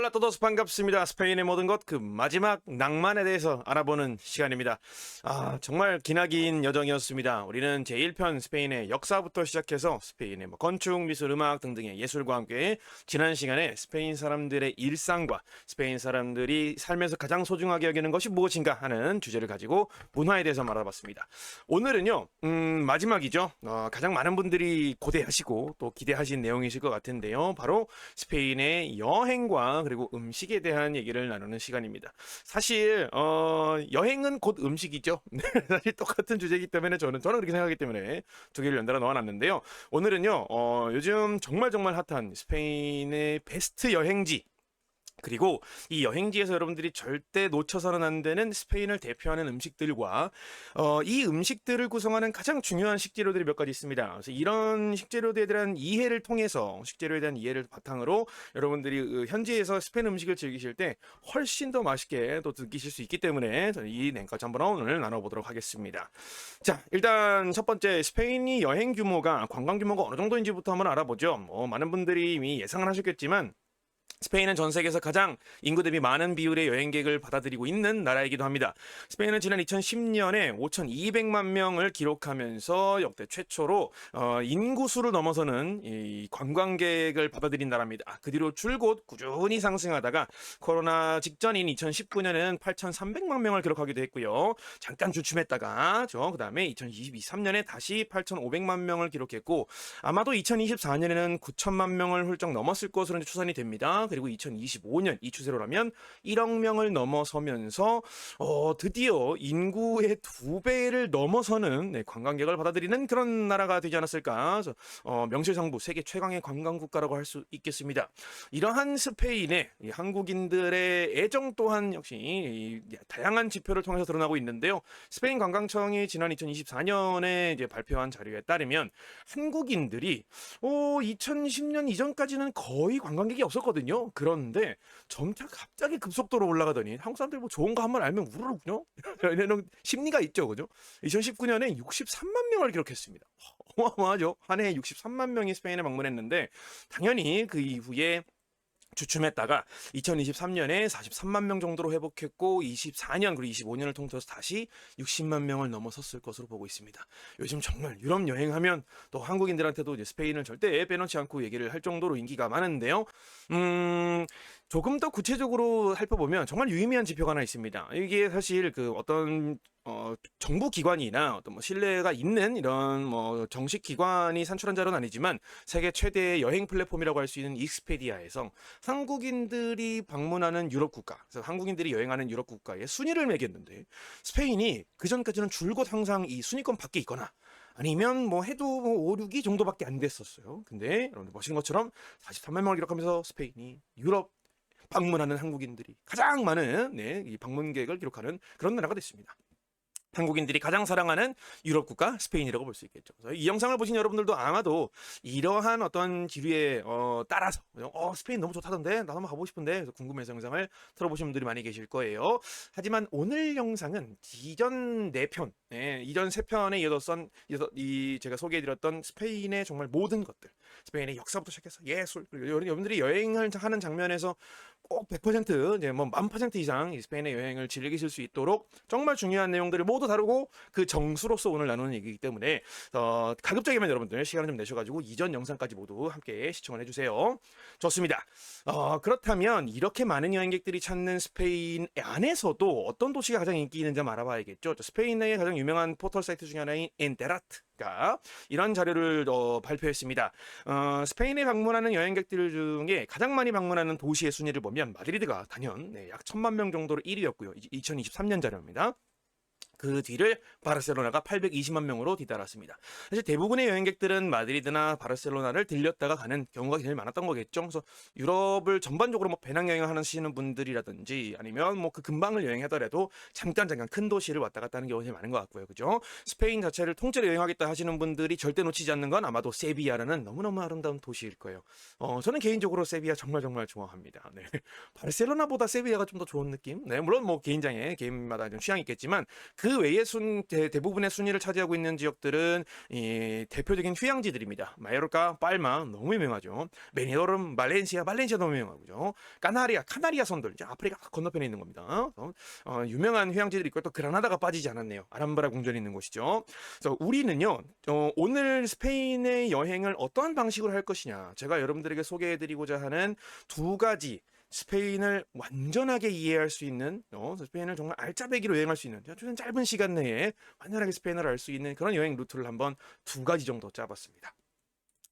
Hola a todos, 반갑습니다. 스페인의 모든 것, 그 마지막 낭만에 대해서 알아보는 시간입니다. 정말 기나긴 여정이었습니다. 우리는 제1편 스페인의 역사부터 시작해서 스페인의 건축, 미술, 음악 등등의 예술과 함께 지난 시간에 스페인 사람들의 일상과 스페인 사람들이 살면서 가장 소중하게 여기는 것이 무엇인가 하는 주제를 가지고 문화에 대해서 말아봤습니다. 오늘은요, 마지막이죠. 가장 많은 분들이 고대하시고 또 기대하신 내용이실 것 같은데요. 바로 스페인의 여행과 그리고 음식에 대한 얘기를 나누는 시간입니다. 사실 여행은 곧 음식이죠. 사실 똑같은 주제이기 때문에 저는 그렇게 생각하기 때문에 두 개를 연달아 넣어놨는데요. 오늘은요 요즘 정말 핫한 스페인의 베스트 여행지, 그리고 이 여행지에서 여러분들이 절대 놓쳐서는 안 되는 스페인을 대표하는 음식들과 이 음식들을 구성하는 가장 중요한 식재료들이 몇 가지 있습니다. 그래서 이런 식재료들에 대한 이해를 통해서, 식재료에 대한 이해를 바탕으로 여러분들이 현지에서 스페인 음식을 즐기실 때 훨씬 더 맛있게 또 느끼실 수 있기 때문에 저는 이 내용까지 한번 오늘 나눠보도록 하겠습니다. 자, 일단 첫 번째, 스페인이 여행 규모가, 관광 규모가 어느 정도인지부터 한번 알아보죠. 많은 분들이 이미 예상을 하셨겠지만 스페인은 전 세계에서 가장 인구 대비 많은 비율의 여행객을 받아들이고 있는 나라이기도 합니다. 스페인은 지난 2010년에 5,200만 명을 기록하면서 역대 최초로 인구수를 넘어서는 이 관광객을 받아들인 나라입니다. 그 뒤로 줄곧 꾸준히 상승하다가 코로나 직전인 2019년에는 8,300만 명을 기록하기도 했고요. 잠깐 주춤했다가 그 다음에 2023년에 다시 8,500만 명을 기록했고, 아마도 2024년에는 9천만 명을 훌쩍 넘었을 것으로 추산이 됩니다. 그리고 2025년 이 추세로라면 1억 명을 넘어서면서 드디어 인구의 2배를 넘어서는 관광객을 받아들이는 그런 나라가 되지 않았을까. 그래서 명실상부 세계 최강의 관광 국가라고 할 수 있겠습니다. 이러한 스페인의 한국인들의 애정 또한 역시 다양한 지표를 통해서 드러나고 있는데요. 스페인 관광청이 지난 2024년에 이제 발표한 자료에 따르면 한국인들이 2010년 이전까지는 거의 관광객이 없었거든요. 그런데 점차 갑자기 급속도로 올라가더니 한국 사람들 뭐 좋은 거 한 번 알면 우르르군요. 이런 심리가 있죠, 그죠? 2019년에 63만 명을 기록했습니다. 어마어마하죠. 한 해에 63만 명이 스페인에 방문했는데, 당연히 그 이후에 주춤했다가 2023년에 43만 명 정도로 회복했고, 24년 그리고 25년을 통틀어서 다시 60만 명을 넘어섰을 것으로 보고 있습니다. 요즘 정말 유럽 여행하면 또 한국인들한테도 이제 스페인을 절대 빼놓지 않고 얘기를 할 정도로 인기가 많은데요. 조금 더 구체적으로 살펴보면 정말 유의미한 지표가 하나 있습니다. 이게 사실 그 어떤 정부 기관이나 어떤 신뢰가 있는 이런 정식 기관이 산출한 자료는 아니지만 세계 최대의 여행 플랫폼이라고 할 수 있는 익스페디아에서 한국인들이 방문하는 유럽 국가, 그래서 한국인들이 여행하는 유럽 국가의 순위를 매겼는데, 스페인이 그 전까지는 줄곧 항상 이 순위권 밖에 있거나 아니면 해도 5, 6위 정도밖에 안 됐었어요. 근데 여러분들 보시는 것처럼 43만 명을 기록하면서 스페인이 유럽 방문하는 한국인들이 가장 많은 이 방문객을 기록하는 그런 나라가 됐습니다. 한국인들이 가장 사랑하는 유럽 국가 스페인이라고 볼 수 있겠죠. 그래서 이 영상을 보신 여러분들도 아마도 이러한 어떤 기류에 따라서 스페인 너무 좋다던데 나도 한번 가보고 싶은데, 그래서 궁금해서 영상을 틀어보신 분들이 많이 계실 거예요. 하지만 오늘 영상은 이전 4편, 이전 3편에 이어서 제가 소개해드렸던 스페인의 정말 모든 것들, 스페인의 역사부터 시작해서 예술, 그리고 여러분들이 여행을 하는 장면에서 꼭 100% 이제 1000% 이상 이 스페인의 여행을 즐기실 수 있도록 정말 중요한 내용들을 모두 다루고 그 정수로서 오늘 나누는 얘기이기 때문에 가급적이면 여러분들 시간을 좀 내셔가지고 이전 영상까지 모두 함께 시청을 해주세요. 좋습니다. 그렇다면 이렇게 많은 여행객들이 찾는 스페인 안에서도 어떤 도시가 가장 인기 있는지 한번 알아봐야겠죠. 스페인 내의 가장 유명한 포털 사이트 중에 하나인 엔테라트가 이런 자료를 발표했습니다. 스페인에 방문하는 여행객들 중에 가장 많이 방문하는 도시의 순위를 보면 마드리드가 단연 약 1000만 명 정도로 1위였고요. 2023년 자료입니다. 그 뒤를 바르셀로나가 820만 명으로 뒤따랐습니다. 사실 대부분의 여행객들은 마드리드나 바르셀로나를 들렸다가 가는 경우가 제일 많았던 거겠죠. 그래서 유럽을 전반적으로 배낭여행을 하시는 분들이라든지 아니면 그 근방을 여행하더라도 잠깐 큰 도시를 왔다 갔다 하는 경우가 제일 많은 것 같고요. 그죠? 스페인 자체를 통째로 여행하겠다 하시는 분들이 절대 놓치지 않는 건 아마도 세비야라는 너무너무 아름다운 도시일 거예요. 저는 개인적으로 세비야 정말 좋아합니다. 네. 바르셀로나보다 세비야가 좀 더 좋은 느낌? 네, 물론 개인마다 좀 취향이 있겠지만 그 외에 대부분의 순위를 차지하고 있는 지역들은 이 대표적인 휴양지들입니다. 마요르카, 팔마 너무 유명하죠. 베니도름, 말렌시아 너무 유명하고요. 카나리아 섬들 이제 아프리카 건너편에 있는 겁니다. 유명한 휴양지들이 있고 또 그라나다가 빠지지 않았네요. 아람브라 궁전이 있는 곳이죠. 그래서 우리는요 오늘 스페인의 여행을 어떠한 방식으로 할 것이냐 제가 여러분들에게 소개해드리고자 하는 두 가지 스페인을 완전하게 이해할 수 있는 스페인을 정말 알짜배기로 여행할 수 있는 아주 짧은 시간 내에 완전하게 스페인어를 알 수 있는 그런 여행 루트를 한번 두 가지 정도 짜봤습니다.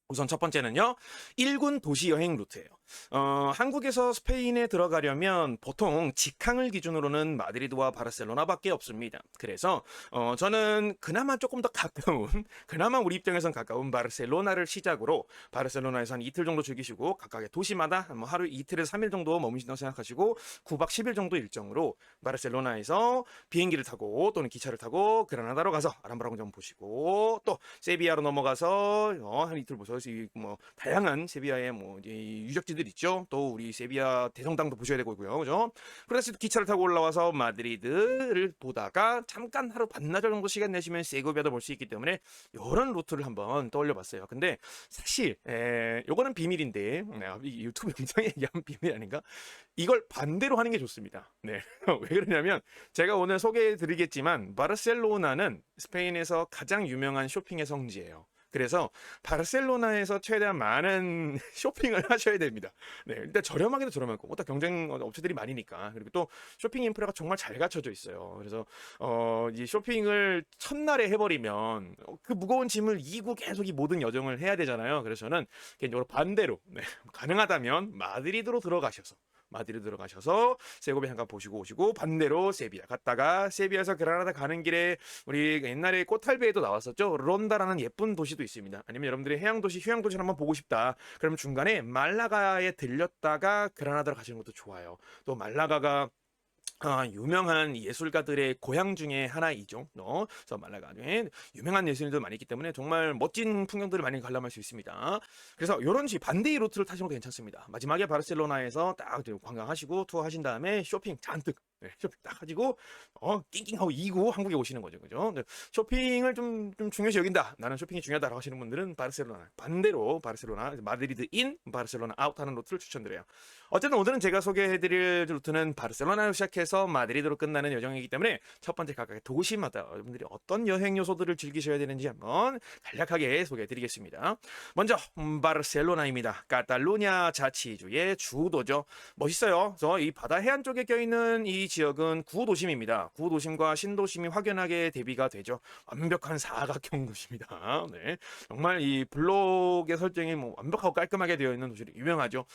우선 첫 번째는요, 1군 도시 여행 루트예요. 한국에서 스페인에 들어가려면 보통 직항을 기준으로는 마드리드와 바르셀로나밖에 없습니다. 그래서 저는 그나마 조금 더 가까운, 그나마 우리 입장에선 가까운 바르셀로나를 시작으로 바르셀로나에서 한 이틀 정도 즐기시고 각각의 도시마다 뭐 하루 이틀에서 3일 정도 머무신다고 생각하시고 9박 10일 정도 일정으로 바르셀로나에서 비행기를 타고 또는 기차를 타고 그라나다로 가서 아람브라 궁전 보시고 또 세비야로 넘어가서 한 이틀 보셔서 뭐 다양한 세비야의 뭐 이제 유적지들 있죠. 또 우리 세비야 대성당도 보셔야 되고요, 그죠? 그래서 기차를 타고 올라와서 마드리드를 보다가 잠깐 하루 반나절 정도 시간 내시면 세고비아도 볼 수 있기 때문에 이런 루트를 한번 떠올려봤어요. 근데 사실 요거는 비밀인데 이 유튜브 영상에 얘기하면 비밀 아닌가? 이걸 반대로 하는 게 좋습니다. 네, 왜 그러냐면 제가 오늘 소개해드리겠지만 바르셀로나는 스페인에서 가장 유명한 쇼핑의 성지예요. 그래서 바르셀로나에서 최대한 많은 쇼핑을 하셔야 됩니다. 네, 일단 저렴하게도 저렴하고 또 경쟁 업체들이 많으니까 그리고 또 쇼핑 인프라가 정말 잘 갖춰져 있어요. 그래서 이 쇼핑을 첫날에 해버리면 그 무거운 짐을 이고 계속 이 모든 여정을 해야 되잖아요. 그래서 저는 개인적으로 반대로 가능하다면 마드리드 들어가셔서 세고비아 잠깐 보시고 오시고 반대로 세비야 갔다가 세비야에서 그라나다 가는 길에 우리 옛날에 꽃탈배에도 나왔었죠. 론다라는 예쁜 도시도 있습니다. 아니면 여러분들이 해양도시, 휴양도시를 한번 보고 싶다. 그러면 중간에 말라가에 들렸다가 그라나다로 가시는 것도 좋아요. 또 말라가가 유명한 예술가들의 고향 중에 하나이죠. 그래서 말라가 중에 유명한 예술인들 많이 있기 때문에 정말 멋진 풍경들을 많이 관람할 수 있습니다. 그래서 이런 반대의 루트를 타시는 것도 괜찮습니다. 마지막에 바르셀로나에서 딱 관광하시고 투어하신 다음에 쇼핑 잔뜩 쇼핑 딱 하시고 낑낑하고 이고 한국에 오시는 거죠, 그죠? 쇼핑을 좀 중요시 여긴다. 나는 쇼핑이 중요하다라고 하시는 분들은 바르셀로나 반대로 바르셀로나 마드리드 인 바르셀로나 아웃 하는 루트를 추천드려요. 어쨌든 오늘은 제가 소개해드릴 루트는 바르셀로나로 시작해서 마드리드로 끝나는 여정이기 때문에 첫 번째 각각의 도시마다 여러분들이 어떤 여행 요소들을 즐기셔야 되는지 한번 간략하게 소개해드리겠습니다. 먼저 바르셀로나입니다. 카탈루냐 자치주의 주도죠. 멋있어요. 그래서 이 바다 해안 쪽에 껴있는 이 지역은 구도심입니다. 구도심과 신도심이 확연하게 대비가 되죠. 완벽한 사각형 도시입니다. 네, 정말 이 블록의 설정이 뭐 완벽하고 깔끔하게 되어 있는 도시로 유명하죠.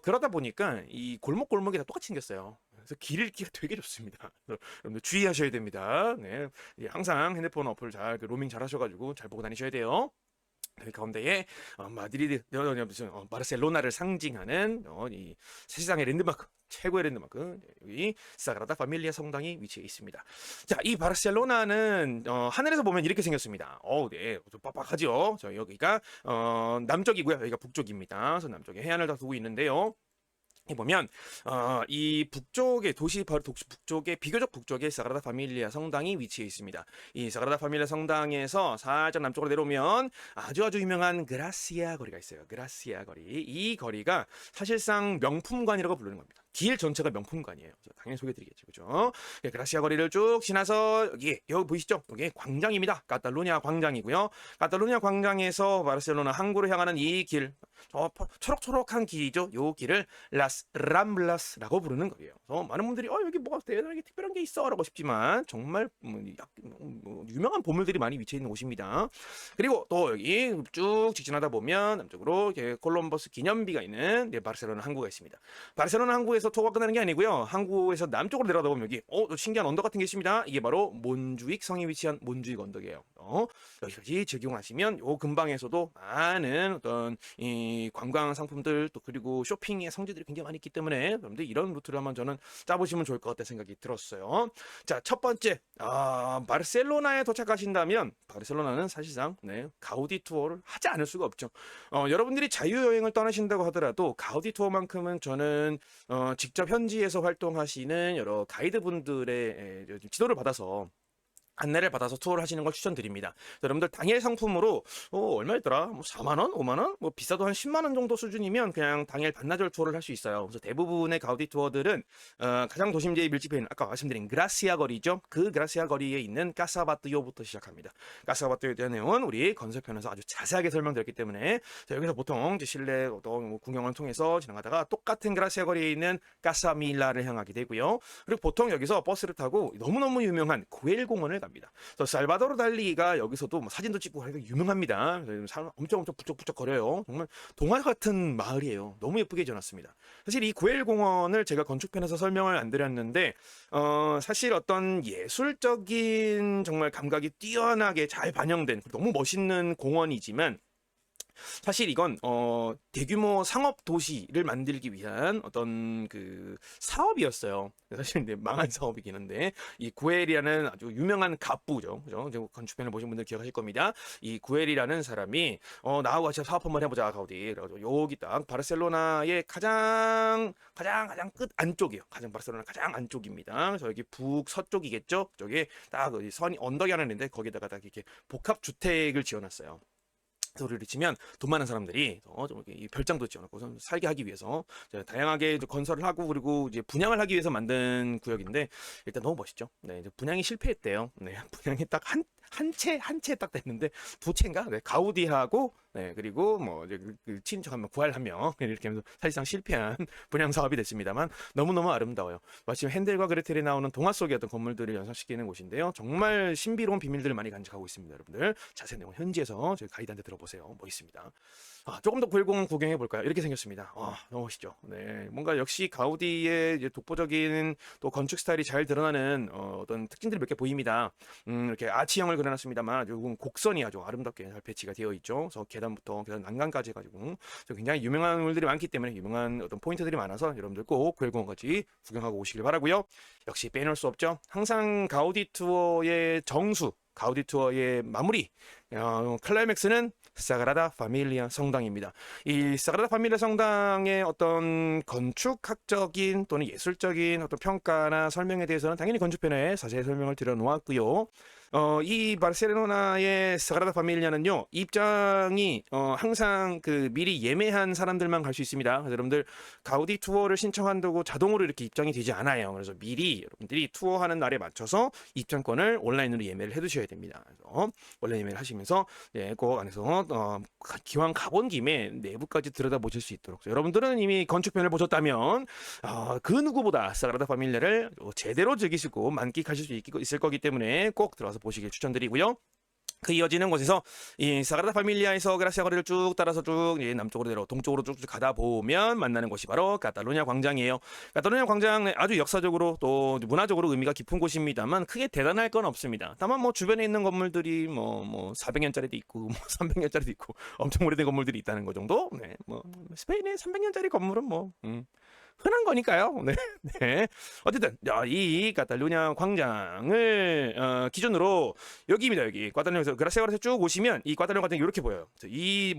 그러다 보니까 이 골목골목이 다 똑같이 생겼어요. 그래서 길 읽기가 되게 좋습니다. 여러분들 주의하셔야 됩니다. 네, 항상 핸드폰 어플 잘 로밍 잘 하셔가지고 잘 보고 다니셔야 돼요. 그 가운데에 바르셀로나를 상징하는 이 세상의 랜드마크, 최고의 랜드마크 여기 사그라다 파밀리아 성당이 위치해 있습니다. 자, 이 바르셀로나는 하늘에서 보면 이렇게 생겼습니다. 네, 좀 빡빡하죠. 저 여기가 남쪽이고요, 여기가 북쪽입니다. 그래서 남쪽에 해안을 다 두고 있는데요. 보면 이 북쪽의 도시 바로 북쪽에 비교적 북쪽에 사그라다 파밀리아 성당이 위치해 있습니다. 이 사그라다 파밀리아 성당에서 살짝 남쪽으로 내려오면 아주 유명한 그라시아 거리가 있어요. 그라시아 거리. 이 거리가 사실상 명품관이라고 부르는 겁니다. 길 전체가 명품관이에요. 당연히 소개해드리겠죠, 그죠? 그라시아 거리를 쭉 지나서 여기 보이시죠? 여기 광장입니다. 카탈루냐 광장이고요. 카탈루냐 광장에서 바르셀로나 항구로 향하는 이 길, 초록초록한 길이죠. 요 길을 라스 람블라스라고 부르는 거예요. 그래서 많은 분들이 여기 뭐가 대단하게 특별한 게 있어라고 싶지만 정말 유명한 보물들이 많이 위치해 있는 곳입니다. 그리고 또 여기 쭉 직진하다 보면 남쪽으로 콜럼버스 기념비가 있는 바르셀로나 항구가 있습니다. 바르셀로나 항구에서 투어가 끝나는 게 아니고요. 항구에서 남쪽으로 내려가다 보면 여기 신기한 언덕 같은 게 있습니다. 이게 바로 몬주익 성이 위치한 몬주익 언덕이에요. 여기까지 즐기고나시면 요 근방에서도 많은 어떤 이 관광 상품들 또 그리고 쇼핑의 성지들이 굉장히 많이 있기 때문에 여러분들 이런 루트를 한번 저는 짜보시면 좋을 것 같다는 생각이 들었어요. 자, 첫 번째 바르셀로나에 도착하신다면 바르셀로나는 사실상 가우디 투어를 하지 않을 수가 없죠. 여러분들이 자유여행을 떠나신다고 하더라도 가우디 투어만큼은 저는 직접 현지에서 활동하시는 여러 가이드분들의 지도를 받아서 안내를 받아서 투어를 하시는 걸 추천드립니다. 여러분들 당일 상품으로 얼마였더라? 뭐 4만 원, 5만 원? 뭐 비싸도 한 10만 원 정도 수준이면 그냥 당일 반나절 투어를 할 수 있어요. 그래서 대부분의 가우디 투어들은 가장 도심지에 밀집해 있는 아까 말씀드린 그라시아 거리죠. 그 그라시아 거리에 있는 까사바띠오부터 시작합니다. 까사바띠오에 대한 내용은 우리 건설편에서 아주 자세하게 설명드렸기 때문에 자, 여기서 보통 이제 실내 뭐 구경을 통해서 지나가다가 똑같은 그라시아 거리에 있는 까사밀라를 향하게 되고요. 그리고 보통 여기서 버스를 타고 너무너무 유명한 구엘 공원을 갑니다. 그래서 살바도르 달리가 여기서도 뭐 사진도 찍고 하니까 유명합니다. 사람 엄청 부쩍부쩍 거려요. 정말 동화 같은 마을이에요. 너무 예쁘게 지어놨습니다. 사실 이 구엘 공원을 제가 건축편에서 설명을 안 드렸는데 사실 어떤 예술적인 정말 감각이 뛰어나게 잘 반영된 너무 멋있는 공원이지만 사실 이건 대규모 상업 도시를 만들기 위한 어떤 그 사업이었어요. 사실 이제 망한 사업이긴 한데 이 구엘이라는 아주 유명한 갑부죠, 그죠? 건축편을 보신 분들 기억하실 겁니다. 이 구엘이라는 사람이 나하고 같이 사업 한번 해보자 가우디. 그래가지고 여기 딱 바르셀로나의 가장 끝 안쪽이에요. 바르셀로나 가장 안쪽입니다. 그래서 여기 북서쪽이겠죠. 저기 딱 선이 언덕이 하나 있는데 거기다가 딱 이렇게 복합 주택을 지어놨어요. 소리를 치면 돈 많은 사람들이 좀 이렇게 별장도 지어놓고 살게 하기 위해서 다양하게 건설을 하고 그리고 이제 분양을 하기 위해서 만든 구역인데 일단 너무 멋있죠. 네, 이제 분양이 실패했대요. 네, 분양이 딱 한 채 딱 됐는데 두 채인가? 네, 가우디하고 네, 그리고 뭐 이제 그 친척 한 명, 구할 한 명 이렇게 하면서 사실상 실패한 분양 사업이 됐습니다만 너무너무 아름다워요. 마침 핸델과 그레텔이 나오는 동화 속의 어떤 건물들을 연상시키는 곳인데요. 정말 신비로운 비밀들을 많이 간직하고 있습니다, 여러분들. 자세한 내용은 현지에서 저희 가이드한테 들어보세요. 멋있습니다. 조금 더 구엘공원 구경해 볼까요? 이렇게 생겼습니다. 너무 멋있죠. 네, 뭔가 역시 가우디의 이제 독보적인 또 건축 스타일이 잘 드러나는 어떤 특징들이 몇 개 보입니다. 이렇게 아치형을 그려놨습니다만 아주 곡선이 아주 아름답게 잘 배치가 되어 있죠. 그래서 계단부터 계단 난간까지 해가지고 굉장히 유명한 물들이 많기 때문에 유명한 어떤 포인트들이 많아서 여러분들 꼭 구엘공원까지 구경하고 오시길 바라고요. 역시 빼놓을 수 없죠. 항상 가우디 투어의 정수, 가우디 투어의 마무리, 클라이맥스는 사그라다 파밀리아 성당입니다. 이 사그라다 파밀리아 성당의 어떤 건축학적인 또는 예술적인 어떤 평가나 설명에 대해서는 당연히 건축편에 자세히 설명을 드려 놓았고요. 이 바르셀로나의 사그라다 파밀리아는요, 입장이 항상 그 미리 예매한 사람들만 갈 수 있습니다. 그래서 여러분들 가우디 투어를 신청한다고 자동으로 이렇게 입장이 되지 않아요. 그래서 미리 여러분들이 투어하는 날에 맞춰서 입장권을 온라인으로 예매를 해두셔야 됩니다. 그래서 온라인 예매를 하시면서 꼭 안에서 기왕 가본 김에 내부까지 들여다보실 수 있도록. 여러분들은 이미 건축편을 보셨다면 그 누구보다 사그라다 파밀리아를 제대로 즐기시고 만끽하실 수 있을 거기 때문에 꼭 들어와서 보시길 추천드리고요. 그 이어지는 곳에서 이 사그라다 파밀리아에서 그라시아 거리를 쭉 따라서 쭉 남쪽으로 내려 동쪽으로 쭉 가다 보면 만나는 곳이 바로 카탈루냐 광장이에요. 카탈루냐 광장 아주 역사적으로 또 문화적으로 의미가 깊은 곳입니다만 크게 대단할 건 없습니다. 다만 뭐 주변에 있는 건물들이 뭐 400년짜리도 있고 뭐 300년짜리도 있고 엄청 오래된 건물들이 있다는 거 정도. 네, 뭐 스페인의 300년짜리 건물은 뭐 흔한 거니까요. 네. 네. 어쨌든 이 카탈루냐 광장을 기준으로 여기입니다. 여기 카탈루냐에서 그라시아가에서 쭉 오시면 이 카탈루냐 광장이 이렇게 보여요. 이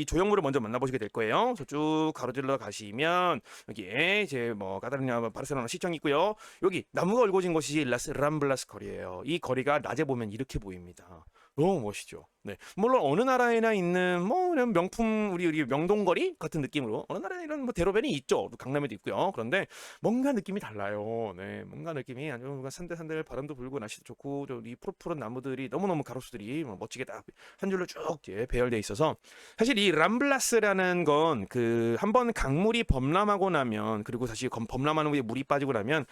조형물을 먼저 만나보시게 될 거예요. 그래서 쭉 가로질러 가시면 여기에 이제 뭐 카탈루냐 바르셀로나 시청이 있고요. 여기 나무가 올고진 곳이 라스 람블라스 거리예요. 이 거리가 낮에 보면 이렇게 보입니다. 너무 멋있죠. 네, 물론 어느 나라에나 있는 뭐 이런 명품 우리 명동거리 같은 느낌으로 어느 나라에 이런 뭐 대로변이 있죠. 강남에도 있고요. 그런데 뭔가 느낌이 달라요. 네, 뭔가 느낌이 아주 산들산들 바람도 불고 날씨도 좋고 이 푸릇푸릇 나무들이 너무너무 가로수들이 멋지게 딱 한 줄로 쭉 배열돼 있어서 사실 이 람블라스라는 건 그 한번 강물이 범람하고 나면 그리고 다시 범람하는 후에 물이 빠지고 나면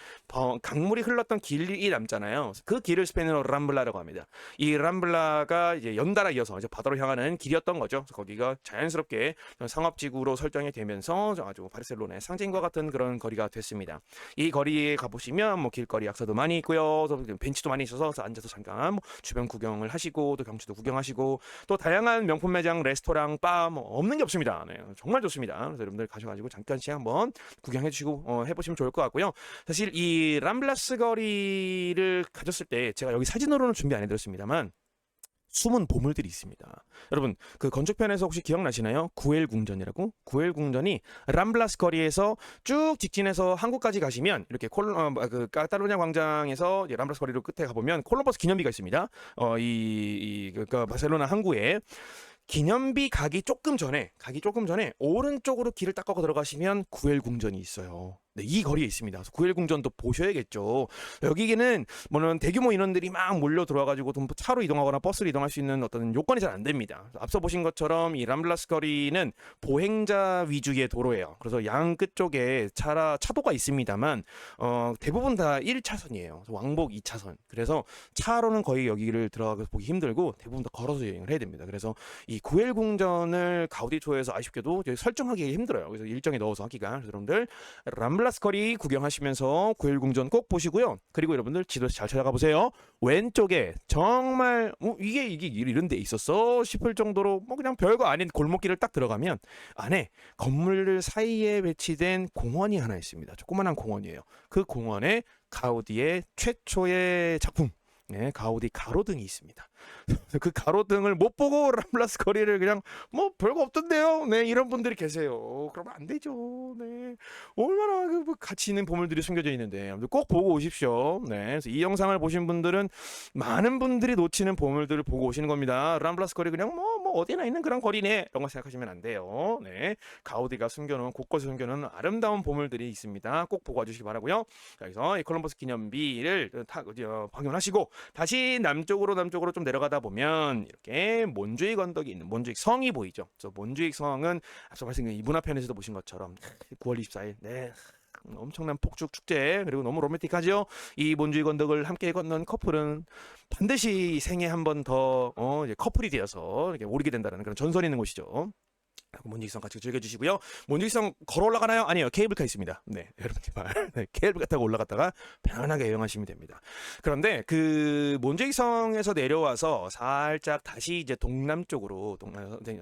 강물이 흘렀던 길이 남잖아요. 그 길을 스페인어로 람블라라고 합니다. 이 람블라가 이제 연달아 이어서 이제 바다로 향하는 길이었던 거죠. 그래서 거기가 자연스럽게 상업지구로 설정이 되면서 아주 바르셀로나의 상징과 같은 그런 거리가 됐습니다. 이 거리에 가보시면 뭐 길거리 약사도 많이 있고요. 벤치도 많이 있어서 앉아서 잠깐 뭐 주변 구경을 하시고 또 경치도 구경하시고 또 다양한 명품 매장, 레스토랑, 바 뭐 없는 게 없습니다. 네, 정말 좋습니다. 그래서 여러분들 가셔가지고 잠깐씩 한번 구경해 주시고 해보시면 좋을 것 같고요. 사실 이 람블라스 거리를 가졌을 때 제가 여기 사진으로는 준비 안 해드렸습니다만 숨은 보물들이 있습니다. 여러분 그 건축편에서 혹시 기억나시나요? 구엘 궁전이라고? 구엘 궁전이 람블라스 거리에서 쭉 직진해서 한국까지 가시면 이렇게 그 카탈루냐 광장에서 람블라스 거리로 끝에 가보면 콜럼버스 기념비가 있습니다. 그 바르셀로나 항구에 기념비 가기 조금 전에 오른쪽으로 길을 딱 꺾어 들어가시면 구엘 궁전이 있어요. 네, 이 거리에 있습니다. 그래서 구엘 궁전도 보셔야겠죠. 여기는 뭐는 대규모 인원들이 막 몰려 들어와가지고 차로 이동하거나 버스로 이동할 수 있는 어떤 요건이 잘 안 됩니다. 앞서 보신 것처럼 이 람블라스 거리는 보행자 위주의 도로예요. 그래서 양 끝쪽에 차도가 있습니다만 대부분 다 1차선이에요. 왕복 2차선. 그래서 차로는 거의 여기를 들어가서 보기 힘들고 대부분 다 걸어서 여행을 해야 됩니다. 그래서 이 구엘 궁전을 가우디초에서 아쉽게도 설정하기 힘들어요. 그래서 일정에 넣어서 하기가. 여러분들 람블라스 거리 구경하시면서 구엘 궁전 꼭 보시고요. 그리고 여러분들 지도에서 잘 찾아가 보세요. 왼쪽에 정말 이게 이런 데 있었어 싶을 정도로 뭐 그냥 별거 아닌 골목길을 딱 들어가면 안에 건물들 사이에 배치된 공원이 하나 있습니다. 조그만한 공원이에요. 그 공원에 가우디의 최초의 작품 가우디 가로등이 있습니다. 그 가로등을 못 보고 람블라스 거리를 그냥 뭐 별거 없던데요. 네, 이런 분들이 계세요. 그러면 안 되죠. 네, 얼마나 그 가치 있는 보물들이 숨겨져 있는데 꼭 보고 오십시오. 네, 그래서 이 영상을 보신 분들은 많은 분들이 놓치는 보물들을 보고 오시는 겁니다. 람블라스 거리 그냥 뭐 어디나 있는 그런 거리네 이런 거 생각하시면 안 돼요. 네, 가우디가 숨겨놓은 곳곳에 숨겨놓은 아름다운 보물들이 있습니다. 꼭 보고 와주시기 바라고요. 그래서 이 콜럼버스 기념비를 방문하시고 다시 남쪽으로 좀 내려가다 보면 이렇게 몬주익 언덕이 있는 몬주익 성이 보이죠. 그래서 몬주익 성은 앞서 말씀드린 이 문화편에서도 보신 것처럼 9월 24일 엄청난 폭죽 축제 그리고 너무 로맨틱하죠. 이 몬주익 언덕을 함께 건넌 커플은 반드시 생애 한 번 더 커플이 되어서 이렇게 오르게 된다는 그런 전설이 있는 곳이죠. 몬주익성 같이 즐겨주시고요. 몬주익성 걸어 올라가나요? 아니요, 케이블카 있습니다. 네, 여러분 제발 케이블카 타고 올라갔다가 편안하게 여행하시면 됩니다. 그런데 그 몬주익성에서 내려와서 살짝 다시 이제 동남쪽으로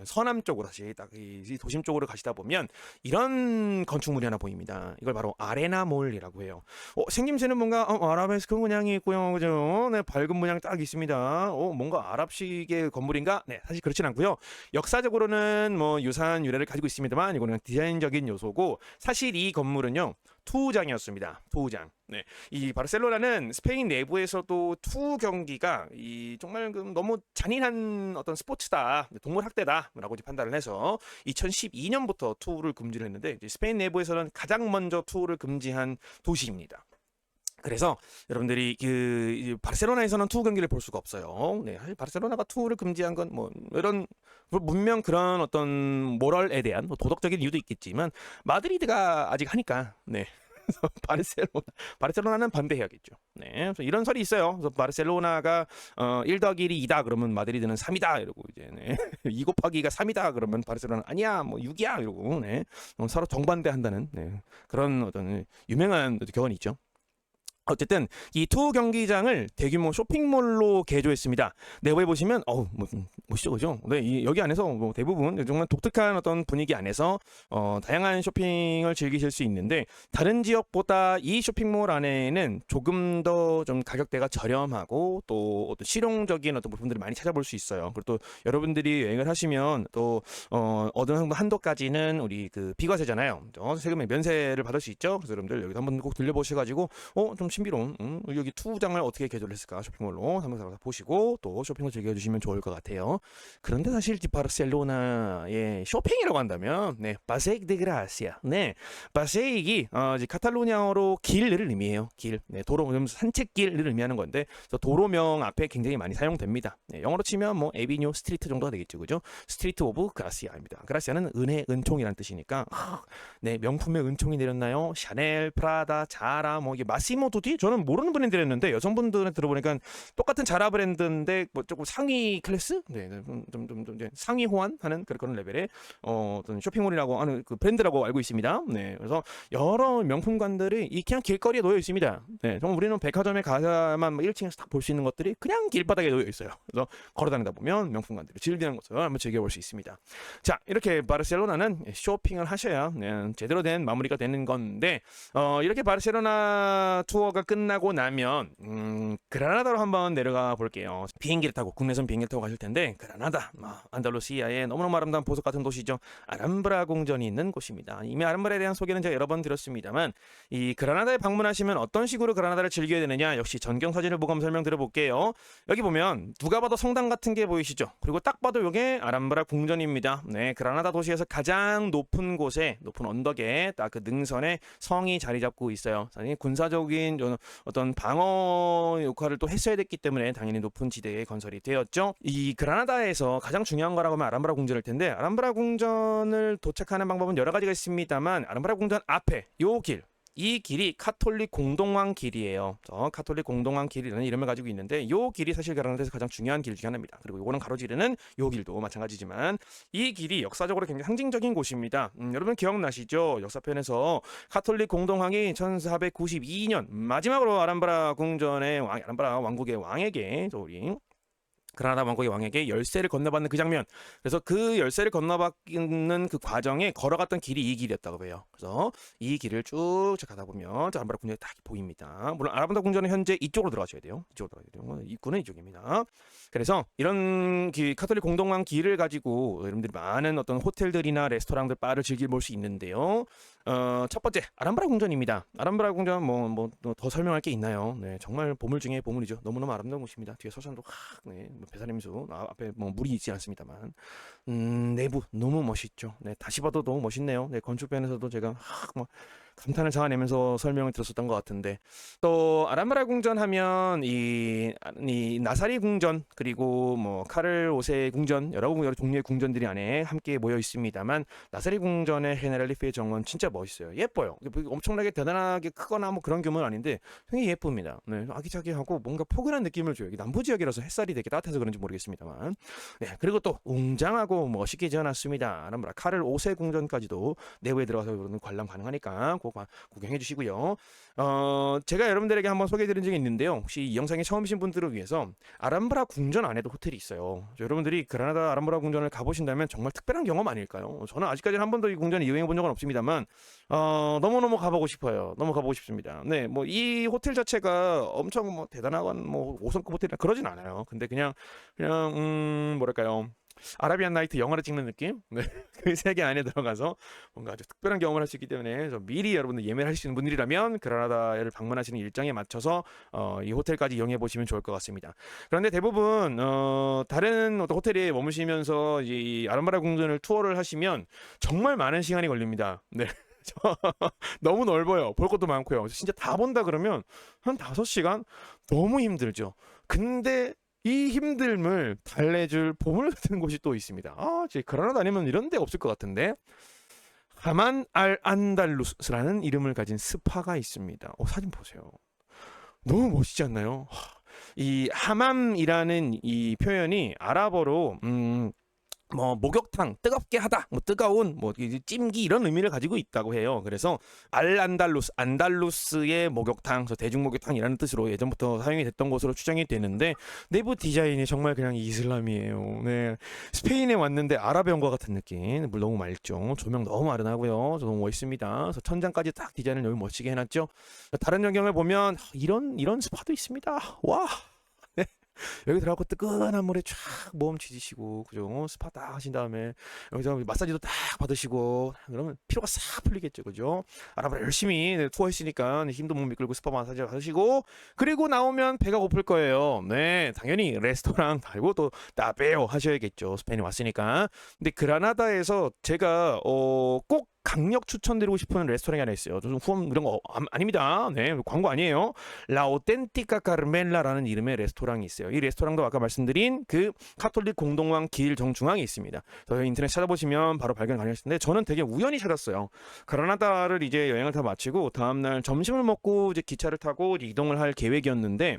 서남 쪽으로 다시 딱 이 도심 쪽으로 가시다 보면 이런 건축물이 하나 보입니다. 이걸 바로 아레나몰이라고 해요. 생김새는 뭔가 아라베스크 문양이 있고요, 그죠? 네, 밝은 문양 딱 있습니다. 뭔가 아랍식의 건물인가? 네, 사실 그렇진 않고요. 역사적으로는 뭐 유사한 유래를 가지고 있습니다만 이거는 디자인적인 요소고 사실 이 건물은요 투구장이었습니다. 투구장. 네, 이 바르셀로나는 스페인 내부에서도 투구 경기가 정말 너무 잔인한 어떤 스포츠다, 동물 학대다라고 판단을 해서 2012년부터 투구를 금지를 했는데 스페인 내부에서는 가장 먼저 투구를 금지한 도시입니다. 그래서 여러분들이 바르셀로나에서는 투구 경기를 볼 수가 없어요. 네, 사실 바르셀로나가 투구를 금지한 건 뭐 이런 분명 그런 어떤 모럴에 대한 도덕적인 이유도 있겠지만 마드리드가 아직 하니까 네. 그래서 바르셀로나는 반대해야겠죠. 네, 그래서 이런 설이 있어요. 그래서 바르셀로나가 1+1이 2다 그러면 마드리드는 3이다 이러고 이제 2 곱하기가 3이다 그러면 바르셀로나 아니야 뭐 6이야 이러고 서로 정반대한다는 그런 어떤 유명한 교훈이 있죠. 어쨌든 이 투 경기장을 대규모 쇼핑몰로 개조했습니다. 내부에 보시면 멋있죠, 그죠? 네, 여기 안에서 뭐 대부분 정말 독특한 어떤 분위기 안에서 다양한 쇼핑을 즐기실 수 있는데 다른 지역보다 이 쇼핑몰 안에는 조금 더 좀 가격대가 저렴하고 또 어떤 실용적인 어떤 물품들을 많이 찾아볼 수 있어요. 그리고 또 여러분들이 여행을 하시면 또 어느 정도 한도까지는 우리 그 비과세잖아요. 세금의 면세를 받을 수 있죠. 그래서 여러분들 여기 한번 꼭 들려보셔가지고 좀 신비로운 여기 투구장을 어떻게 개조를 했을까 쇼핑몰로 한번 보시고 또 쇼핑을 즐겨주시면 좋을 것 같아요. 그런데 사실 바르셀로나의 쇼핑이라고 한다면 파세익 데 그라시아. 네, 파세익이 카탈루냐어로 길을 의미해요. 길, 도로, 산책길을 의미하는 건데 도로명 앞에 굉장히 많이 사용됩니다. 영어로 치면 뭐 에비뉴 스트리트 정도가 되겠죠, 그죠? 스트리트 오브 그라시아입니다. 그라시아는 은혜, 은총이라는 뜻이니까 명품의 은총이 내렸나요? 샤넬, 프라다, 자라, 뭐 이게 마시모 두티? 저는 모르는 브랜드랬는데 여성분들한테 들어보니까 똑같은 자라 브랜드인데 뭐 조금 상위 클래스? 좀 상위 호환하는 그런 레벨의 어떤 쇼핑몰이라고 하는 그 브랜드라고 알고 있습니다. 네, 그래서 여러 명품관들이 그냥 길거리에 놓여 있습니다. 네, 정말 우리는 백화점에 가야만 1층에서 딱 볼 수 있는 것들이 그냥 길바닥에 놓여 있어요. 그래서 걸어다니다 보면 명품관들이 즐기는 것을 한번 즐겨볼 수 있습니다. 자, 이렇게 바르셀로나는 쇼핑을 하셔야 제대로 된 마무리가 되는 건데 이렇게 바르셀로나 투어 투어가 끝나고 나면 그라나다로 한번 내려가 볼게요. 비행기를 타고 국내선 비행기를 타고 가실 텐데 그라나다, 안달루시아의 너무너무 아름다운 보석 같은 도시죠. 아람브라 궁전이 있는 곳입니다. 이미 아람브라에 대한 소개는 제가 여러 번 드렸습니다만 이 그라나다에 방문하시면 어떤 식으로 그라나다를 즐겨야 되느냐 역시 전경 사진을 보고 한번 설명드려볼게요. 여기 보면 누가 봐도 성당 같은 게 보이시죠? 그리고 딱 봐도 이게 아람브라 궁전입니다. 네, 그라나다 도시에서 가장 높은 곳에 높은 언덕에 딱 그 능선에 성이 자리 잡고 있어요. 당연히 군사적인 어떤 방어 역할을 또 했어야 됐기 때문에 당연히 높은 지대에 건설이 되었죠. 이 그라나다에서 가장 중요한 거라고 하면 아람브라 궁전일 텐데 아람브라 궁전을 도착하는 방법은 여러 가지가 있습니다만 아람브라 궁전 앞에 이 길이 카톨릭 공동왕 길이에요. 카톨릭 공동왕 길이라는 이름을 가지고 있는데 이 길이 사실 그라나다에서 가장 중요한 길 중에 하나입니다. 그리고 이거는 가로지르는 이 길도 마찬가지지만 이 길이 역사적으로 굉장히 상징적인 곳입니다. 여러분 기억나시죠? 역사편에서 카톨릭 공동왕이 1492년 마지막으로 아람브라 왕국의 왕에게 우리 그라나다 왕국의 왕에게 열쇠를 건네받는 그 장면. 그래서 그 열쇠를 건너받는 그 과정에 걸어갔던 길이 이 길이었다고 해요. 그래서 이 길을 쭉 가다 보면 아람브라 궁전이 딱 보입니다. 물론 아람브라 궁전은 현재 이쪽으로 들어가셔야 돼요. 입구는 이쪽입니다. 그래서 이런 카톨릭 공동왕 길을 가지고 여러분들이 많은 어떤 호텔들이나 레스토랑들, 바를 즐길 수 있는데요. 첫 번째 아람브라 궁전입니다. 아람브라 궁전 뭐 더 설명할 게 있나요? 네, 정말 보물 중에 보물이죠. 너무너무 아름다운 곳입니다. 뒤에 서산도 네, 배산임수 앞에 뭐 물이 있지 않습니다만 내부 너무 멋있죠. 네, 다시 봐도 너무 멋있네요. 네, 건축편에서도 제가 뭐 감탄을 자아내면서 설명을 들었었던 것 같은데 또 아람브라 궁전 하면 이 나사리 궁전 그리고 뭐 카를 5세 궁전 여러 종류의 궁전들이 안에 함께 모여 있습니다만 나사리 궁전의 헤네랄리페의 정원 진짜 멋있어요. 예뻐요. 엄청나게 대단하게 크거나 뭐 그런 규모는 아닌데 굉장히 예쁩니다. 네, 아기자기하고 뭔가 포근한 느낌을 줘요. 남부 지역이라서 햇살이 되게 따뜻해서 그런지 모르겠습니다만 네, 그리고 또 웅장하고 멋있게 지어놨습니다. 아람브라 카를 5세 궁전까지도 내부에 들어가서 관람 가능하니까 구경해 주시고요. 제가 여러분들에게 한번 소개해드린 적이 있는데요. 혹시 이 영상에 처음이신 분들을 위해서 아람브라 궁전 안에도 호텔이 있어요. 여러분들이 그라나다 아람브라 궁전을 가보신다면 정말 특별한 경험 아닐까요? 저는 아직까지는 한 번도 이 궁전을 이용해 본 적은 없습니다만 너무너무 가보고 싶어요. 너무 가보고 싶습니다. 네, 뭐 이 호텔 자체가 엄청 뭐 대단한 뭐 5성급 호텔이나 그러진 않아요. 근데 그냥 뭐랄까요? 아라비안 나이트 영화를 찍는 느낌? 네. 그 세계 안에 들어가서 뭔가 아주 특별한 경험을 할 수 있기 때문에 미리 여러분들 예매를 하시는 분들이라면 그라나다를 방문하시는 일정에 맞춰서 이 호텔까지 이용해 보시면 좋을 것 같습니다. 그런데 대부분 다른 어떤 호텔에 머무시면서 이 아람브라 궁전을 투어를 하시면 정말 많은 시간이 걸립니다. 네. 너무 넓어요. 볼 것도 많고요. 진짜 다 본다 그러면 한 5시간? 너무 힘들죠. 근데 이 힘듦을 달래줄 보물 같은 곳이 또 있습니다. 제 그라나다 아니면 이런 데 없을 것 같은데 하만 알 안달루스라는 이름을 가진 스파가 있습니다. 사진 보세요. 너무 멋있지 않나요? 이 하맘이라는 이 표현이 아랍어로 뭐 목욕탕, 뜨겁게 하다, 뭐 뜨거운, 뭐 찜기 이런 의미를 가지고 있다고 해요. 그래서 안달루스의 목욕탕, 대중 목욕탕이라는 뜻으로 예전부터 사용이 됐던 것으로 추정이 되는데 내부 디자인이 정말 그냥 이슬람이에요. 네, 스페인에 왔는데 아랍에 온 것 같은 느낌. 물 너무 맑죠. 조명 너무 아련하고요. 너무 멋있습니다. 그래서 천장까지 딱 디자인을 너무 멋지게 해놨죠. 다른 전경을 보면 이런 스파도 있습니다. 와. 여기 들어가고 뜨끈한 물에 쫙 몸 지지시고 그죠? 스파 딱 하신 다음에 여기서 마사지도 딱 받으시고 그러면 피로가 싹 풀리겠죠, 그죠? 아랍을 열심히 투어했으니까 힘도 못 미끌고 스파 마사지 받으시고 그리고 나오면 배가 고플 거예요. 네, 당연히 레스토랑 달고 또 따베오 하셔야겠죠. 스페인에 왔으니까. 근데 그라나다에서 제가 꼭 강력 추천드리고 싶은 레스토랑이 하나 있어요. 좀 후원 이런 거 아닙니다. 네, 광고 아니에요. 라 오텐티카 카르멜라라는 이름의 레스토랑이 있어요. 이 레스토랑도 아까 말씀드린 그 카톨릭 공동왕 길 정중앙에 있습니다. 그래서 인터넷 찾아보시면 바로 발견 가능하실 텐데 저는 되게 우연히 찾았어요. 그라나다를 이제 여행을 다 마치고 다음날 점심을 먹고 이제 기차를 타고 이동을 할 계획이었는데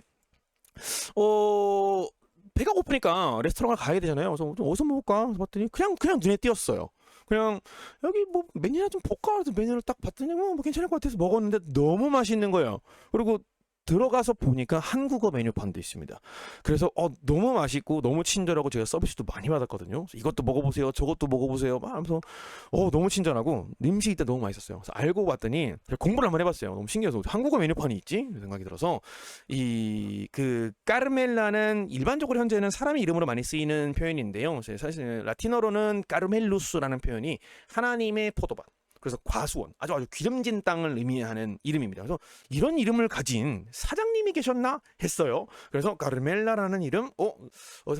배가 고프니까 레스토랑을 가야 되잖아요. 그래서 어디서 먹을까? 그래서 봤더니 그냥 눈에 띄었어요. 그냥 여기 뭐 메뉴나 좀 볼까 해서 메뉴를 딱 봤더니 뭐 괜찮을 것 같아서 먹었는데 너무 맛있는 거예요. 그리고 들어가서 보니까 한국어 메뉴판도 있습니다. 그래서 너무 맛있고 너무 친절하고 제가 서비스도 많이 받았거든요. 그래서 이것도 먹어보세요, 저것도 먹어보세요 막 하면서 너무 친절하고 음식이 일단 너무 맛있었어요. 그래서 알고 봤더니 제가 공부를 한번 해봤어요. 너무 신기해서 한국어 메뉴판이 있지? 생각이 들어서 이 그 까르멜라는 일반적으로 현재는 사람의 이름으로 많이 쓰이는 표현인데요. 사실 라틴어로는 까르멜루스라는 표현이 하나님의 포도밭, 그래서 과수원, 아주 기름진 땅을 의미하는 이름입니다. 그래서 이런 이름을 가진 사장님이 계셨나 했어요. 그래서 까르멜라라는 이름,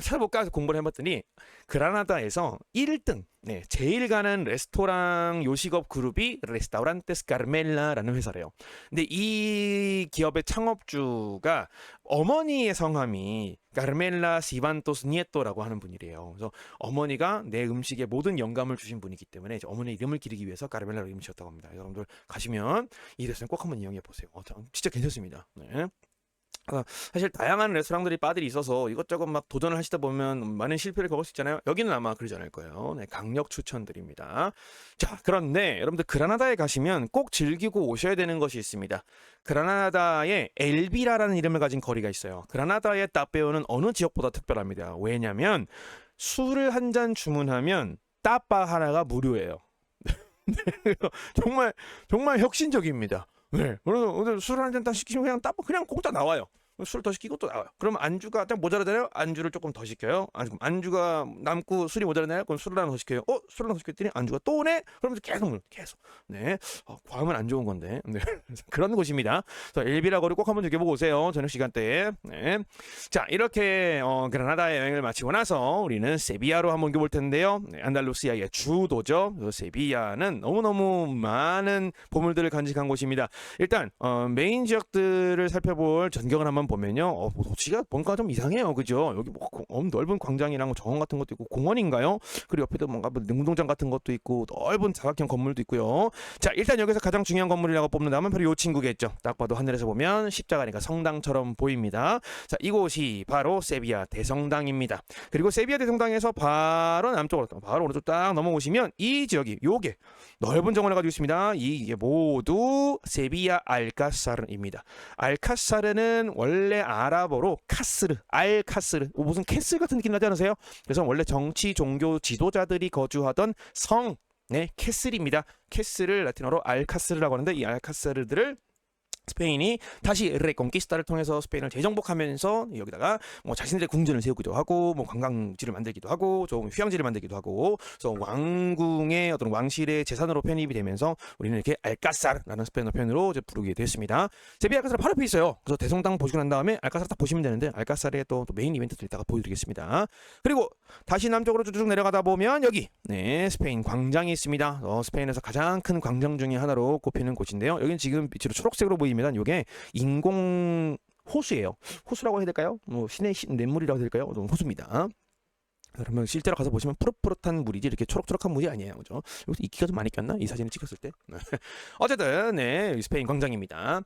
찾아볼까 해서 공부를 해봤더니 그라나다에서 1등, 제일 가는 레스토랑 요식업 그룹이 레스타우란테스 까르멜라라는 회사래요. 근데 이 기업의 창업주가 어머니의 성함이 까르멜라 시반토스 니에토라고 하는 분이래요. 그래서 어머니가 내 음식에 모든 영감을 주신 분이기 때문에 어머니 이름을 기리기 위해서 까르멜라로 이름을 지었다고 합니다. 여러분들 가시면 이 레스토랑 꼭 한번 이용해 보세요. 진짜 괜찮습니다. 네. 사실 다양한 레스토랑들이 바들이 있어서 이것저것 막 도전을 하시다 보면 많은 실패를 겪을 수 있잖아요. 여기는 아마 그러지 않을 거예요. 네, 강력 추천드립니다. 자, 그런데 여러분들 그라나다에 가시면 꼭 즐기고 오셔야 되는 것이 있습니다. 그라나다에 엘비라라는 이름을 가진 거리가 있어요. 그라나다의 따페오는 어느 지역보다 특별합니다. 왜냐면 술을 한 잔 주문하면 따빠 하나가 무료예요. 정말 혁신적입니다. 네, 그래서 오늘 술 한 잔 딱 시키면 그냥 공짜 나와요. 술 더 시키고 또 나와요. 그럼 안주가 딱 모자라잖아요. 안주를 조금 더 시켜요. 안주가 남고 술이 모자라나요? 그럼 술을 하나 더 시켜요. 술을 하나 더 시켰더니 안주가 또 오네? 그러면서 계속. 네, 과하면 안 좋은 건데. 네, 그런 곳입니다. 엘비라 거리 꼭 한번 즐겨보고 오세요. 저녁 시간대에. 네. 자, 이렇게 그라나다 여행을 마치고 나서 우리는 세비야로 한번 옮겨볼 텐데요. 네, 안달루시아의 주도죠. 세비야는 너무너무 많은 보물들을 간직한 곳입니다. 일단 메인 지역들을 살펴볼 전경을 한번 보면요. 도시가 뭔가 좀 이상해요. 그죠? 여기 넓은 광장이랑 정원 같은 것도 있고 공원인가요? 그리고 옆에도 뭔가 능동장 같은 것도 있고 넓은 사각형 건물도 있고요. 자, 일단 여기서 가장 중요한 건물이라고 뽑는다면 바로 이 친구겠죠. 딱 봐도 하늘에서 보면 십자가니까 성당처럼 보입니다. 자, 이곳이 바로 세비야 대성당입니다. 그리고 세비야 대성당에서 바로 남쪽으로 바로 오른쪽 딱 넘어오시면 이 지역이 요게 넓은 정원을 가지고 있습니다. 이게 모두 세비야 알카사르입니다. 알카사르는 원래 아랍어로 카스르, 알카스르, 무슨 캐슬 같은 느낌 나지 않으세요? 그래서 원래 정치, 종교 지도자들이 거주하던 성, 캐슬입니다. 캐슬을 라틴어로 알카스르라고 하는데 이 알카스르들을 스페인이 다시 레conquista를 통해서 스페인을 재정복하면서 여기다가 자신들의 궁전을 세우기도 하고 관광지를 만들기도 하고 좀 휴양지를 만들기도 하고 그래서 왕궁의 어떤 왕실의 재산으로 편입이 되면서 우리는 이렇게 알카사르라는 스페인어 표현으로 이제 부르게 됐습니다. 세비야 알카사르 바로 옆에 있어요. 그래서 대성당 보시고 난 다음에 알카사르 딱 보시면 되는데 알카사르의 또 메인 이벤트들 이따가 보여드리겠습니다. 그리고 다시 남쪽으로 쭉 내려가다 보면 여기 스페인 광장이 있습니다. 스페인에서 가장 큰 광장 중에 하나로 꼽히는 곳인데요. 여기는 지금 빛으로 초록색으로 보입니다. 이게 인공 호수예요. 호수라고 해야 될까요? 신의 냇물이라고 해야 될까요? 호수입니다. 그러면 실제로 가서 보시면 푸릇푸릇한 물이지 이렇게 초록초록한 물이 아니에요. 그죠? 여기서 이끼가 좀 많이 꼈나? 이 사진을 찍었을 때. 어쨌든 스페인 광장입니다.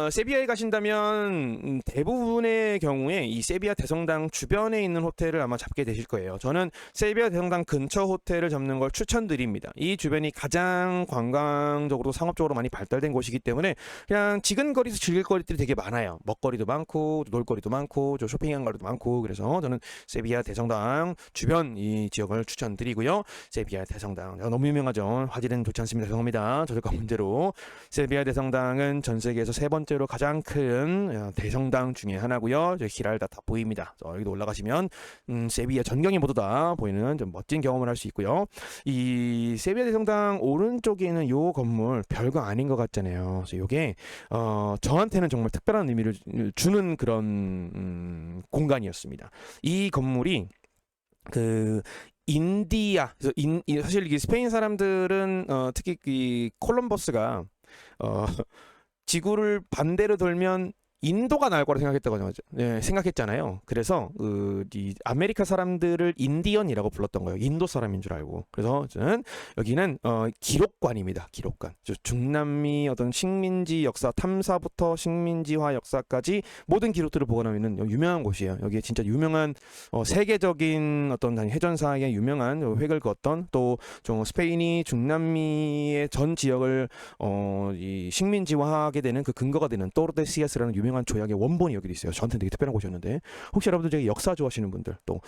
세비야에 가신다면 대부분의 경우에 이 세비야 대성당 주변에 있는 호텔을 아마 잡게 되실 거예요. 저는 세비야 대성당 근처 호텔을 잡는 걸 추천드립니다. 이 주변이 가장 관광적으로 상업적으로 많이 발달된 곳이기 때문에 그냥 지근거리에서 즐길 거리들이 되게 많아요. 먹거리도 많고 놀거리도 많고 쇼핑한 거리도 많고 그래서 저는 세비야 대성당 주변 이 지역을 추천드리고요. 세비야 대성당 너무 유명하죠. 화질은 좋지 않습니다. 죄송합니다. 저작권 문제로. 세비야 대성당은 전 세계에서 세 번째로 가장 큰 대성당 중에 하나고요. 히랄다 보입니다. 여기도 올라가시면 세비야 전경이 모두 다 보이는 좀 멋진 경험을 할 수 있고요. 이 세비야 대성당 오른쪽에 있는 요 건물 별거 아닌 것 같잖아요. 그래서 요게 저한테는 정말 특별한 의미를 주는 그런 공간이었습니다. 이 건물이 인디아, 그래서 사실 이게 스페인 사람들은 특히 이 콜럼버스가 지구를 반대로 돌면 인도가 나을 거라 생각했잖아요. 그래서 이 아메리카 사람들을 인디언이라고 불렀던 거예요. 인도 사람인 줄 알고. 그래서 저는 여기는 기록관입니다. 기록관. 중남미 어떤 식민지 역사 탐사부터 식민지화 역사까지 모든 기록들을 보관하고 있는 유명한 곳이에요. 여기에 진짜 유명한 세계적인 어떤 해전사에 유명한 획을 그었던 또 좀 스페인이 중남미의 전 지역을 이 식민지화하게 되는 그 근거가 되는 토르데시아스라는 유명한 유명한 조약의 원본이 여기 있어요. 저한테는 되게 특별한 곳이었는데 혹시 여러분들 저기 역사 좋아하시는 분들 또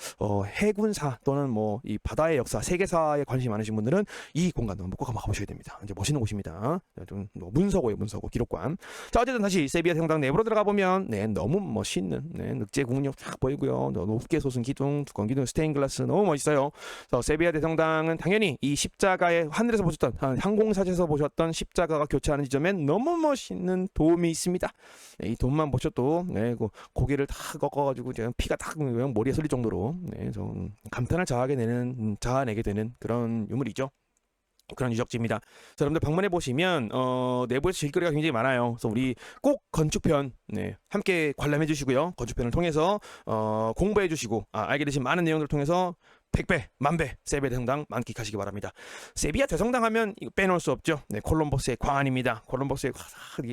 해군사 또는 뭐 이 바다의 역사, 세계사에 관심이 많으신 분들은 이 공간도 한번 꼭 한번 가보셔야 됩니다. 이제 멋있는 곳입니다. 좀 문서고예요, 문서고 기록관. 자, 어쨌든 다시 세비야 성당 내부로 들어가 보면 너무 멋있는 늑제 궁력 쫙 보이고요. 높게 솟은 기둥, 두꺼운 기둥, 스테인글라스 너무 멋있어요. 그래서 세비야 대성당은 당연히 이 십자가의 하늘에서 보셨던 항공사에서 보셨던 십자가가 교차하는 지점엔 너무 멋있는 돔이 있습니다. 이 돔만 보셔도 고개를 다 꺾어가지고 피가 딱 머리에 설릴 정도로 좀 감탄을 자아내게 되는 그런 유물이죠. 그런 유적지입니다. 자, 여러분들 방문해 보시면 내부에서 즐길거리가 굉장히 많아요. 그래서 우리 꼭 건축편 함께 관람해 주시고요. 건축편을 통해서 공부해 주시고 알게 되신 많은 내용들을 통해서 100배, 만배 세비야 대성당 만끽하시기 바랍니다. 세비야 대성당 하면 이거 빼놓을 수 없죠. 콜럼버스의 광안입니다. 콜럼버스의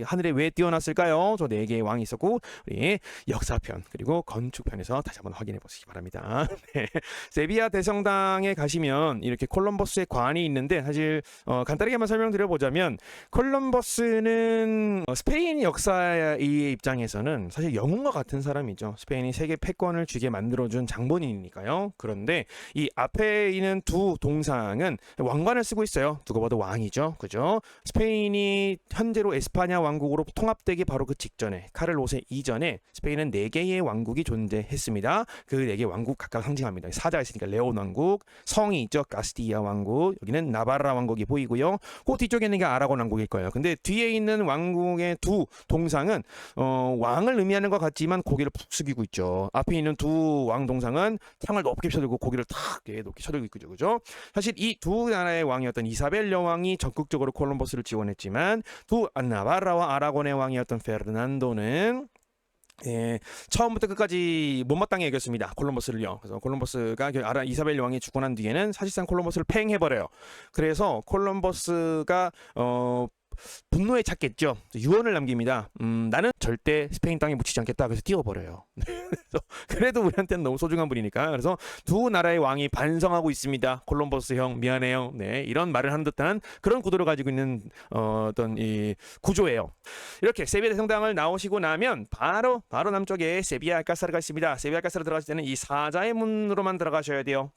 하늘에 왜 띄어놨을까요? 저 4개의 왕이 있었고 우리 역사편 그리고 건축편에서 다시 한번 확인해 보시기 바랍니다. 세비야 대성당에 가시면 이렇게 콜럼버스의 광안이 있는데 사실 간단하게만 설명드려보자면 콜럼버스는 스페인 역사의 입장에서는 사실 영웅과 같은 사람이죠. 스페인이 세계 패권을 쥐게 만들어준 장본인이니까요. 그런데 이 앞에 있는 두 동상은 왕관을 쓰고 있어요. 누가 봐도 왕이죠. 그죠? 스페인이 현재로 에스파냐 왕국으로 통합되기 바로 그 직전에 카를 5세 이전에 스페인은 4개의 왕국이 존재했습니다. 그 4개 왕국 각각 상징합니다. 사자가 있으니까 레온 왕국, 성이 있죠. 카스티아 왕국, 여기는 나바라 왕국이 보이고요. 그 뒤쪽에 있는 게 아라곤 왕국일 거예요. 근데 뒤에 있는 왕국의 두 동상은 왕을 의미하는 것 같지만 고개를 푹 숙이고 있죠. 앞에 있는 두 왕 동상은 창을 높게 펴들고 고개를 탁 높게 쳐들고 있죠. 그죠? 사실 이 두 나라의 왕이었던 이사벨 여왕이 적극적으로 콜럼버스를 지원했지만 두 나바라와 아라곤의 왕이었던 페르난도는 처음부터 끝까지 못마땅히 여겼습니다. 콜럼버스를요. 그래서 콜럼버스가 이사벨 여왕이 죽고 난 뒤에는 사실상 콜럼버스를 팽해버려요. 그래서 콜럼버스가 분노에 찼겠죠. 유언을 남깁니다. 나는 절대 스페인 땅에 묻히지 않겠다. 그래서 뛰어버려요. 그래도 우리한테는 너무 소중한 분이니까. 그래서 두 나라의 왕이 반성하고 있습니다. 콜럼버스 형 미안해요. 이런 말을 하는 듯한 그런 구도를 가지고 있는 어떤 이 구조예요. 이렇게 세비야 대성당을 나오시고 나면 바로 남쪽에 세비야 알카사르가 있습니다. 세비야 알카사르 들어가실 때는 이 사자의 문으로만 들어가셔야 돼요.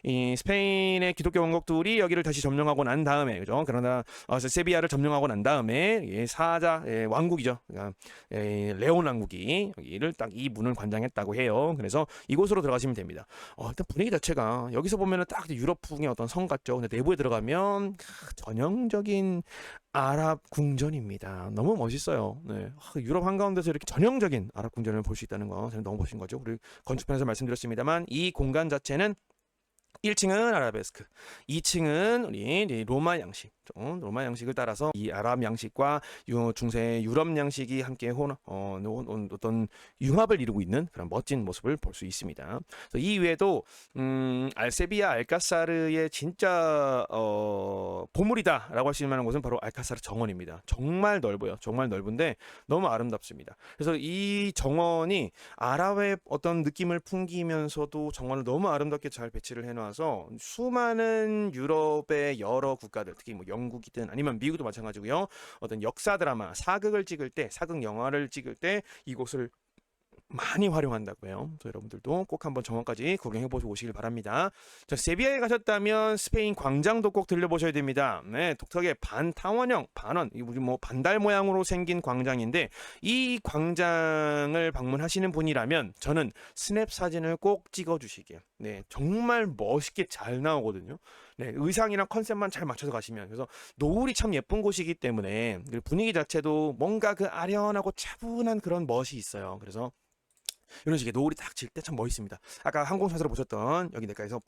이 스페인의 기독교 왕국들이 여기를 다시 점령하고 난 다음에 그죠? 그러나 세비야를 점령하고 난 다음에 사자 왕국이죠. 그러니까 레온 왕국이 여기를 딱 이 문을 관장했다고 해요. 그래서 이곳으로 들어가시면 됩니다. 일단 분위기 자체가 여기서 보면은 딱 유럽풍의 어떤 성 같죠. 근데 내부에 들어가면 전형적인 아랍 궁전입니다. 너무 멋있어요. 유럽 한가운데서 이렇게 전형적인 아랍 궁전을 볼 수 있다는 거 저는 너무 멋진 거죠. 우리 건축편에서 말씀드렸습니다만 이 공간 자체는 1층은 아라베스크, 2층은 우리 로마 양식, 로마 양식을 따라서 이 아랍 양식과 중세 유럽 양식이 함께 어떤 융합을 이루고 있는 그런 멋진 모습을 볼 수 있습니다. 이 외에도 세비야 알카사르의 진짜 보물이다라고 할 수 있는 만한 곳은 바로 알카사르 정원입니다. 정말 넓어요. 정말 넓은데 너무 아름답습니다. 그래서 이 정원이 아랍의 어떤 느낌을 풍기면서도 정원을 너무 아름답게 잘 배치를 해놔서 수많은 유럽의 여러 국가들, 특히 뭐 영국이든 아니면 미국도 마찬가지고요. 어떤 역사 드라마, 사극을 찍을 때, 사극 영화를 찍을 때 이곳을 많이 활용한다고 해요. 그래서 여러분들도 꼭 한번 정원까지 구경해보시고 오시길 바랍니다. 자, 세비야에 가셨다면 스페인 광장도 꼭 들려보셔야 됩니다. 독특하게 반타원형, 반달 모양으로 생긴 광장인데 이 광장을 방문하시는 분이라면 저는 스냅 사진을 꼭 찍어주시길. 정말 멋있게 잘 나오거든요. 의상이랑 컨셉만 잘 맞춰서 가시면. 그래서 노을이 참 예쁜 곳이기 때문에 분위기 자체도 뭔가 그 아련하고 차분한 그런 멋이 있어요. 그래서 이런 식의 노을이 딱 질 때 참 멋있습니다. 아까 항공사에서 보셨던 여기 내과에서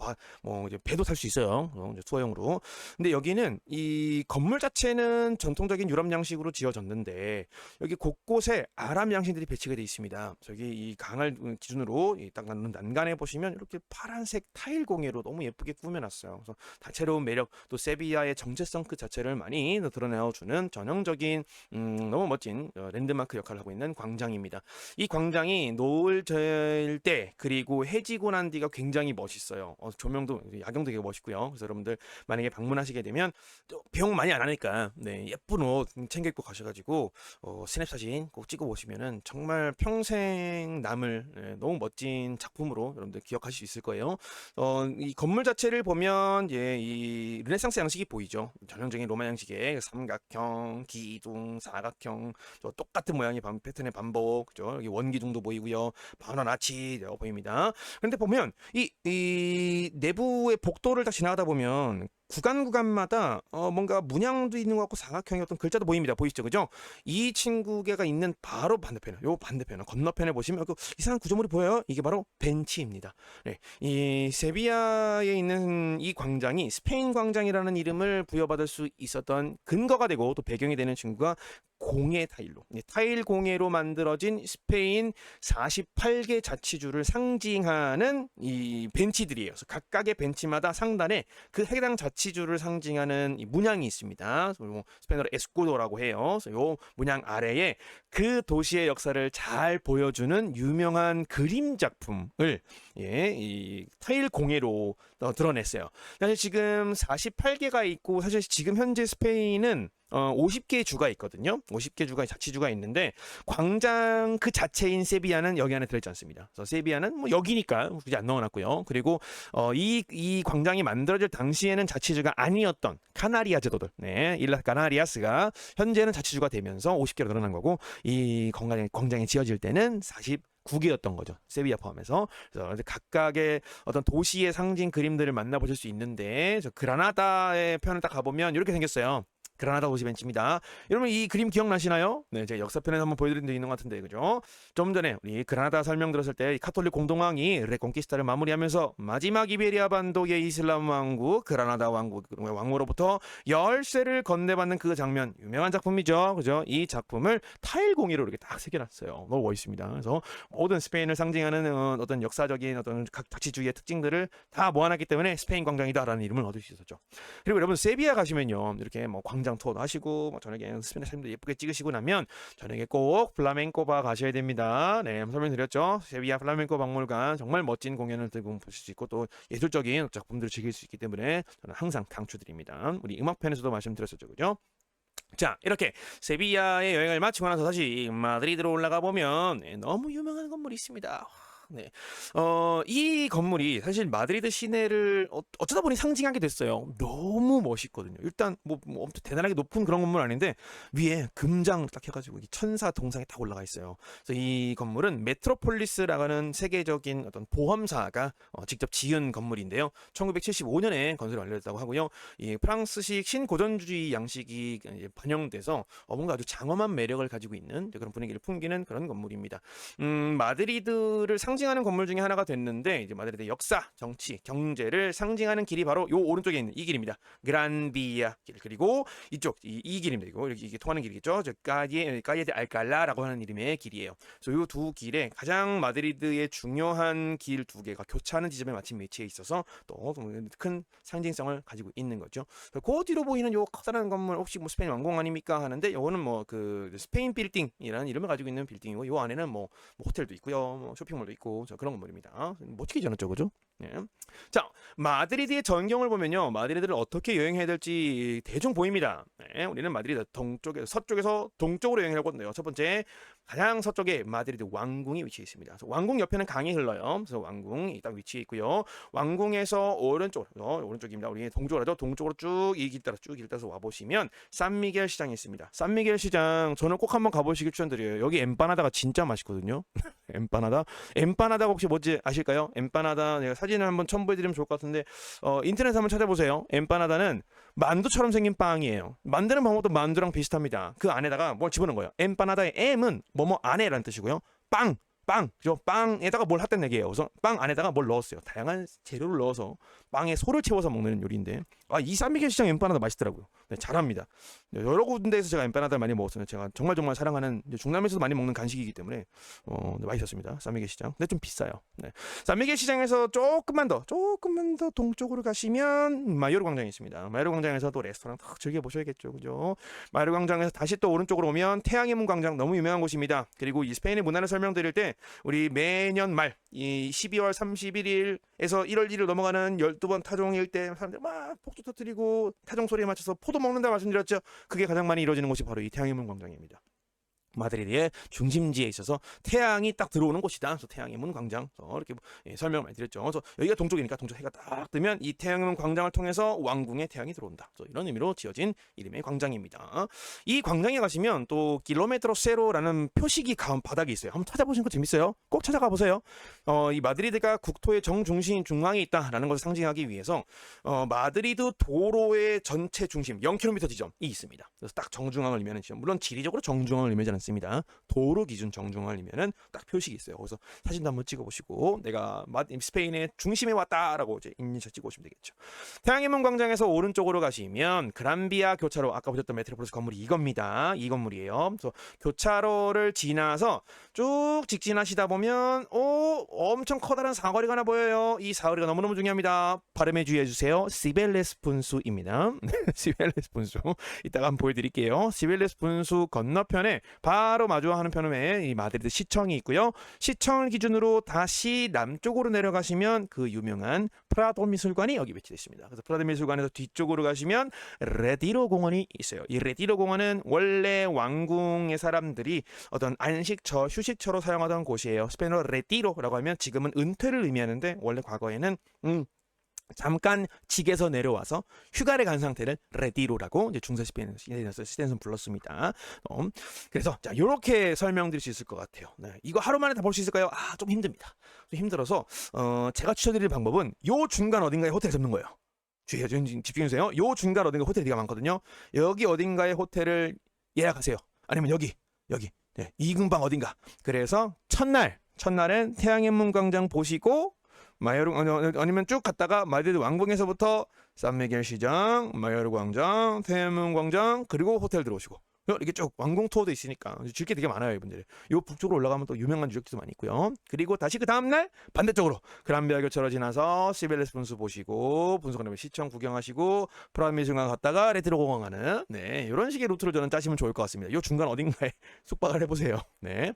이제 배도 탈 수 있어요. 이제 투어용으로. 근데 여기는 이 건물 자체는 전통적인 유럽 양식으로 지어졌는데 여기 곳곳에 아랍 양식들이 배치가 되어 있습니다. 저기 이 강을 기준으로 딱 나누는 난간에 보시면 이렇게 파란색 타일 공예로 너무 예쁘게 꾸며놨어요. 그래서 다채로운 매력, 또 세비야의 정체성 그 자체를 많이 드러내주는 전형적인 너무 멋진 랜드마크 역할을 하고 있는 광장입니다. 이 광장이 노을 밤을 잘 때 그리고 해지고 난 뒤가 굉장히 멋있어요. 조명도 야경도 되게 멋있고요. 그래서 여러분들 만약에 방문하시게 되면 또 비용 많이 안 하니까 네, 예쁜 옷 챙겨 입고 가셔가지고 스냅 사진 꼭 찍어 보시면은 정말 평생 남을 너무 멋진 작품으로 여러분들 기억하실 수 있을 거예요. 이 건물 자체를 보면 이 르네상스 양식이 보이죠. 전형적인 로마 양식의 삼각형, 기둥, 사각형, 똑같은 모양의 패턴의 반복, 그죠? 여기 원기둥도 보이고요. 바나 나치 보입니다. 그런데 보면 이 내부의 복도를 딱 지나가다 보면 구간마다 뭔가 문양도 있는 것 같고 사각형의 어떤 글자도 보입니다. 보이시죠? 그죠? 이 친구가 있는 바로 반대편에, 요 반대편에, 건너편에 보시면 그 이상한 구조물이 보여요. 이게 바로 벤치입니다. 네, 이 세비야에 있는 이 광장이 스페인 광장이라는 이름을 부여받을 수 있었던 근거가 되고 또 배경이 되는 친구가 공예 타일로, 타일 공예로 만들어진 스페인 48개 자치주를 상징하는 이 벤치들이에요. 그래서 각각의 벤치마다 상단에 그 해당 자치주를 상징하는 이 문양이 있습니다. 스페인어로 에스쿠도라고 해요. 그래서 이 문양 아래에 그 도시의 역사를 잘 보여주는 유명한 그림 작품을 이 타일 공예로 드러냈어요. 사실 지금 48개가 있고 사실 지금 현재 스페인은 50개의 주가 있거든요. 50개 주가 자치주가 있는데 광장 그 자체인 세비야는 여기 안에 들어있지 않습니다. 그래서 세비야는 뭐 여기니까 굳이 안 넣어놨고요. 그리고 이 광장이 만들어질 당시에는 자치주가 아니었던 카나리아 제도들, 일라 카나리아스가 현재는 자치주가 되면서 50개로 늘어난 거고 이 광장이 지어질 때는 49개였던 거죠. 세비야 포함해서. 그래서 각각의 어떤 도시의 상징 그림들을 만나보실 수 있는데 그라나다의 편을 딱 가보면 이렇게 생겼어요. 그라나다 도시 벤치입니다. 여러분 이 그림 기억나시나요? 네, 제가 역사편에서 한번 보여드린 데 있는 것 같은데, 그죠? 좀 전에 우리 그라나다 설명 들었을 때 카톨릭 공동왕이 레콘키스타를 마무리하면서 마지막 이베리아 반도의 이슬람 왕국 그라나다 왕으로부터 열쇠를 건네받는 그 장면, 유명한 작품이죠, 그죠? 이 작품을 타일 공예로 이렇게 딱 새겨놨어요. 너무 멋있습니다. 그래서 모든 스페인을 상징하는 어떤 역사적인 어떤 각 자치주의의 특징들을 다 모아놨기 때문에 스페인 광장이다라는 이름을 얻을 수 있었죠. 그리고 여러분 세비야 가시면요, 이렇게 뭐 광장 투어도 하시고 저녁에 스페인 사람들 예쁘게 찍으시고 나면 저녁에 꼭 플라멩코 바 가셔야 됩니다. 네, 설명드렸죠. 세비야 플라멩코 박물관 정말 멋진 공연을 보실 수 있고 또 예술적인 작품들을 즐길 수 있기 때문에 저는 항상 강추드립니다. 우리 음악편에서도 말씀드렸었죠, 그죠? 자, 이렇게 세비야의 여행을 마치고 나서 다시 마드리드로 올라가 보면 너무 유명한 건물이 있습니다. 네. 이 건물이 사실 마드리드 시내를 어쩌다 보니 상징하게 됐어요. 너무 멋있거든요. 일단 뭐 엄청 대단하게 높은 그런 건물 아닌데 위에 금장 딱 해가지고 천사 동상이 딱 올라가 있어요. 그래서 이 건물은 메트로폴리스라고 하는 세계적인 어떤 보험사가 직접 지은 건물인데요. 1975년에 건설이 완료됐다고 하고요. 이 프랑스식 신고전주의 양식이 반영돼서 뭔가 아주 장엄한 매력을 가지고 있는 그런 분위기를 풍기는 그런 건물입니다. 마드리드를 상징하는 건물 중에 하나가 됐는데 이제 마드리드의 역사, 정치, 경제를 상징하는 길이 바로 요 오른쪽에 있는 이 길입니다. 그란비아 길. 그리고 이쪽 이 길입니다. 이거 이게 통하는 길이겠죠. 저 까예 데 알칼라라고 하는 이름의 길이에요. 그래서 요 두 길에 가장 마드리드의 중요한 길 두 개가 교차하는 지점에 마침 위치해 있어서 또 큰 상징성을 가지고 있는 거죠. 그 뒤로 보이는 요 커다란 건물 혹시 뭐 스페인 왕궁 아닙니까 하는데 요거는 뭐 그 스페인 빌딩이라는 이름을 가지고 있는 빌딩이고 요 안에는 뭐 호텔도 있고요, 뭐 쇼핑몰도 있고 그런 건물입니다. 멋지게 지어놨죠, 그죠? 네. 자, 마드리드의 전경을 보면요, 마드리드를 어떻게 여행해야 될지 대충 보입니다. 네, 우리는 마드리드 서쪽에서 동쪽으로 여행을 하거든요. 첫 번째, 가장 서쪽에 마드리드 왕궁이 위치해 있습니다. 그래서 왕궁 옆에는 강이 흘러요. 그래서 왕궁이 딱 위치해 있고요. 왕궁에서 오른쪽입니다. 우리 동쪽으로 하죠. 동쪽으로 쭉 이 길 따라서 와 보시면 산미겔 시장이 있습니다. 산미겔 시장 저는 꼭 한번 가보시길 추천드려요. 여기 엠파나다가 진짜 맛있거든요. 엠파나다 혹시 뭔지 아실까요? 엠파나다 제가 사진을 한번 첨부해드리면 좋을 것 같은데 인터넷에 한번 찾아보세요. 엠파나다는 만두처럼 생긴 빵이에요. 만드는 방법도 만두랑 비슷합니다. 그 안에다가 뭘 집어넣은 거예요. 엠파나다의 M은 뭐뭐 안에라는 뜻이고요. 그죠? 빵에다가 뭘 했다는 얘기예요. 그래서 빵 안에다가 뭘 넣었어요. 다양한 재료를 넣어서 빵에 소를 채워서 먹는 요리인데 이 산미겔 시장 엠파나다 맛있더라고요. 네, 잘합니다. 네, 여러 군데에서 제가 엠파나다를 많이 먹었어요. 제가 정말 사랑하는 중남미에서도 많이 먹는 간식이기 때문에 네, 맛있었습니다. 산미겔 시장. 근데 좀 비싸요. 네. 산미겔 시장에서 조금만 더 동쪽으로 가시면 마요르 광장이 있습니다. 마요르 광장에서 또 레스토랑 딱 즐겨 보셔야겠죠, 그죠? 마요르 광장에서 다시 또 오른쪽으로 오면 태양의 문 광장, 너무 유명한 곳입니다. 그리고 이 스페인의 문화를 설명드릴 때 우리 매년 말 이 12월 31일에서 1월 1일 넘어가는 12번 타종일 때 사람들 막 폭주 터뜨리고 타종 소리에 맞춰서 포도 먹는다 말씀드렸죠. 그게 가장 많이 이루어지는 곳이 바로 이 태양의 문 광장입니다. 마드리드의 중심지에 있어서 태양이 딱 들어오는 곳이다. 그래서 태양의 문 광장 이렇게 설명을 많이 드렸죠. 그래서 여기가 동쪽이니까 동쪽 해가 딱 뜨면 이 태양의 문 광장을 통해서 왕궁의 태양이 들어온다. 그래서 이런 의미로 지어진 이름의 광장입니다. 이 광장에 가시면 또 킬로메트로 세로라는 표식이 가운 바닥에 있어요. 한번 찾아보시는 거 재밌어요. 꼭 찾아가 보세요. 이 마드리드가 국토의 정중심 중앙에 있다라는 것을 상징하기 위해서 마드리드 도로의 전체 중심 0km 지점이 있습니다. 그래서 딱 정중앙을 의미하는 지점. 물론 지리적으로 정중앙을 의미하지 않습니다. 도로 기준 정중앙이면은 딱 표식이 있어요. 그래서 사진도 한번 찍어보시고 내가 스페인의 중심에 왔다라고 이제 인증샷 찍어보시면 되겠죠. 태양의 문 광장에서 오른쪽으로 가시면 그란비아 교차로, 아까 보셨던 메트로폴리스 건물이 이겁니다. 이 건물이에요. 그래서 교차로를 지나서 쭉 직진하시다 보면 엄청 커다란 사거리가 하나 보여요. 이 사거리가 너무너무 중요합니다. 발음에 주의해주세요. 시벨레스 분수입니다. 시벨레스 분수. 이따가 한번 보여드릴게요. 시벨레스 분수 건너편에 바로 마주하는 편에 이 마드리드 시청이 있고요. 시청을 기준으로 다시 남쪽으로 내려가시면 그 유명한 프라도 미술관이 여기 배치되어 있습니다. 그래서 프라도 미술관에서 뒤쪽으로 가시면 레티로 공원이 있어요. 이 레티로 공원은 원래 왕궁의 사람들이 어떤 안식처, 휴식처로 사용하던 곳이에요. 스페인어로 레티로라고 하면 지금은 은퇴를 의미하는데 원래 과거에는 잠깐 직에서 내려와서 휴가를 간 상태를 레티로라고 이제 중세 스페인에서 불렀습니다. 그래서 자, 요렇게 설명드릴 수 있을 것 같아요. 네, 이거 하루 만에 다 볼 수 있을까요? 좀 힘듭니다. 좀 힘들어서 제가 추천드릴 방법은 요 중간 어딘가에 호텔 잡는 거예요. 집중해주세요. 요 중간 어딘가 호텔이 되게 많거든요. 여기 어딘가에 호텔을 예약하세요. 아니면 여기 네, 이근방 어딘가. 그래서 첫날은 태양의 문 광장 보시고 마요르 아니면 쭉 갔다가 마드리드 왕궁에서부터 산미겔 시장, 마요르 광장, 태양문 광장, 그리고 호텔 들어오시고 이렇게 쭉 왕궁 투어도 있으니까 줄 게 되게 많아요, 이분들이. 요 북쪽으로 올라가면 또 유명한 유적지도 많이 있고요. 그리고 다시 그 다음날 반대쪽으로 그란비아 교차로 지나서 시벨레스 분수 보시고 분수관에 시청 구경하시고 프라미중간 갔다가 레트로 공원 가는 이런 식의 루트를 저는 짜시면 좋을 것 같습니다. 요 중간 어딘가에 숙박을 해보세요. 네.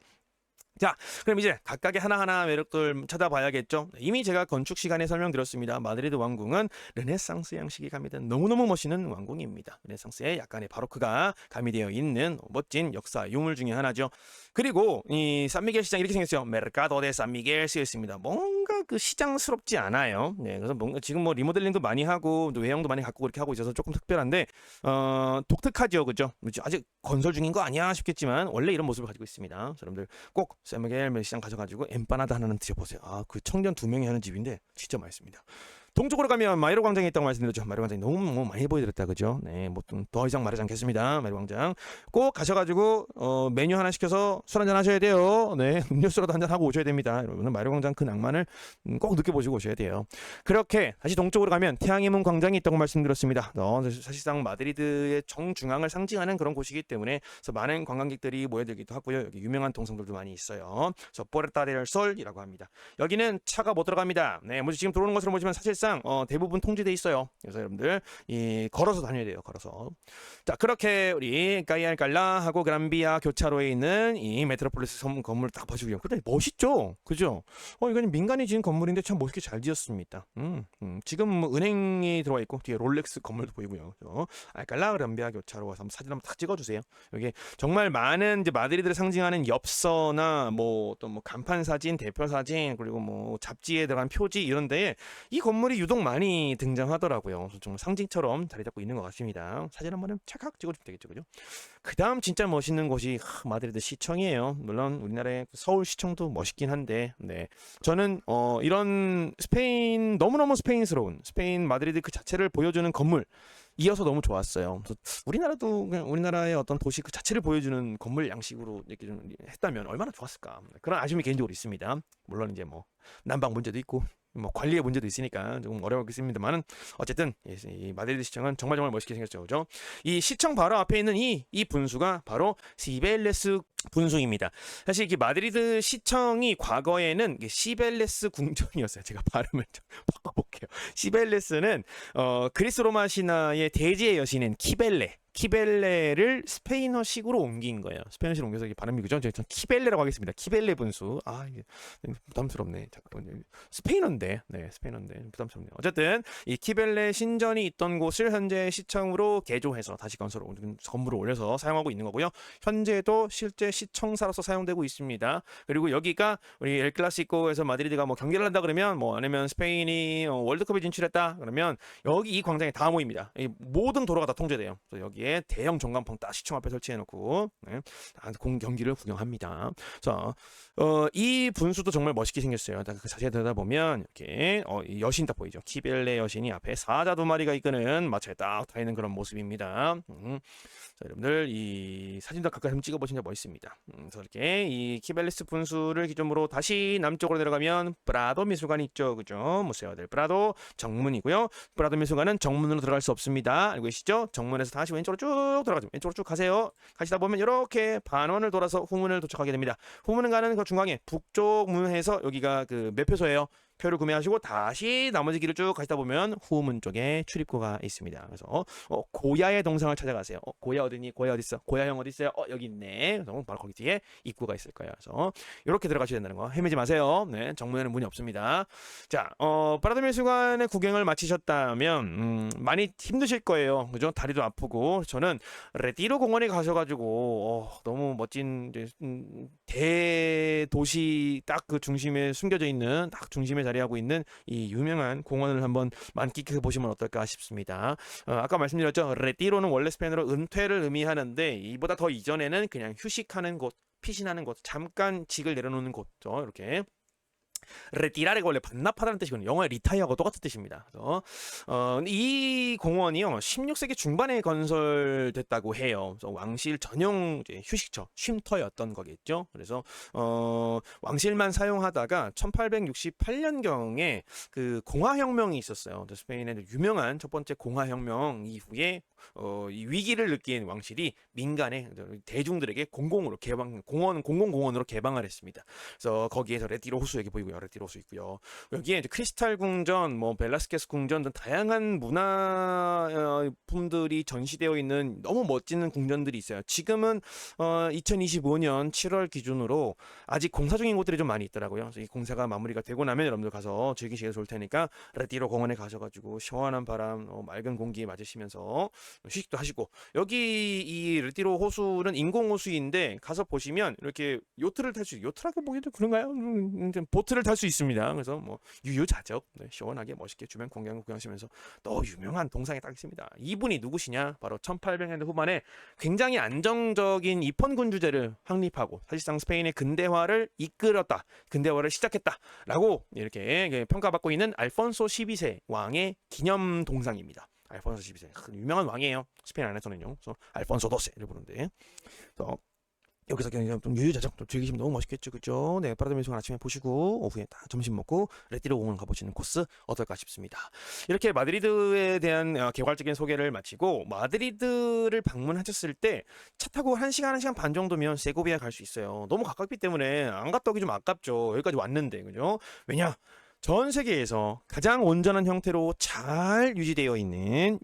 자, 그럼 이제 각각의 하나하나 매력들 찾아봐야겠죠. 이미 제가 건축 시간에 설명드렸습니다. 마드리드 왕궁은 르네상스 양식이 가미된 너무너무 멋있는 왕궁입니다. 르네상스에 약간의 바로크가 가미되어 있는 멋진 역사 유물 중에 하나죠. 그리고 이 산미겔 시장 이렇게 생겼어요. 메르카도 데 산미겔 쓰여 있습니다. 뭔가 그 시장스럽지 않아요. 네, 그래서 뭔가 지금 뭐 리모델링도 많이 하고 또 외형도 많이 갖고 그렇게 하고 있어서 조금 특별한데 독특하죠, 그죠? 아직 건설 중인 거 아니야 싶겠지만 원래 이런 모습을 가지고 있습니다. 여러분들 꼭 산미겔 시장 가셔가지고 엠파나다 하나는 드셔보세요. 그 청년 2명이 하는 집인데 진짜 맛있습니다. 동쪽으로 가면 마이로 광장이 있다고 말씀드렸죠. 마이로 광장이 너무 많이 보여드렸다, 그죠? 네, 뭐 더 이상 말하지 않겠습니다. 마이로 광장 꼭 가셔가지고 메뉴 하나 시켜서 술 한잔 하셔야 돼요. 네, 음료수라도 한잔 하고 오셔야 됩니다. 여러분은 마이로 광장 그 낭만을 꼭 느껴보시고 오셔야 돼요. 그렇게 다시 동쪽으로 가면 태양의 문 광장이 있다고 말씀드렸습니다. 사실상 마드리드의 정중앙을 상징하는 그런 곳이기 때문에 그래서 많은 관광객들이 모여들기도 하고요. 여기 유명한 동성들도 많이 있어요. 그래서 포르타 델 솔이라고 합니다. 여기는 차가 못 들어갑니다. 네, 뭐 지금 들어오는 것으로 보시면 사실상 대부분 통제돼 있어요. 그래서 여러분들 걸어서 다녀야 돼요. 걸어서. 자, 그렇게 우리 까이알깔라하고 그란비아 교차로에 있는 이 메트로폴리스 건물 딱 봐주고요. 근데 멋있죠, 그죠? 이건 민간이 지은 건물인데 참 멋있게 잘 지었습니다. 지금 뭐 은행이 들어와 있고 뒤에 롤렉스 건물도 보이고요. 그죠? 알깔라 그란비아 교차로 가서 사진 한번 딱 찍어주세요. 여기 정말 많은 이제 마드리드를 상징하는 엽서나 뭐 또 뭐 간판 사진, 대표 사진, 그리고 뭐 잡지에 들어간 표지 이런데 이 건물이 유독 많이 등장하더라고요. 정말 상징처럼 자리 잡고 있는 것 같습니다. 사진 한번 찰칵 찍어주면 되겠죠, 그죠? 그 다음 진짜 멋있는 곳이 마드리드 시청이에요. 물론 우리나라의 서울 시청도 멋있긴 한데, 네, 저는 이런 스페인 너무너무 스페인스러운 스페인 마드리드 그 자체를 보여주는 건물 이어서 너무 좋았어요. 그래서 우리나라도 그냥 우리나라의 어떤 도시 그 자체를 보여주는 건물 양식으로 이렇게 좀 했다면 얼마나 좋았을까. 그런 아쉬움이 개인적으로 있습니다. 물론 이제 뭐 난방 문제도 있고 뭐 관리의 문제도 있으니까 조금 어려웠겠습니다만은 어쨌든 이 마드리드 시청은 정말 멋있게 생겼죠, 그죠? 이 시청 바로 앞에 있는 이 분수가 바로 시벨레스 분수입니다. 사실 이게 마드리드 시청이 과거에는 시벨레스 궁전이었어요. 제가 발음을 좀 바꿔볼게요. 시벨레스는 그리스 로마 신화의 대지의 여신인 키벨레를 스페인어식으로 옮긴 거예요. 스페인어식으로 옮겨서 이게 발음이 그죠? 저는 키벨레라고 하겠습니다. 키벨레 분수. 이게 부담스럽네. 잠깐만요. 스페인어인데, 스페인어인데 부담스럽네요. 어쨌든 이 키벨레 신전이 있던 곳을 현재 시청으로 개조해서 다시 건물을 올려서 사용하고 있는 거고요. 현재도 실제 시청사로서 사용되고 있습니다. 그리고 여기가 우리 엘 클라시코에서 마드리드가 뭐 경기를 한다 그러면 아니면 스페인이 월드컵에 진출했다 그러면 여기 이 광장에 다 모입니다. 이 모든 도로가 다 통제돼요. 그래서 여기에 대형 전광판 딱 시청 앞에 설치해놓고 경기를 구경합니다. 자, 이 분수도 정말 멋있게 생겼어요. 그 자세히 들여다보면 이렇게 이 여신 딱 보이죠? 키벨레 여신이 앞에 사자 2마리가 이끄는 마차에 딱 타있는 그런 모습입니다. 자, 여러분들 이 사진도 가까이 한번 찍어보시면 멋있습니다. 그래서 이렇게 이 키벨레스 분수를 기준으로 다시 남쪽으로 내려가면 프라도 미술관이 있죠, 그죠? 무세오 델 프라도 정문이고요. 프라도 미술관은 정문으로 들어갈 수 없습니다. 알고 계시죠? 정문에서 다시 왼쪽으로 쭉 들어가죠. 왼쪽으로 쭉 가세요. 가시다 보면 이렇게 반원을 돌아서 후문을 도착하게 됩니다. 후문을 가는 그 중앙에 북쪽 문에서 여기가 그 매표소예요. 표를 구매하시고 다시 나머지 길을 쭉 가시다 보면 후문 쪽에 출입구가 있습니다. 그래서 고야의 동상을 찾아가세요. 고야 어디니? 고야 어디 있어? 고야 형 어디 있어요? 여기 있네. 그래서 바로 거기 뒤에 입구가 있을 거예요. 그래서 이렇게 들어가셔야 된다는 거 헤매지 마세요. 네, 정문에는 문이 없습니다. 자, 프라도 미술관의 구경을 마치셨다면 많이 힘드실 거예요. 그죠? 다리도 아프고 저는 레티로 공원에 가셔가지고 너무 멋진 대도시 딱 그 중심에 숨겨져 있는 딱 중심에 자리하고 있는 이 유명한 공원을 한번 만끽해 보시면 어떨까 싶습니다. 아까 말씀드렸죠. 레티로는 원래 스페인어로 은퇴를 의미하는데 이보다 더 이전에는 그냥 휴식하는 곳, 피신하는 곳, 잠깐 직을 내려놓는 곳죠. 이렇게 레티라레가 원래 반납하다는 뜻이거든요. 영어의 리타이어하고 똑같은 뜻입니다. 그래서 이 공원이요 16세기 중반에 건설됐다고 해요. 그래서 왕실 전용 휴식처, 쉼터였던 거겠죠. 그래서 왕실만 사용하다가 1868년경에 그 공화혁명이 있었어요. 스페인의 유명한 첫 번째 공화혁명 이후에 이 위기를 느낀 왕실이 민간의 대중들에게 공공으로 공공공원으로 개방을 했습니다. 그래서 거기에서 레티로 호수 여기 보이고요. 레티로 호수 있고요. 여기에 이제 크리스탈 궁전, 벨라스케스 궁전 등 다양한 문화품들이 전시되어 있는 너무 멋진 궁전들이 있어요. 지금은 2025년 7월 기준으로 아직 공사 중인 곳들이 좀 많이 있더라고요. 그래서 이 공사가 마무리가 되고 나면 여러분들 가서 즐기시게 좋을 테니까 레티로 공원에 가셔가지고 시원한 바람, 맑은 공기 맞으시면서 휴식도 하시고 여기 이 레티로 호수는 인공 호수인데 가서 보시면 이렇게 요트를 탈 수 요트라고 보기도 그런가요? 보트를 탈 수 있습니다. 그래서 뭐 유유자적 시원하게 멋있게 주변 구경하시면서 또 유명한 동상이 딱 있습니다. 이분이 누구시냐? 바로 1800년대 후반에 굉장히 안정적인 입헌군주제를 확립하고 사실상 스페인의 근대화를 이끌었다, 근대화를 시작했다라고 이렇게 평가받고 있는 알폰소 12세 왕의 기념 동상입니다. 알폰소 12세 유명한 왕이에요. 스페인 안에서는요. 그래서 알폰소 12세를 부르는데 그래서 여기서 그냥 좀 유유자적 좀 즐기시면 너무 멋있겠죠, 그죠? 네, 프라도 미술관 아침에 보시고 오후에 딱 점심 먹고 레티로 공원 가보시는 코스 어떨까 싶습니다. 이렇게 마드리드에 대한 개괄적인 소개를 마치고 마드리드를 방문하셨을 때 차 타고 1시간, 1시간 반 정도면 세고비아 갈 수 있어요. 너무 가깝기 때문에 안 갔다 오기 좀 아깝죠. 여기까지 왔는데, 그죠? 왜냐? 전 세계에서 가장 온전한 형태로 잘 유지되어 있는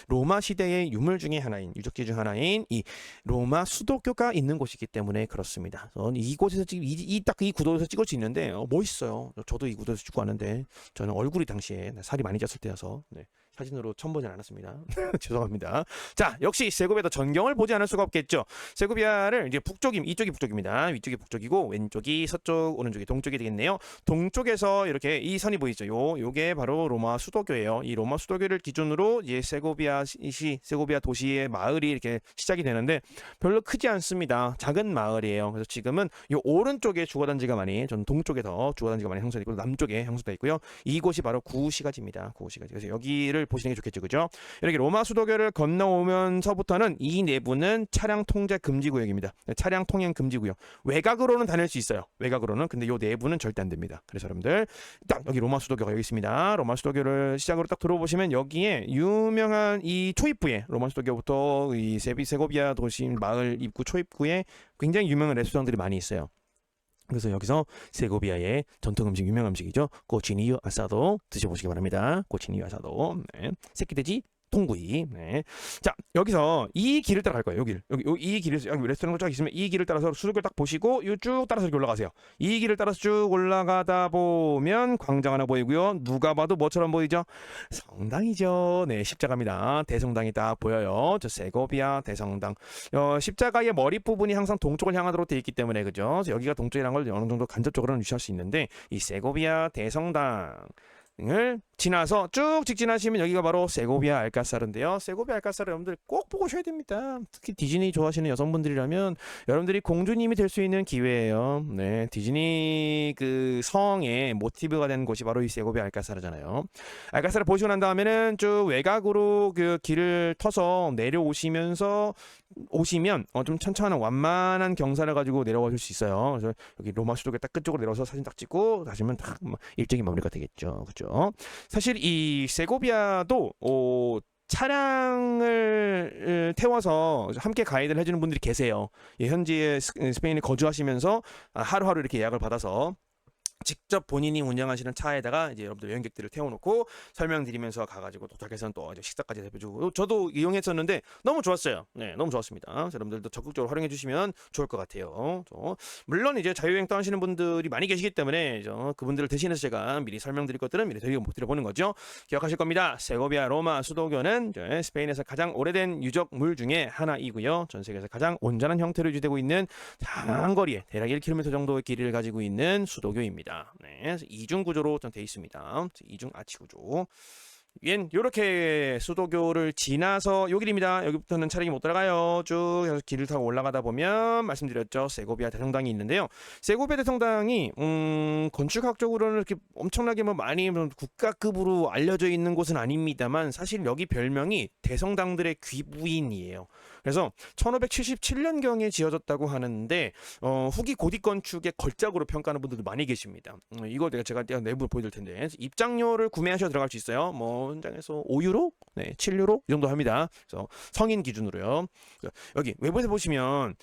로마 시대의 유물 중에 하나인 유적지 중 하나인 이 로마 수도교가 있는 곳이기 때문에 그렇습니다. 이곳에서 딱 이 구도에서 찍을 수 있는데 멋있어요. 저도 이 구도에서 찍고 왔는데 저는 얼굴이 당시에 살이 많이 쪘을 때여서 사진으로 처음 보진 않았습니다. 죄송합니다. 자, 역시 세고비아도 전경을 보지 않을 수가 없겠죠. 세고비아를 이제 이쪽이 북쪽입니다. 위쪽이 북쪽이고 왼쪽이 서쪽, 오른쪽이 동쪽이 되겠네요. 동쪽에서 이렇게 이 선이 보이죠. 요게 바로 로마 수도교예요. 이 로마 수도교를 기준으로 이제 세고비아 도시의 마을이 이렇게 시작이 되는데 별로 크지 않습니다. 작은 마을이에요. 그래서 지금은 요 오른쪽에 주거단지가 많이, 전 동쪽에 더 주거단지가 많이 형성되고 남쪽에 형성되어 있고요. 이곳이 바로 구시가지입니다. 구시가지. 그래서 여기를 내부를 보시는 게 좋겠죠, 그죠? 이렇게 로마 수도교를 건너오면서부터는 이 내부는 차량 통제 금지 구역입니다. 차량 통행 금지 구역. 외곽으로는 다닐 수 있어요. 외곽으로는. 근데 요 내부는 절대 안 됩니다. 그래서 여러분들 딱 여기 로마 수도교가 여기 있습니다. 로마 수도교를 시작으로 딱 들어보시면 여기에 유명한 이 초입구에 로마 수도교부터 이 세고비아 도심 마을 입구 초입구에 굉장히 유명한 레스토랑들이 많이 있어요. 그래서 여기서 세고비아의 전통 음식 유명한 음식이죠. 코치니유 아사도 드셔보시기 바랍니다. 코치니유 아사도. 네. 새끼돼지 통구이. 네. 자, 여기서 이 길을 따라 갈 거예요. 이 길을 여기 레스토랑도 쫙 있으면 이 길을 따라서 수도교를 딱 보시고 쭉 따라서 이렇게 올라가세요. 이 길을 따라서 쭉 올라가다 보면 광장 하나 보이고요. 누가 봐도 뭐처럼 보이죠? 성당이죠. 네, 십자가입니다. 대성당이 딱 보여요. 저 세고비아 대성당. 십자가의 머리 부분이 항상 동쪽을 향하도록 되어 있기 때문에 그죠? 그래서 여기가 동쪽이라는 걸 어느 정도 간접적으로는 유추할 수 있는데 이 세고비아 대성당 을 지나서 쭉 직진하시면 여기가 바로 세고비아 알카사르인데요. 세고비아 알카사르 여러분들 꼭 보고 오셔야 됩니다. 특히 디즈니 좋아하시는 여성분들이라면 여러분들이 공주님이 될 수 있는 기회예요. 네, 디즈니 그 성의 모티브가 된 곳이 바로 이 세고비아 알카사르잖아요. 알카사르 보시고 난 다음에는 쭉 외곽으로 그 길을 터서 내려오시면서 오시면 좀 천천한 완만한 경사를 가지고 내려가실 수 있어요. 그래서 여기 로마 수도교 딱 끝쪽으로 내려서 사진 딱 찍고 다시면 딱 일정이 마무리가 되겠죠. 그죠? 사실 이 세고비아도 차량을 태워서 함께 가이드를 해주는 분들이 계세요. 예, 현지에 스페인에 거주하시면서 하루하루 이렇게 예약을 받아서 직접 본인이 운영하시는 차에다가 이제 여러분들 여행객들을 태워놓고 설명드리면서 가가지고 도착해서는 또 이제 식사까지 해주고 저도 이용했었는데 너무 좋았어요. 네, 너무 좋았습니다. 여러분들도 적극적으로 활용해 주시면 좋을 것 같아요. 물론 이제 자유여행 떠나시는 분들이 많이 계시기 때문에 그분들을 대신해서 제가 미리 설명드릴 것들은 미리 드려보는 거죠. 기억하실 겁니다. 세고비아 로마 수도교는 스페인에서 가장 오래된 유적물 중에 하나이고요. 전 세계에서 가장 온전한 형태로 유지되고 있는 장거리에 대략 1km 정도의 길이를 가지고 있는 수도교입니다. 네, 그래서 이중 구조로 되어 있습니다. 이중 아치 구조. 이렇게 수도교를 지나서 요 길입니다. 여기부터는 차량이 못 들어가요. 쭉 해서 길을 타고 올라가다 보면 말씀드렸죠. 세고비아 대성당이 있는데요. 세고비아 대성당이 건축학적으로는 이렇게 엄청나게 많이 국가급으로 알려져 있는 곳은 아닙니다만 사실 여기 별명이 대성당들의 귀부인이에요. 그래서 1577년경에 지어졌다고 하는데 후기 고딕 건축의 걸작으로 평가하는 분들도 많이 계십니다. 이거 제가 내부 보여드릴 텐데 입장료를 구매하셔서 들어갈 수 있어요. 현장에서 5유로, 네, 7유로 이 정도 합니다. 그래서 성인 기준으로요. 여기 외부에서 보시면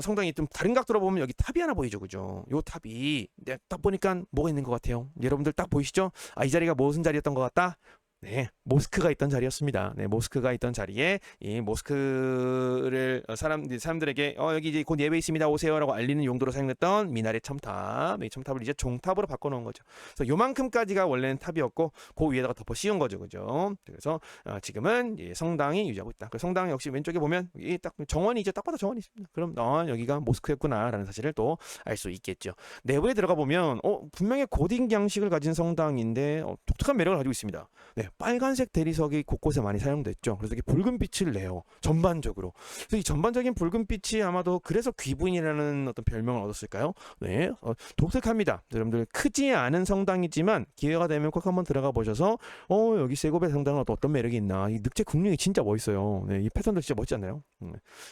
성당이 좀 다른 각도로 보면 여기 탑이 하나 보이죠, 그죠? 요 탑이 내가 딱 보니까 뭐가 있는 것 같아요. 여러분들 딱 보이시죠? 이 자리가 무슨 자리였던 것 같다? 네, 모스크가 있던 자리였습니다. 네, 모스크가 있던 자리에 이 모스크를 사람들에게 여기 이제 곧 예배 있습니다. 오세요라고 알리는 용도로 사용했던 미나레 첨탑. 이 첨탑을 이제 종탑으로 바꿔놓은 거죠. 그래서 요만큼까지가 원래는 탑이었고 그 위에다가 덮어 씌운 거죠, 그죠? 그래서 지금은 성당이 유지하고 있다. 그 성당 역시 왼쪽에 보면 이 딱 정원이죠. 딱 봐도 정원이 있습니다. 그럼 여기가 모스크였구나라는 사실을 또 알 수 있겠죠. 내부에 들어가 보면 분명히 고딕 양식을 가진 성당인데 독특한 매력을 가지고 있습니다. 네, 빨간색 대리석이 곳곳에 많이 사용됐죠. 그래서 이게 붉은 빛을 내요. 전반적으로. 그래서 이 전반적인 붉은 빛이 아마도 그래서 귀부인이라는 어떤 별명을 얻었을까요? 네, 독특합니다. 여러분들 크지 않은 성당이지만 기회가 되면 꼭 한번 들어가 보셔서 여기 세고비아 성당은 어떤 매력이 있나. 이 늑제 국룡이 진짜 멋있어요. 네, 이 패턴도 진짜 멋지지 않나요?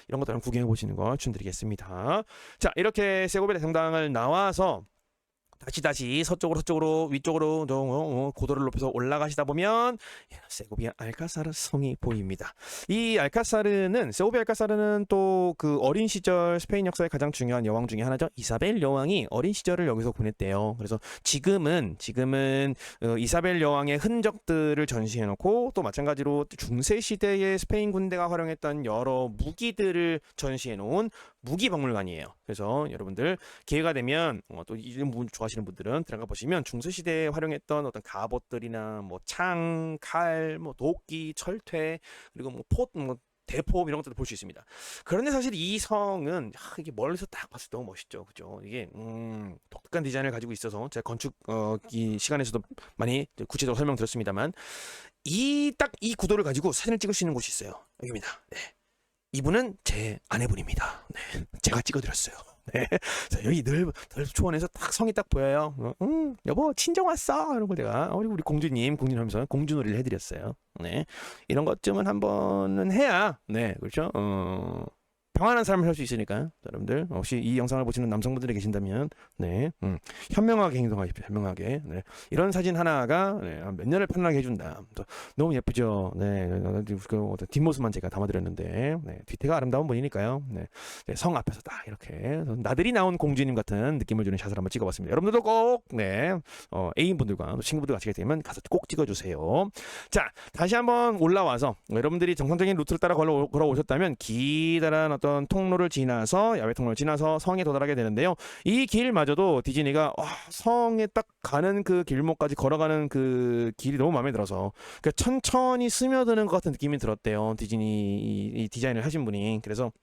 이런 것들 한번 구경해 보시는 거 추천드리겠습니다. 자, 이렇게 세고비아 성당을 나와서 다시 서쪽으로 위쪽으로 고도를 높여서 올라가시다 보면 세고비아 알카사르 성이 보입니다. 이 세고비아 알카사르는 또 그 어린 시절 스페인 역사의 가장 중요한 여왕 중에 하나죠. 이사벨 여왕이 어린 시절을 여기서 보냈대요. 그래서 지금은 이사벨 여왕의 흔적들을 전시해 놓고 또 마찬가지로 중세 시대의 스페인 군대가 활용했던 여러 무기들을 전시해 놓은 무기 박물관이에요. 그래서 여러분들 기회가 되면 또 이런 부분 좋아하시는 분들은 들어가 보시면 중세 시대에 활용했던 어떤 갑옷들이나 창, 칼, 도끼, 철퇴 그리고 대포 이런 것들도 볼 수 있습니다. 그런데 사실 이 성은 이게 멀리서 딱 봤을 때 너무 멋있죠, 그죠? 이게 독특한 디자인을 가지고 있어서 제가 건축 이 시간에서도 많이 구체적으로 설명드렸습니다만 이 구도를 가지고 사진을 찍을 수 있는 곳이 있어요. 여기입니다. 네. 이분은 제 아내분입니다. 네, 제가 찍어드렸어요. 네. 자, 여기 늘 초원에서 딱 성이 딱 보여요. 여보 친정 왔어. 이러고 내가 우리 공주님 하면서 공주놀이를 해드렸어요. 네. 이런 것쯤은 한번은 해야 네 그렇죠. 평안한 삶을 살 수 있으니까 여러분들 혹시 이 영상을 보시는 남성분들이 계신다면 네 현명하게 행동하십시오. 현명하게. 네. 이런 사진 하나가 네, 몇 년을 편하게 해준다. 또 너무 예쁘죠. 네. 그 뒷모습만 제가 담아드렸는데 네. 뒤태가 아름다운 분이니까요. 네. 네, 성 앞에서 딱 이렇게 나들이 나온 공주님 같은 느낌을 주는 샷을 한번 찍어봤습니다. 여러분들도 꼭 네, 애인분들과 친구분들 같이 되면 가서 꼭 찍어주세요. 자, 다시 한번 올라와서 여러분들이 정상적인 루트를 따라 걸어오셨다면 기다란 어떤 통로를 지나서 야외 통로를 지나서 성에 도달하게 되는데요. 이 길마저도 디즈니가 성에 딱 가는 그 길목까지 걸어가는 그 길이 너무 마음에 들어서 그러니까 천천히 스며드는 것 같은 느낌이 들었대요. 디즈니 이 디자인을 하신 분이. 그래서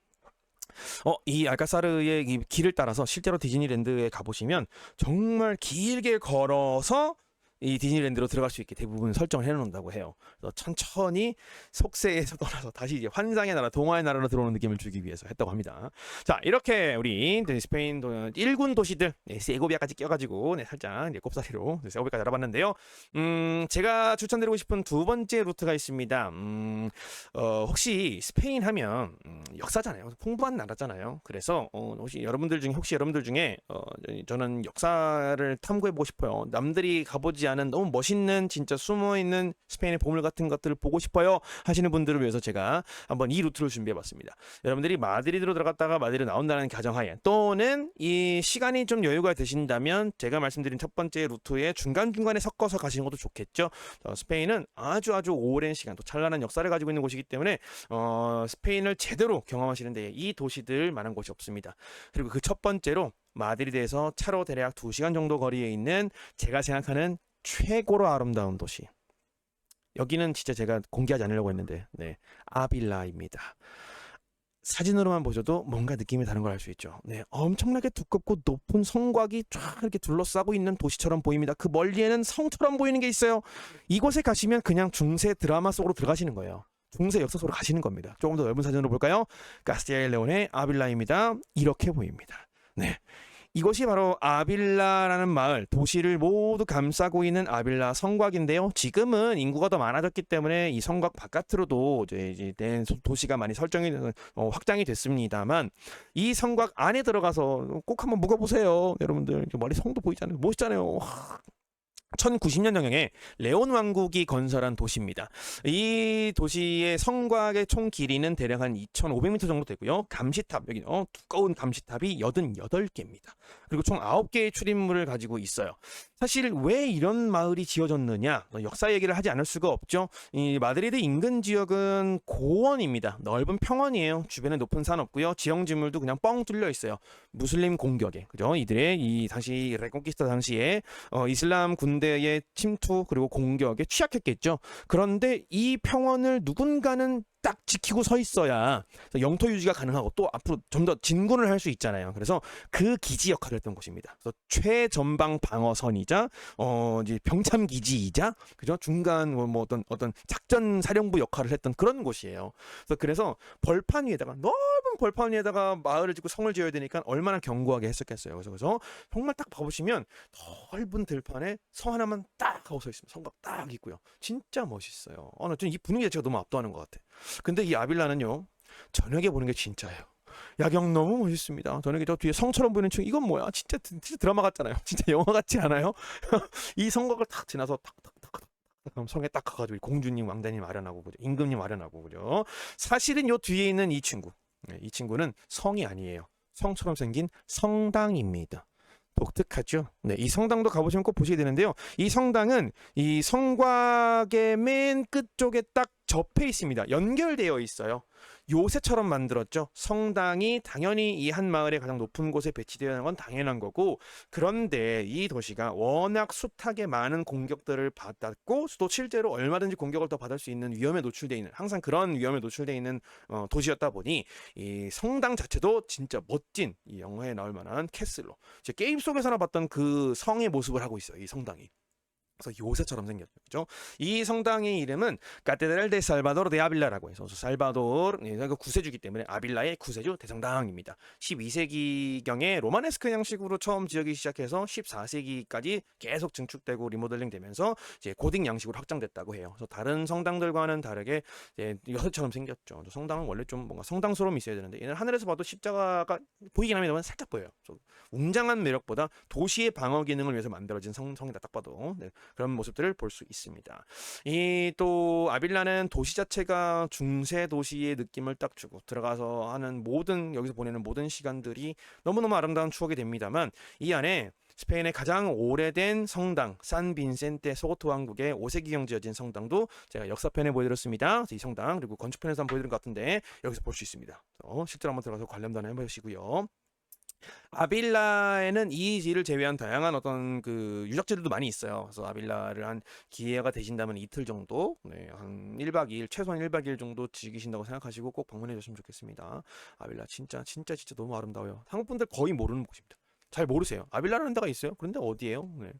이 알카사르의 이 길을 따라서 실제로 디즈니랜드에 가보시면 정말 길게 걸어서 이 디즈니랜드로 들어갈 수 있게 대부분 설정을 해놓는다고 해요. 그래서 천천히 속세에서 떠나서 다시 이제 환상의 나라, 동화의 나라로 들어오는 느낌을 주기 위해서 했다고 합니다. 자, 이렇게 우리 스페인 1군 도시들 네, 세고비아까지 껴가지고 네, 살짝 이제 꼽사리로 세고비아까지 알아봤는데요. 제가 추천드리고 싶은 두 번째 루트가 있습니다. 혹시 스페인 하면 역사잖아요. 풍부한 나라잖아요. 그래서 혹시 여러분들 중에 저는 역사를 탐구해보고 싶어요. 남들이 가보지 않은 너무 멋있는 진짜 숨어있는 스페인의 보물 같은 것들을 보고 싶어요 하시는 분들을 위해서 제가 한번 이 루트를 준비해봤습니다. 여러분들이 마드리드로 들어갔다가 마드리드 나온다는 가정하에 또는 이 시간이 좀 여유가 되신다면 제가 말씀드린 첫 번째 루트에 중간중간에 섞어서 가시는 것도 좋겠죠. 스페인은 아주 오랜 시간 또 찬란한 역사를 가지고 있는 곳이기 때문에 스페인을 제대로 경험하시는데 이 도시들 많은 곳이 없습니다. 그리고 그 첫 번째로 마드리드에서 차로 대략 2시간 정도 거리에 있는 제가 생각하는 최고로 아름다운 도시. 여기는 진짜 제가 공개하지 않으려고 했는데 네, 아빌라입니다. 사진으로만 보셔도 뭔가 느낌이 다른 걸 알 수 있죠. 네, 엄청나게 두껍고 높은 성곽이 쫙 이렇게 둘러싸고 있는 도시처럼 보입니다. 그 멀리에는 성처럼 보이는 게 있어요. 이곳에 가시면 그냥 중세 드라마 속으로 들어가시는 거예요. 중세 역사 속으로 가시는 겁니다. 조금 더 넓은 사진으로 볼까요? 카스티엘레온의 아빌라입니다. 이렇게 보입니다. 네. 이것이 바로 아빌라라는 마을, 도시를 모두 감싸고 있는 아빌라 성곽인데요. 지금은 인구가 더 많아졌기 때문에 이 성곽 바깥으로도 이제 도시가 많이 확장이 됐습니다만 이 성곽 안에 들어가서 꼭 한번 묵어보세요. 여러분들 머리 성도 보이잖아요. 멋있잖아요. 1090년경에 레온 왕국이 건설한 도시입니다. 이 도시의 성곽의 총 길이는 대략 한 2500m 정도 되고요. 감시탑, 여기 두꺼운 감시탑이 88개입니다. 그리고 총 9개의 출입문을 가지고 있어요. 사실 왜 이런 마을이 지어졌느냐? 역사 얘기를 하지 않을 수가 없죠. 이 마드리드 인근 지역은 고원입니다. 넓은 평원이에요. 주변에 높은 산 없고요. 지형지물도 그냥 뻥 뚫려 있어요. 무슬림 공격에, 그죠? 이들의 이 당시 레콘키스타 당시에 이슬람 군대의 침투 그리고 공격에 취약했겠죠. 그런데 이 평원을 누군가는 딱 지키고 서 있어야 영토 유지가 가능하고 또 앞으로 좀 더 진군을 할 수 있잖아요. 그래서 그 기지 역할을 했던 곳입니다. 그래서 최전방 방어선이자 이제 병참 기지이자 그죠 중간 뭐 어떤 작전 사령부 역할을 했던 그런 곳이에요. 그래서 벌판 위에다가 넓은 벌판 위에다가 마을을 짓고 성을 지어야 되니까 얼마나 견고하게 했었겠어요. 그래서 정말 딱 봐보시면 넓은 들판에 성 하나만 딱 하고 서 있습니다. 성곽 딱 있고요. 진짜 멋있어요. 저는 이 분위기 자체가 너무 압도하는 것 같아. 근데 이 아빌라는요 저녁에 보는 게 진짜예요. 야경 너무 멋있습니다. 저녁에 저 뒤에 성처럼 보이는 층 이건 뭐야? 진짜 드라마 같잖아요. 진짜 영화 같지 않아요? 이 성곽을 탁 지나서 탁탁탁탁 성에 딱 가가지고 공주님, 왕자님 아련하고 그죠? 임금님 아련하고 그죠? 사실은 요 뒤에 있는 이 친구, 이 친구는 성이 아니에요. 성처럼 생긴 성당입니다. 독특하죠. 네, 이 성당도 가보시면 꼭 보시게 되는데요. 이 성당은 이 성곽의 맨 끝쪽에 딱 접해 있습니다. 연결되어 있어요. 요새처럼 만들었죠. 성당이 당연히 이 한 마을의 가장 높은 곳에 배치되어 있는 건 당연한 거고, 그런데 이 도시가 워낙 숱하게 많은 공격들을 받았고 또 실제로 얼마든지 공격을 더 받을 수 있는 위험에 노출되어 있는, 항상 그런 위험에 노출되어 있는 도시였다 보니 이 성당 자체도 진짜 멋진, 이 영화에 나올 만한 캐슬로, 제 게임 속에서나 봤던 그 성의 모습을 하고 있어요. 이 성당이. 그래서 요새처럼 생겼죠. 그죠? 이 성당의 이름은 카테드랄 데 살바도르 데 아빌라라고 해서 살바도르 그 구세주기 때문에 아빌라의 구세주 대성당입니다. 12세기경에 로마네스크 형식으로 처음 지어기 시작해서 14세기까지 계속 증축되고 리모델링 되면서 이제 고딕 양식으로 확장됐다고 해요. 그래서 다른 성당들과는 다르게 이제 요새처럼 생겼죠. 성당은 원래 좀 뭔가 성당스러움이 있어야 되는데 얘는 하늘에서 봐도 십자가가 보이긴 합니다만 살짝 보여요. 웅장한 매력보다 도시의 방어 기능을 위해서 만들어진 성이다 딱 봐도. 네. 그런 모습들을 볼 수 있습니다. 이 또 아빌라는 도시 자체가 중세 도시의 느낌을 딱 주고 들어가서 하는 모든 여기서 보내는 모든 시간들이 너무너무 아름다운 추억이 됩니다만 이 안에 스페인의 가장 오래된 성당 산 빈센테 소고토 왕국의 5세기경 지어진 성당도 제가 역사편에 보여드렸습니다. 이 성당 그리고 건축편에서 한번 보여드린 것 같은데 여기서 볼 수 있습니다. 실제로 한번 들어가서 관람도 해보시고요. 아빌라에는 이 지를 제외한 다양한 어떤 그 유적지들도 많이 있어요. 그래서 아빌라를 한 기회가 되신다면 이틀 정도, 네, 한 1박 2일, 최소한 1박 2일 정도 즐기신다고 생각하시고 꼭 방문해 주셨으면 좋겠습니다. 아빌라 진짜 너무 아름다워요. 한국 분들 거의 모르는 곳입니다. 잘 모르세요. 아빌라라는 데가 있어요. 그런데 어디예요? 네.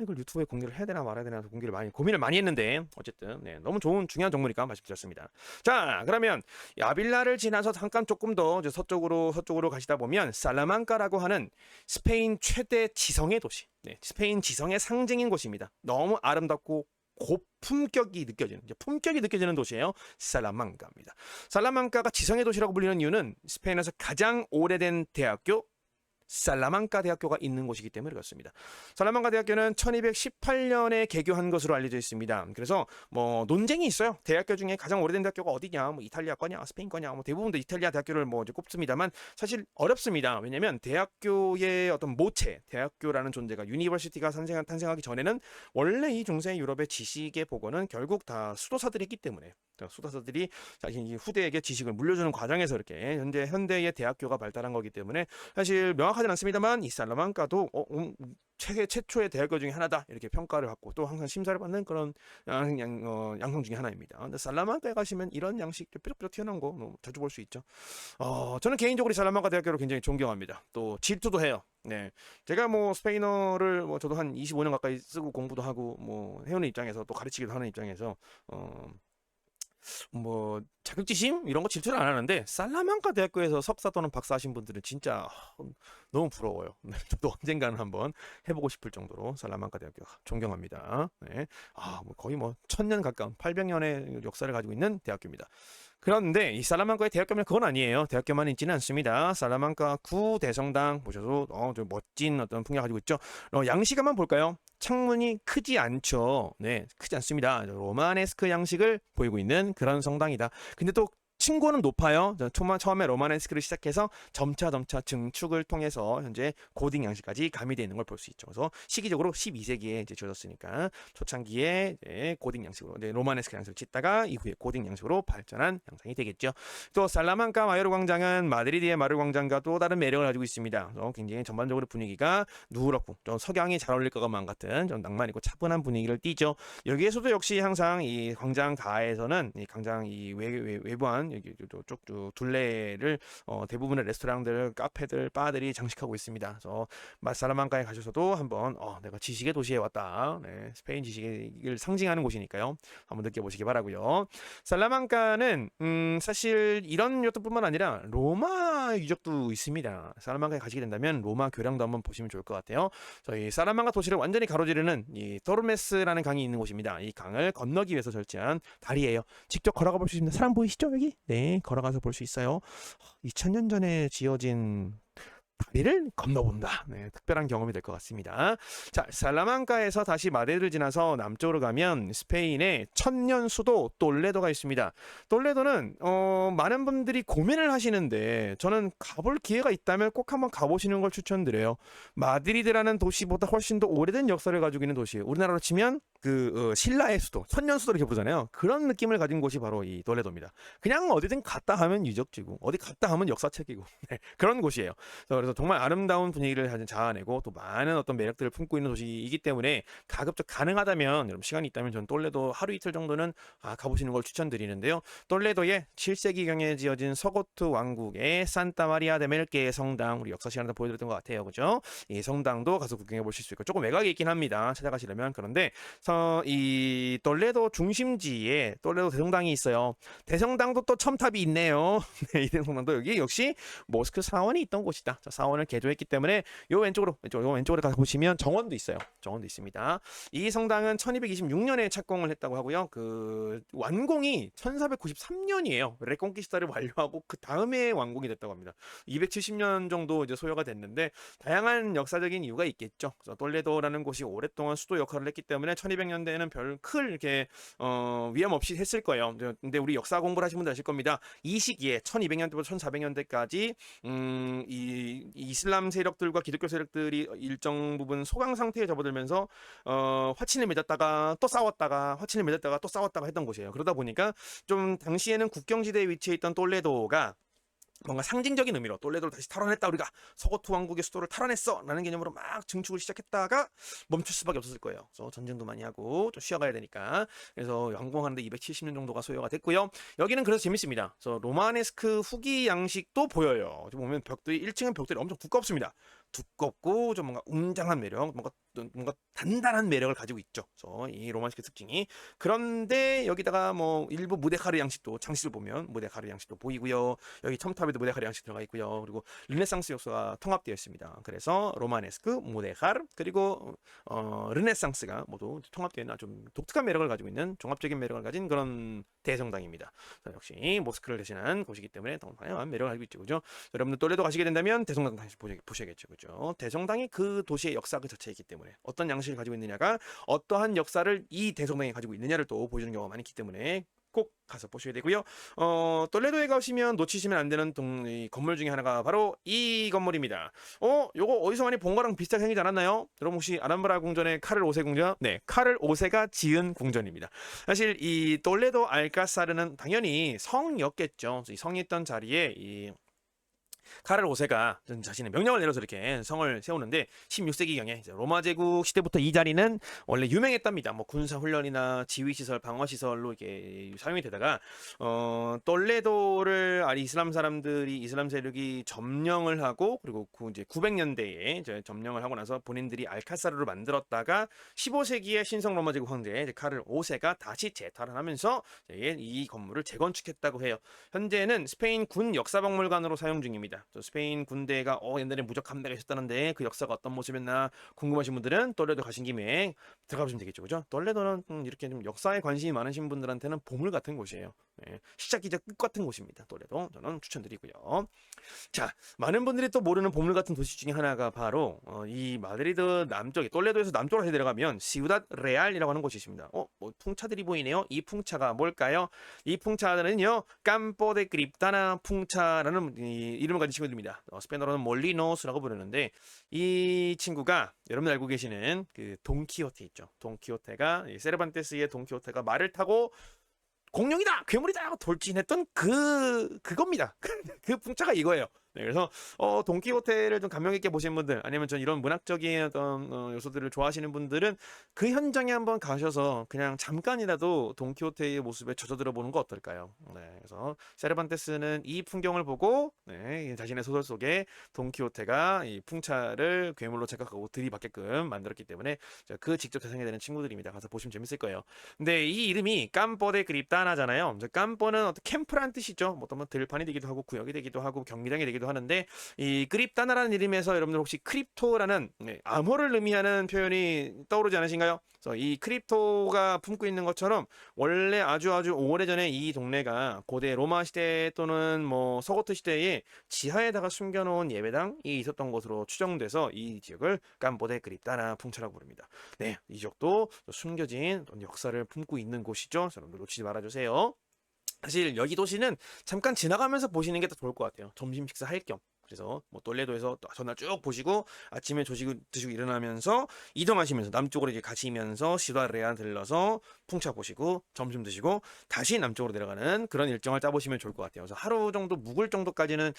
이걸 유튜브에 공개를 해야 되나 말아야 되나 고민을 많이 했는데 어쨌든 네, 너무 중요한 정보니까 말씀드렸습니다. 자, 그러면 아빌라를 지나서 잠깐 조금 더 서쪽으로 가시다 보면 살라망카라고 하는 스페인 최대 지성의 도시, 네, 스페인 지성의 상징인 곳입니다. 너무 아름답고 고품격이 느껴지는 도시예요. 살라망카입니다. 살라망카가 지성의 도시라고 불리는 이유는 스페인에서 가장 오래된 대학교 살라망카 대학교가 있는 곳이기 때문에 그렇습니다. 살라망카 대학교는 1218년에 개교한 것으로 알려져 있습니다. 그래서 뭐 논쟁이 있어요. 대학교 중에 가장 오래된 대학교가 어디냐, 뭐 이탈리아 거냐, 스페인 거냐, 뭐 대부분 다 이탈리아 대학교를 뭐 이제 꼽습니다만 사실 어렵습니다. 왜냐하면 대학교의 어떤 모체, 대학교라는 존재가 유니버시티가 탄생하기 전에는 원래 이 중세 유럽의 지식의 복원은 결국 다 수도사들이 했기 때문에 수도사들이 자기 후대에게 지식을 물려주는 과정에서 이렇게 현대의 대학교가 발달한 거기 때문에 사실 명확하진 않습니다만 이 살라망카도 세계 최초의 대학교 중에 하나다 이렇게 평가를 받고 또 항상 심사를 받는 그런 양성 중에 하나입니다. 근데 살라망카에 가시면 이런 양식 뾰족뾰족 튀어나온 거 자주 볼 수 있죠. 저는 개인적으로 살라망카 대학교를 굉장히 존경합니다. 또 질투도 해요. 네, 제가 뭐 스페인어를 뭐 저도 한 25년 가까이 쓰고 공부도 하고 뭐 해오는 입장에서 또 가르치기도 하는 입장에서 뭐 자격지심 이런 거 질투를 안 하는데 살라망카 대학교에서 석사 또는 박사 하신 분들은 진짜 너무 부러워요. 네, 저도 언젠가는 한번 해보고 싶을 정도로 살라망카 대학교 존경합니다. 네. 뭐 거의 뭐 1000년 가까운 800년의 역사를 가지고 있는 대학교입니다. 그런데 이 살라망카의 대학교면 그건 아니에요. 대학교만 있지는 않습니다. 살라망카 구 대성당 보셔도 좀 멋진 어떤 풍경 가지고 있죠. 양식 한번 볼까요? 창문이 크지 않죠. 네, 크지 않습니다. 로마네스크 양식을 보이고 있는 그런 성당이다. 근데 또 층고는 높아요. 처음에 로마네스크를 시작해서 점차 증축을 통해서 현재 고딕 양식까지 가미되어 있는 걸 볼 수 있죠. 그래서 시기적으로 12세기에 이제 지어졌으니까 초창기에 고딕 양식으로 로마네스크 양식을 짓다가 이후에 고딕 양식으로 발전한 양상이 되겠죠. 또 살라망카 마요르 광장은 마드리드의 마요르 광장과 또 다른 매력을 가지고 있습니다. 굉장히 전반적으로 분위기가 누렇고 좀 석양이 잘 어울릴 것만 같은 좀 낭만 있고 차분한 분위기를 띠죠. 여기에서도 역시 항상 이 광장 가에서는 이 광장 이 외부한 여기 쭉 둘레를 대부분의 레스토랑들, 카페들, 바들이 장식하고 있습니다. 그래서 살라망카에 가셔서도 한번 내가 지식의 도시에 왔다. 네, 스페인 지식을 상징하는 곳이니까요. 한번 느껴보시기 바라고요. 살라망카는 사실 이런 요트뿐만 아니라 로마 유적도 있습니다. 살라망카에 가시게 된다면 로마 교량도 한번 보시면 좋을 것 같아요. 저희 살라망카 도시를 완전히 가로지르는 이 토르메스라는 강이 있는 곳입니다. 이 강을 건너기 위해서 설치한 다리예요. 직접 걸어가 볼 수 있습니다. 사람 보이시죠 여기? 네, 걸어가서 볼 수 있어요. 2000년 전에 지어진 다리를 건너본다. 네, 특별한 경험이 될 것 같습니다. 자, 살라망카에서 다시 마드리드를 지나서 남쪽으로 가면 스페인의 천년 수도 똘레도가 있습니다. 똘레도는 많은 분들이 고민을 하시는데 저는 가볼 기회가 있다면 꼭 한번 가보시는 걸 추천드려요. 마드리드라는 도시보다 훨씬 더 오래된 역사를 가지고 있는 도시예요. 우리나라로 치면 신라의 수도, 천년 수도를 이렇게 부르잖아요. 그런 느낌을 가진 곳이 바로 이 톨레도입니다. 그냥 어디든 갔다 하면 유적지고, 어디 갔다 하면 역사책이고, 네, 그런 곳이에요. 그래서 정말 아름다운 분위기를 자아내고 또 많은 어떤 매력들을 품고 있는 도시이기 때문에 가급적 가능하다면 여러분 시간이 있다면 저는 톨레도 하루 이틀 정도는 가보시는 걸 추천드리는데요. 톨레도의 7세기경에 지어진 서고트 왕국의 산타 마리아 데 멜케 성당, 우리 역사 시간에 보여드렸던 것 같아요, 그죠? 이 성당도 가서 구경해 보실 수 있고 조금 외곽에 있긴 합니다. 찾아가시려면. 그런데 이 톨레도 중심지에 톨레도 대성당이 있어요. 대성당도 또 첨탑이 있네요. 네, 이 대성당도 여기 역시 모스크 사원이 있던 곳이다. 자, 사원을 개조했기 때문에 요 왼쪽으로 가서 보시면 정원도 있어요. 정원도 있습니다. 이 성당은 1226년에 착공을 했다고 하고요. 그 완공이 1493년이에요. 레콩키스타를 완료하고 그 다음에 완공이 됐다고 합니다. 270년 정도 이제 소요가 됐는데 다양한 역사적인 이유가 있겠죠. 그래서 톨레도라는 곳이 오랫동안 수도 역할을 했기 때문에 1200년대에는 별 큰 이렇게 위험 없이 했을 거예요. 근데 우리 역사 공부를 하신 분들 아실 겁니다. 이 시기에 1200년대부터 1400년대까지 이 이슬람 세력들과 기독교 세력들이 일정 부분 소강 상태에 접어들면서 화친을 맺었다가 또 싸웠다가 화친을 맺었다가 또 싸웠다가 했던 곳이에요. 그러다 보니까 좀 당시에는 국경지대에 위치해 있던 톨레도가 뭔가 상징적인 의미로 톨레도를 다시 탈환했다, 우리가 서고트 왕국의 수도를 탈환했어 라는 개념으로 막 증축을 시작했다가 멈출 수밖에 없었을 거예요. 그래서 전쟁도 많이 하고 좀 쉬어가야 되니까. 그래서 완공하는데 270년 정도가 소요가 됐고요. 여기는 그래서 재밌습니다. 그래서 로마네스크 후기 양식도 보여요. 보면 벽들이 1층은 벽들이 엄청 두껍습니다. 두껍고 좀 뭔가 웅장한 매력, 뭔가 단단한 매력을 가지고 있죠. 그래서 이 로마네스크 특징이. 그런데 여기다가 뭐 일부 무데카르 양식도, 장식을 보면 무데카르 양식도 보이고요. 여기 첨탑에도 무데카르 양식 들어가 있고요. 그리고 르네상스 요소가 통합되어 있습니다. 그래서 로마네스크, 무데카르, 그리고 르네상스가 모두 통합되어 있는 아주 독특한 매력을 가지고 있는, 종합적인 매력을 가진 그런 대성당입니다. 역시 모스크를 대신한 곳이기 때문에 다양한 매력을 가지고 있죠, 그죠? 여러분들 톨레도 가시게 된다면 대성당 다시 보셔야겠죠, 그죠? 대성당이 그 도시의 역사 그 자체이기 때문에 어떤 양식을 가지고 있느냐가 어떠한 역사를 이 대성당이 가지고 있느냐를 또 보여주는 경우가 많기 때문에 꼭 가서 보셔야 되고요. 톨레도에 가시면 놓치시면 안 되는 이 건물 중에 하나가 바로 이 건물입니다. 요거 어디서 많이 본 거랑 비슷하게 생기지 않았나요? 여러분 혹시 아람브라 궁전의 카를 5세 궁전? 네, 카를 5세가 지은 궁전입니다. 사실 이 톨레도 알카사르는 당연히 성이었겠죠. 이 성이 있던 자리에 이 카를 5세가 자신의 명령을 내려서 이렇게 성을 세우는데 16세기경에 로마 제국 시대부터 이 자리는 원래 유명했답니다. 뭐 군사 훈련이나 지휘 시설, 방어 시설로 이렇게 사용이 되다가 톨레도를 이슬람 사람들이, 이슬람 세력이 점령을 하고, 그리고 이제 900년대에 이제 점령을 하고 나서 본인들이 알카사르를 만들었다가 15세기에 신성 로마 제국 황제 카를 5세가 다시 재탈환하면서 이 건물을 재건축했다고 해요. 현재는 스페인 군 역사박물관으로 사용 중입니다. 스페인 군대가 옛날에 무적 함대가 있었다는데 그 역사가 어떤 모습이었나 궁금하신 분들은 톨레도 가신 김에 들어가 보시면 되겠죠, 그죠? 톨레도는 이렇게 좀 역사에 관심이 많으신 분들한테는 보물 같은 곳이에요. 네, 시작이자 끝 같은 곳입니다. 톨레도 저는 추천드리고요. 자, 많은 분들이 또 모르는 보물 같은 도시 중에 하나가 바로 이 마드리드 남쪽에, 톨레도에서 남쪽으로 내려가면 시우닷 레알이라고 하는 곳이 있습니다. 뭐 풍차들이 보이네요. 이 풍차가 뭘까요? 이 풍차들은요, 깜포 데 크립타나 풍차라는 이름을 가진 친구들입니다. 스페인어로는 몰리노스라고 부르는데, 이 친구가 여러분 알고 계시는 그 돈키호테 있죠. 돈키호테가, 세르반테스의 돈키호테가 말을 타고 공룡이다, 괴물이다 하고 돌진했던 그겁니다. 그 풍차가 이거예요. 네, 그래서 돈키호테를 좀 감명 있게 보신 분들, 아니면 전 이런 문학적인 어떤 요소들을 좋아하시는 분들은 그 현장에 한번 가셔서 그냥 잠깐이라도 돈키호테의 모습에 젖어들어 보는 거 어떨까요? 네, 그래서 세르반테스는 이 풍경을 보고 자신의 소설 속에 돈키호테가 이 풍차를 괴물로 착각하고 들이받게끔 만들었기 때문에 그 직접 대상이 되는 친구들입니다. 가서 보시면 재밌을 거예요. 근데 이 이름이 깜포데 그립다나잖아요. 깜포는 어떤 캠프란 뜻이죠. 뭐 어떤 들판이 되기도 하고 구역이 되기도 하고 경기장이 되기도 하는데, 이 그립다나라는 이름에서 여러분들 혹시 크립토라는 암호를 의미하는 표현이 떠오르지 않으신가요? 그래서 이 크립토가 품고 있는 것처럼 원래 아주 오래전에 이 동네가 고대 로마 시대 또는 뭐 서고트 시대에 지하에다가 숨겨놓은 예배당이 있었던 것으로 추정돼서 이 지역을 깜포데 그립다나 풍차라고 부릅니다. 네, 이 지역도 숨겨진 역사를 품고 있는 곳이죠. 여러분들 놓치지 말아주세요. 사실 여기 도시는 잠깐 지나가면서 보시는 게 더 좋을 것 같아요. 점심 식사 할 겸. 그래서 뭐 돌레도에서 또 전날 쭉 보시고 아침에 조식 드시고 일어나면서 이동하시면서 남쪽으로 이제 가시면서 시다레아 들러서 풍차 보시고 점심 드시고 다시 남쪽으로 내려가는 그런 일정을 짜보시면 좋을 것 같아요. 그래서 하루 정도 묵을 정도까지는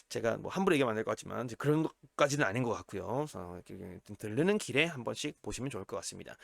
제가 뭐 함부로 얘기하면 안 될 것 같지만 이제 그런 것까지는 아닌 것 같고요. 그래서 들르는 길에 한 번씩 보시면 좋을 것 같습니다.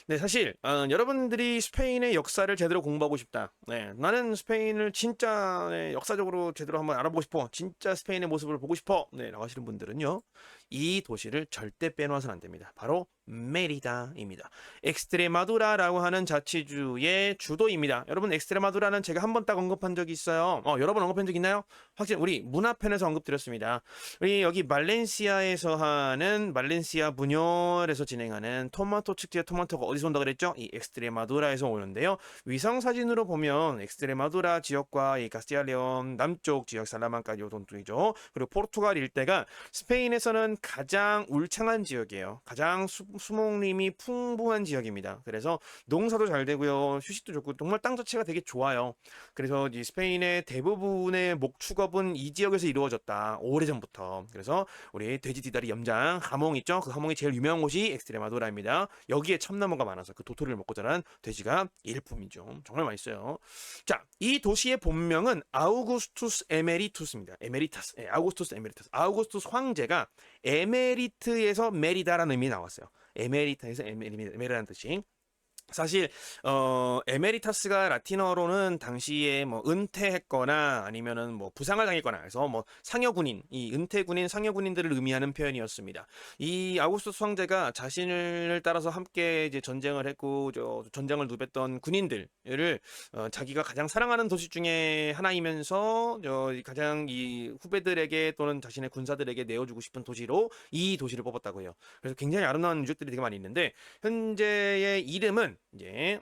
네, 사실 여러분들이 스페인의 역사를 제대로 공부하고 싶다. 네, 나는 스페인을 진짜 역사적으로 제대로 한번 알아보고 싶어. 진짜 스페인의 모습을 보고 싶어. 네, 라고 하시는 분들은요. 이 도시를 절대 빼놓아서는 안 됩니다. 바로 메리다입니다. 엑스트레마두라라고 하는 자치주의 주도입니다. 여러분 엑스트레마두라는 제가 한 번 딱 언급한 적이 있어요. 여러 번 언급한 적 있나요? 확실히 우리 문화편에서 언급드렸습니다. 우리 여기 말렌시아에서 하는 말렌시아 분열에서 진행하는 토마토 축제 토마토가 어디서 온다 그랬죠? 이 엑스트레마두라에서 오는데요. 위성 사진으로 보면 엑스트레마두라 지역과 이 카스티아레온 남쪽 지역 살라만카 요 동쪽이죠. 그리고 포르투갈 일대가 스페인에서는 가장 울창한 지역이에요. 가장 수목림이 풍부한 지역입니다. 그래서 농사도 잘 되고요. 휴식도 좋고 정말 땅 자체가 되게 좋아요. 그래서 이 스페인의 대부분의 목축업은 이 지역에서 이루어졌다. 오래전부터. 그래서 우리 돼지 뒤다리 염장 하몽 있죠? 그 하몽이 제일 유명한 곳이 엑스트레마도라입니다. 여기에 참나무가 많아서 그 도토리를 먹고 자란 돼지가 일품이죠. 정말 맛있어요. 자, 이 도시의 본명은 아우구스투스 에메리투스입니다. 에메리타스. 아우구스투스 에메리타스. 아우구스투스 황제가 에메리트에서 메리다라는 의미 나왔어요. 에메리타에서 에메리라는 뜻이. 사실 에메리타스가 라틴어로는 당시에 뭐 은퇴했거나 아니면은 뭐 부상을 당했거나 해서 뭐 상여군인, 이 은퇴군인 상여군인들을 의미하는 표현이었습니다. 이 아우구스투스 황제가 자신을 따라서 함께 이제 전쟁을 했고 전쟁을 누볐던 군인들을 자기가 가장 사랑하는 도시 중에 하나이면서 가장 이 후배들에게 또는 자신의 군사들에게 내어주고 싶은 도시로 이 도시를 뽑았다고 해요. 그래서 굉장히 아름다운 유적들이 되게 많이 있는데 현재의 이름은 이제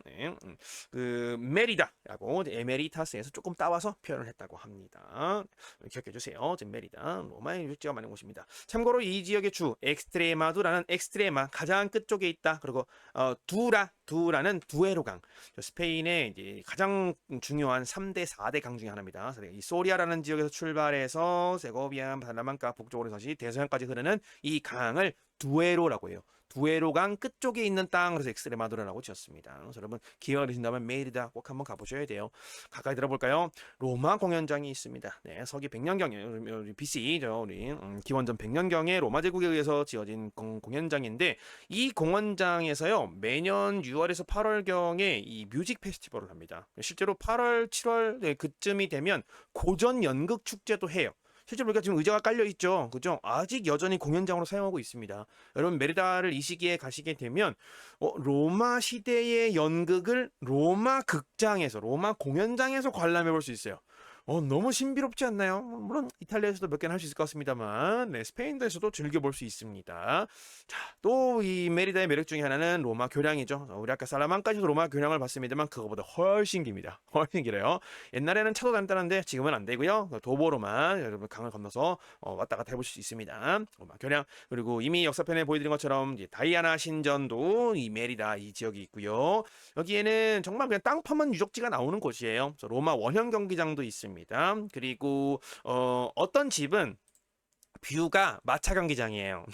그 메리다라고 에메리타스에서 조금 따와서 표현을 했다고 합니다. 기억해 주세요. 지금 메리다 로마의 유적지가 많은 곳입니다. 참고로 이 지역의 주 엑스트레마두라는 엑스트레마 가장 끝쪽에 있다. 그리고 두라는 두에로강, 스페인의 이제 가장 중요한 3대 4대 강 중에 하나입니다. 이 소리아라는 지역에서 출발해서 세고비아, 살라만카 북쪽으로 다시 대서양까지 흐르는 이 강을 두에로라고 해요. 두에로강 끝쪽에 있는 땅, 그래서 엑스트레마두라라고 지었습니다. 그래서 여러분 기회가 되신다면 메리다 꼭 한번 가보셔야 돼요. 가까이 들어볼까요? 로마 공연장이 있습니다. 네, 서기 100년경에 BC 우리 기원전 100년경에 로마 제국에 의해서 지어진 공연장인데 이 공연장에서요 매년 6월에서 8월경에 이 뮤직 페스티벌을 합니다. 실제로 8월, 7월 그쯤이 되면 고전 연극 축제도 해요. 실제로 우리가 지금 의자가 깔려 있죠. 그죠? 아직 여전히 공연장으로 사용하고 있습니다. 여러분 메리다를 이 시기에 가시게 되면 로마 시대의 연극을 로마 극장에서 로마 공연장에서 관람해 볼 수 있어요. 너무 신비롭지 않나요? 물론 이탈리아에서도 몇 개는 할 수 있을 것 같습니다만, 네, 스페인에서도 즐겨볼 수 있습니다. 자, 또 이 메리다의 매력 중에 하나는 로마 교량이죠. 우리 아까 살라만카에서 로마 교량을 봤습니다만 그거보다 훨씬 깁니다. 훨씬 길어요. 옛날에는 차도 간단한데 지금은 안 되고요. 도보로만 여러분 강을 건너서 왔다 갔다 해보실 수 있습니다. 로마 교량. 그리고 이미 역사편에 보여드린 것처럼 이제 다이아나 신전도 이 메리다 이 지역이 있고요. 여기에는 정말 그냥 땅 파면 유적지가 나오는 곳이에요. 그래서 로마 원형 경기장도 있습니다. 그리고 어떤 집은 뷰가 마차 경기장이에요.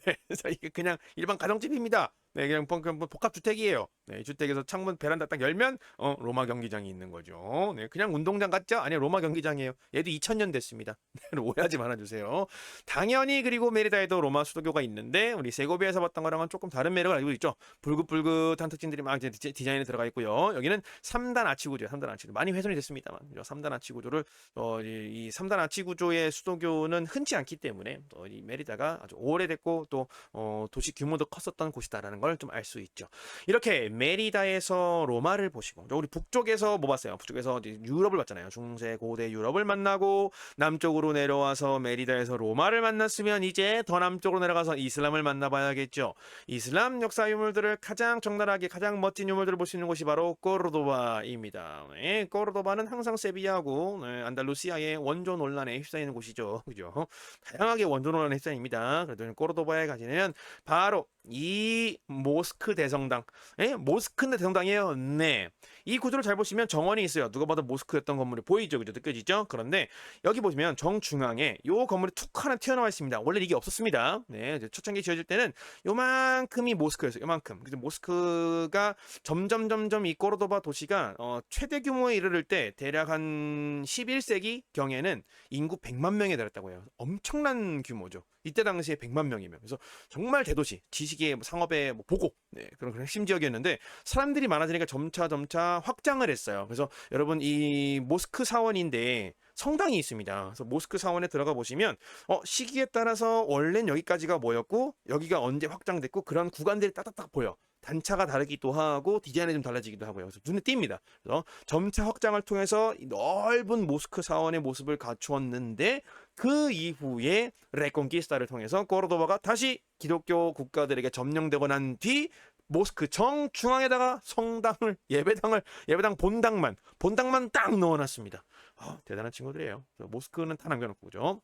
네, 그래서 이게 그냥 일반 가정집입니다. 네, 그냥 복합 주택이에요. 네, 주택에서 창문 베란다 딱 열면 로마 경기장이 있는 거죠. 네, 그냥 운동장 같죠? 아니요, 로마 경기장이에요. 얘도 2000년 됐습니다. 오해하지 말아주세요. 당연히 그리고 메리다에도 로마 수도교가 있는데 우리 세고비아에서 봤던 거랑은 조금 다른 매력을 알고 있죠. 불긋불긋한 특징들이 막 이제 디자인에 들어가 있고요. 여기는 3단 아치 구조, 3단 아치 많이 훼손이 됐습니다만 3단 아치 구조를 이 3단 아치 구조의 수도교는 흔치 않기 때문에 이 메리다가 아주 오래됐고 또 도시 규모도 컸었던 곳이다라는 걸 좀 알 수 있죠. 이렇게 메리다에서 로마를 보시고 우리 북쪽에서 뭐 봤어요? 북쪽에서 유럽을 봤잖아요. 중세 고대 유럽을 만나고 남쪽으로 내려와서 메리다에서 로마를 만났으면 이제 더 남쪽으로 내려가서 이슬람을 만나봐야겠죠. 이슬람 역사 유물들을 가장 적나라하게 가장 멋진 유물들을 볼 수 있는 곳이 바로 꼬르도바입니다. 네, 꼬르도바는 항상 세비야하고 안달루시아의 원조 논란에 휩싸이는 곳이죠. 그죠? 다양하게 원조 논란에 휩싸입니다. 그래도 꼬르도바에 가시면 바로 이 모스크 대성당. 예? 모스크 대성당이에요. 네. 이 구조를 잘 보시면 정원이 있어요. 누가 봐도 모스크였던 건물이 보이죠, 그죠? 느껴지죠? 그런데 여기 보시면 정중앙에 요 건물이 툭 하나 튀어나와 있습니다. 원래 이게 없었습니다. 네, 이제 초창기 지어질 때는 요만큼이 모스크였어요. 요만큼. 그래서 모스크가 점점 이 꼬르도바 도시가 최대 규모에 이르를 때 대략 한 11세기 경에는 인구 100만 명에 달했다고 해요. 엄청난 규모죠. 이때 당시에 100만 명이면. 그래서 정말 대도시, 지식의 상업의 보고, 네, 그런 핵심 지역이었는데 사람들이 많아지니까 점차 확장을 했어요. 그래서 여러분 이 모스크 사원인데 성당이 있습니다. 그래서 모스크 사원에 들어가 보시면 시기에 따라서 원래는 여기까지가 뭐였고 여기가 언제 확장됐고 그런 구간들이 딱딱딱 보여. 단차가 다르기도 하고 디자인이 좀 달라지기도 하고요. 그래서 눈에 띕니다. 그래서 점차 확장을 통해서 넓은 모스크 사원의 모습을 갖추었는데 그 이후에 레콘키스타를 통해서 꼬르도바가 다시 기독교 국가들에게 점령되고 난 뒤 모스크 정중앙에다가 성당을 예배당 본당만 딱 넣어놨습니다. 대단한 친구들이에요. 모스크는 다 남겨놓고 그죠?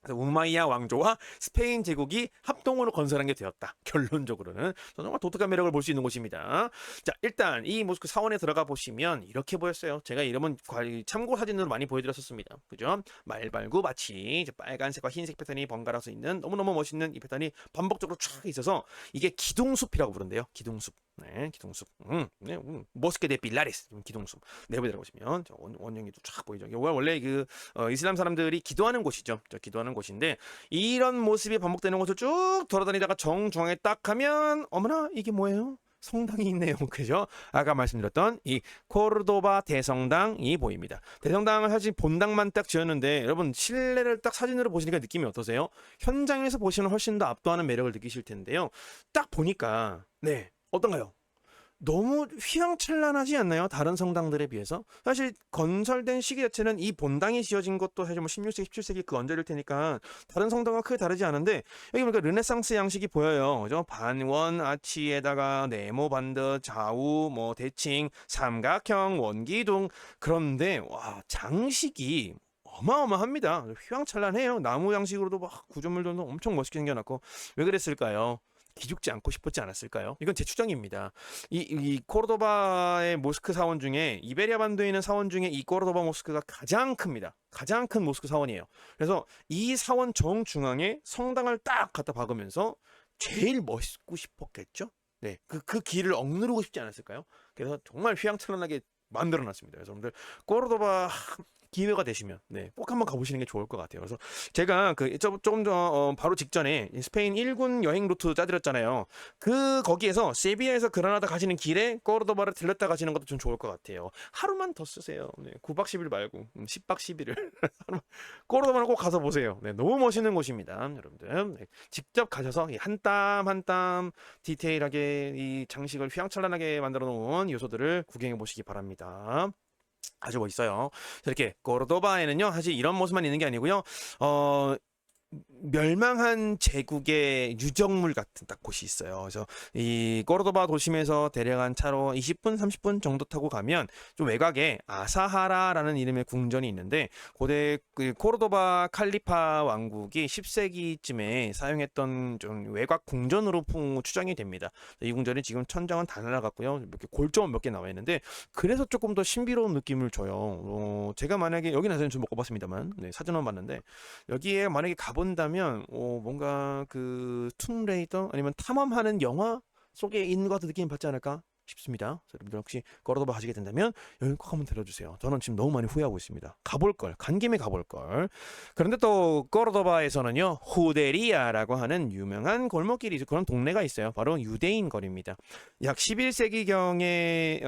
우마이야 왕조와 스페인 제국이 합동으로 건설한 게 되었다. 결론적으로는 정말 독특한 매력을 볼 수 있는 곳입니다. 자, 일단 이 모스크 사원에 들어가 보시면 이렇게 보였어요. 제가 이름은 참고 사진으로 많이 보여드렸었습니다. 그죠? 말발구 마치 이제 빨간색과 흰색 패턴이 번갈아서 있는 너무너무 멋있는 이 패턴이 반복적으로 쫙 있어서 이게 기둥숲이라고 부른대요. 기둥숲. 네, 기둥숲. 네, 모스케 데 빌라레스 기둥숲. 내부에 들어가시면 원형이도 쫙 보이죠. 이거 원래 그 이슬람 사람들이 기도하는 곳이죠. 기도하는 곳인데 이런 모습이 반복되는 곳을 쭉 돌아다니다가 정중앙에 딱 하면 어머나 이게 뭐예요? 성당이 있네요. 그죠? 아까 말씀드렸던 이 코르도바 대성당이 보입니다. 대성당을 사실 본당만 딱 지었는데 여러분 실내를 딱 사진으로 보시니까 느낌이 어떠세요? 현장에서 보시면 훨씬 더 압도하는 매력을 느끼실 텐데요. 딱 보니까 네, 어떤가요? 너무 휘황찬란하지 않나요? 다른 성당들에 비해서. 사실 건설된 시기 자체는 이 본당이 지어진 것도 사실 뭐 16세기, 17세기 그 언저리일 테니까 다른 성당과 크게 다르지 않은데 여기 보니까 르네상스 양식이 보여요. 그죠? 반원 아치에다가 네모 반드, 좌우 뭐 대칭, 삼각형, 원기둥. 그런데 와, 장식이 어마어마합니다. 휘황찬란해요. 나무 양식으로도 막 구조물도 엄청 멋있게 생겨났고 왜 그랬을까요? 기죽지 않고 싶었지 않았을까요? 이건 제 추정입니다. 이 코르도바의 모스크 사원 중에 이베리아 반도에 있는 사원 중에 이 코르도바 모스크가 가장 큽니다. 가장 큰 모스크 사원이에요. 그래서 이 사원 정중앙에 성당을 딱 갖다 박으면서 제일 멋있고 싶었겠죠? 네, 그 길을 억누르고 싶지 않았을까요? 그래서 정말 휘황찬란하게 만들어놨습니다. 그래서 여러분들 코르도바 기회가 되시면 네, 꼭 한번 가보시는 게 좋을 것 같아요. 그래서 제가 조금 더 바로 직전에 스페인 1군 여행 루트 짜드렸잖아요. 거기에서 세비야에서 그라나다 가시는 길에 코르도바를 들렸다 가시는 것도 좀 좋을 것 같아요. 하루만 더 쓰세요. 네, 9박 10일 말고 10박 11일 코르도바를 꼭 가서 보세요. 네, 너무 멋있는 곳입니다. 여러분들 네, 직접 가셔서 한 땀 한 땀 디테일하게 이 장식을 휘황찬란하게 만들어 놓은 요소들을 구경해 보시기 바랍니다. 아주 멋있어요. 이렇게 코르도바에는요 사실 이런 모습만 있는 게 아니고요. 멸망한 제국의 유적물 같은 딱 곳이 있어요. 그래서 이 코르도바 도심에서 대략 한 차로 20분, 30분 정도 타고 가면 좀 외곽에 아사하라라는 이름의 궁전이 있는데 고대 그 코르도바 칼리파 왕국이 10세기쯤에 사용했던 좀 외곽 궁전으로 추정이 됩니다. 이 궁전이 지금 천장은 다 날아갔고요. 이렇게 골조만 몇 개 나와 있는데 그래서 조금 더 신비로운 느낌을 줘요. 제가 만약에 여기는 사실 좀 못 가봤습니다만 네, 사진만 봤는데 여기에 만약에 가본다면 뭔가 그 툼레이더 아니면 탐험하는 영화 속에 있는 것 같은 느낌이 받지 않을까 싶습니다. 여러분들 혹시 코르도바 가시게 된다면 여기 꼭 한번 들어주세요. 저는 지금 너무 많이 후회하고 있습니다. 가볼걸, 간 김에 가볼걸. 그런데 또 코르도바에서는요 후데리아라고 하는 유명한 골목길이 그런 동네가 있어요. 바로 유대인 거리입니다. 약 11세기경에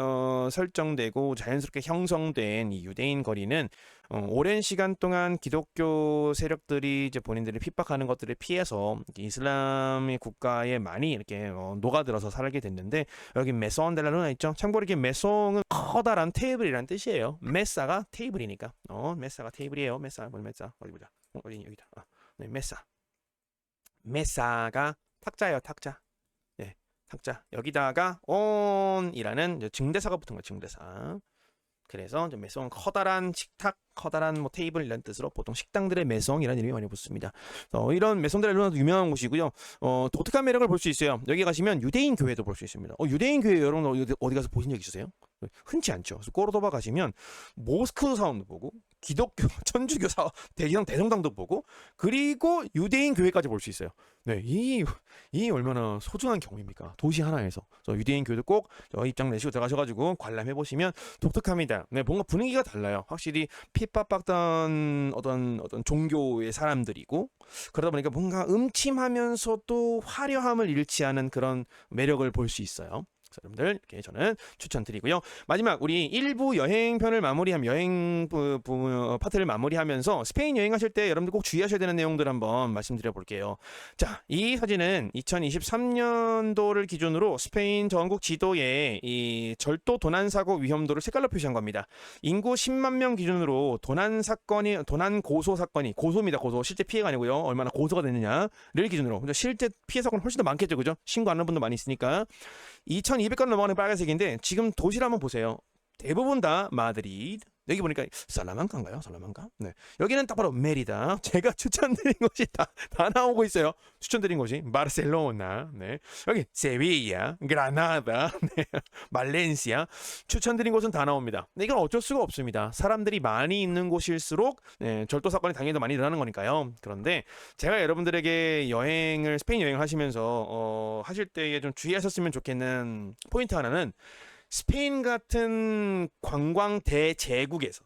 설정되고 자연스럽게 형성된 이 유대인 거리는 오랜 시간 동안 기독교 세력들이 이제 본인들을 핍박하는 것들을 피해서 이슬람의 국가에 많이 이렇게 녹아들어서 살게 됐는데 여기 메송 델라 루나 있죠? 참고로 이게 메송은 커다란 테이블이란 뜻이에요. 메사가 테이블이니까. 메사가 테이블이에요. 메사 어디 보자. 어디 여기다. 네, 메사가 탁자예요. 탁자. 네, 탁자. 여기다가 온이라는 증대사가 붙은 거예요. 증대사. 그래서 메송 커다란 식탁, 커다란 뭐 테이블 이런 뜻으로 보통 식당들의 메송이라는 이름이 많이 붙습니다. 이런 메송들의 유명한 곳이고요. 독특한 매력을 볼 수 있어요. 여기 가시면 유대인 교회도 볼 수 있습니다. 유대인 교회 여러분 어디 가서 보신 적 있으세요? 흔치 않죠. 그래서 꼬르도바 가시면 모스크 사원도 보고 기독교 천주교 대성당도 보고 그리고 유대인 교회까지 볼 수 있어요. 네, 이 얼마나 소중한 경험입니까? 도시 하나에서. 유대인 교회도 꼭 입장 내시고 들어가셔가지고 관람해 보시면 독특합니다. 네, 뭔가 분위기가 달라요. 확실히 핍박받던 어떤 종교의 사람들이고 그러다 보니까 뭔가 음침하면서도 화려함을 잃지 않은 그런 매력을 볼 수 있어요. 여러분들 이렇게 저는 추천드리고요. 마지막 우리 1부 여행편을 마무리하면 여행 파트를 마무리하면서 스페인 여행하실 때 여러분들 꼭 주의하셔야 되는 내용들 한번 말씀드려 볼게요. 자, 이 사진은 2023년도를 기준으로 스페인 전국 지도에 이 절도 도난 사고 위험도를 색깔로 표시한 겁니다. 인구 10만 명 기준으로 도난 고소 사건이 고소입니다. 고소. 실제 피해가 아니고요. 얼마나 고소가 됐느냐를 기준으로. 실제 피해 사건은 훨씬 더 많겠죠. 그죠? 신고 안 하는 분도 많이 있으니까. 2200건 넘어가는 빨간색인데 지금 도시를 한번 보세요. 대부분 다 마드리드. 여기 보니까 살라만카인가요? 살라만카? 네. 여기는 딱 바로 메리다. 제가 추천드린 곳이 다 나오고 있어요. 추천드린 곳이 바르셀로나. 네. 여기 세비야, 그라나다, 네. 말렌시아. 추천드린 곳은 다 나옵니다. 근데 이건 어쩔 수가 없습니다. 사람들이 많이 있는 곳일수록 절도 사건이 당연히 더 많이 일어나는 거니까요. 그런데 제가 여러분들에게 스페인 여행을 하시면서 하실 때에 좀 주의하셨으면 좋겠는 포인트 하나는 스페인 같은 관광 대제국에서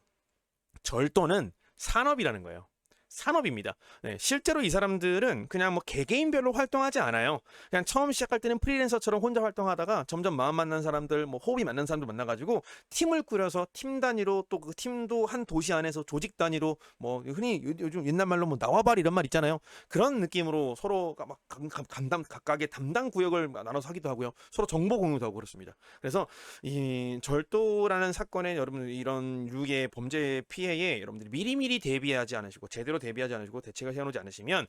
절도는 산업이라는 거예요. 산업입니다. 네, 실제로 이 사람들은 그냥 뭐 개개인별로 활동하지 않아요. 그냥 처음 시작할 때는 프리랜서처럼 혼자 활동하다가 점점 마음 맞는 사람들, 뭐 호흡이 맞는 사람들 만나가지고 팀을 꾸려서 팀 단위로 또 그 팀도 한 도시 안에서 조직 단위로 뭐 흔히 요즘 옛날 말로 뭐 나와바리 이런 말 있잖아요. 그런 느낌으로 서로가 막 각각의 담당 구역을 나눠서 하기도 하고요. 서로 정보 공유도 하고 그렇습니다. 그래서 이 절도라는 사건에 여러분 이런 유의 범죄 피해에 여러분들이 미리미리 대비하지 않으시고 제대로 대비하지 않으시고 대책을 세워놓지 않으시면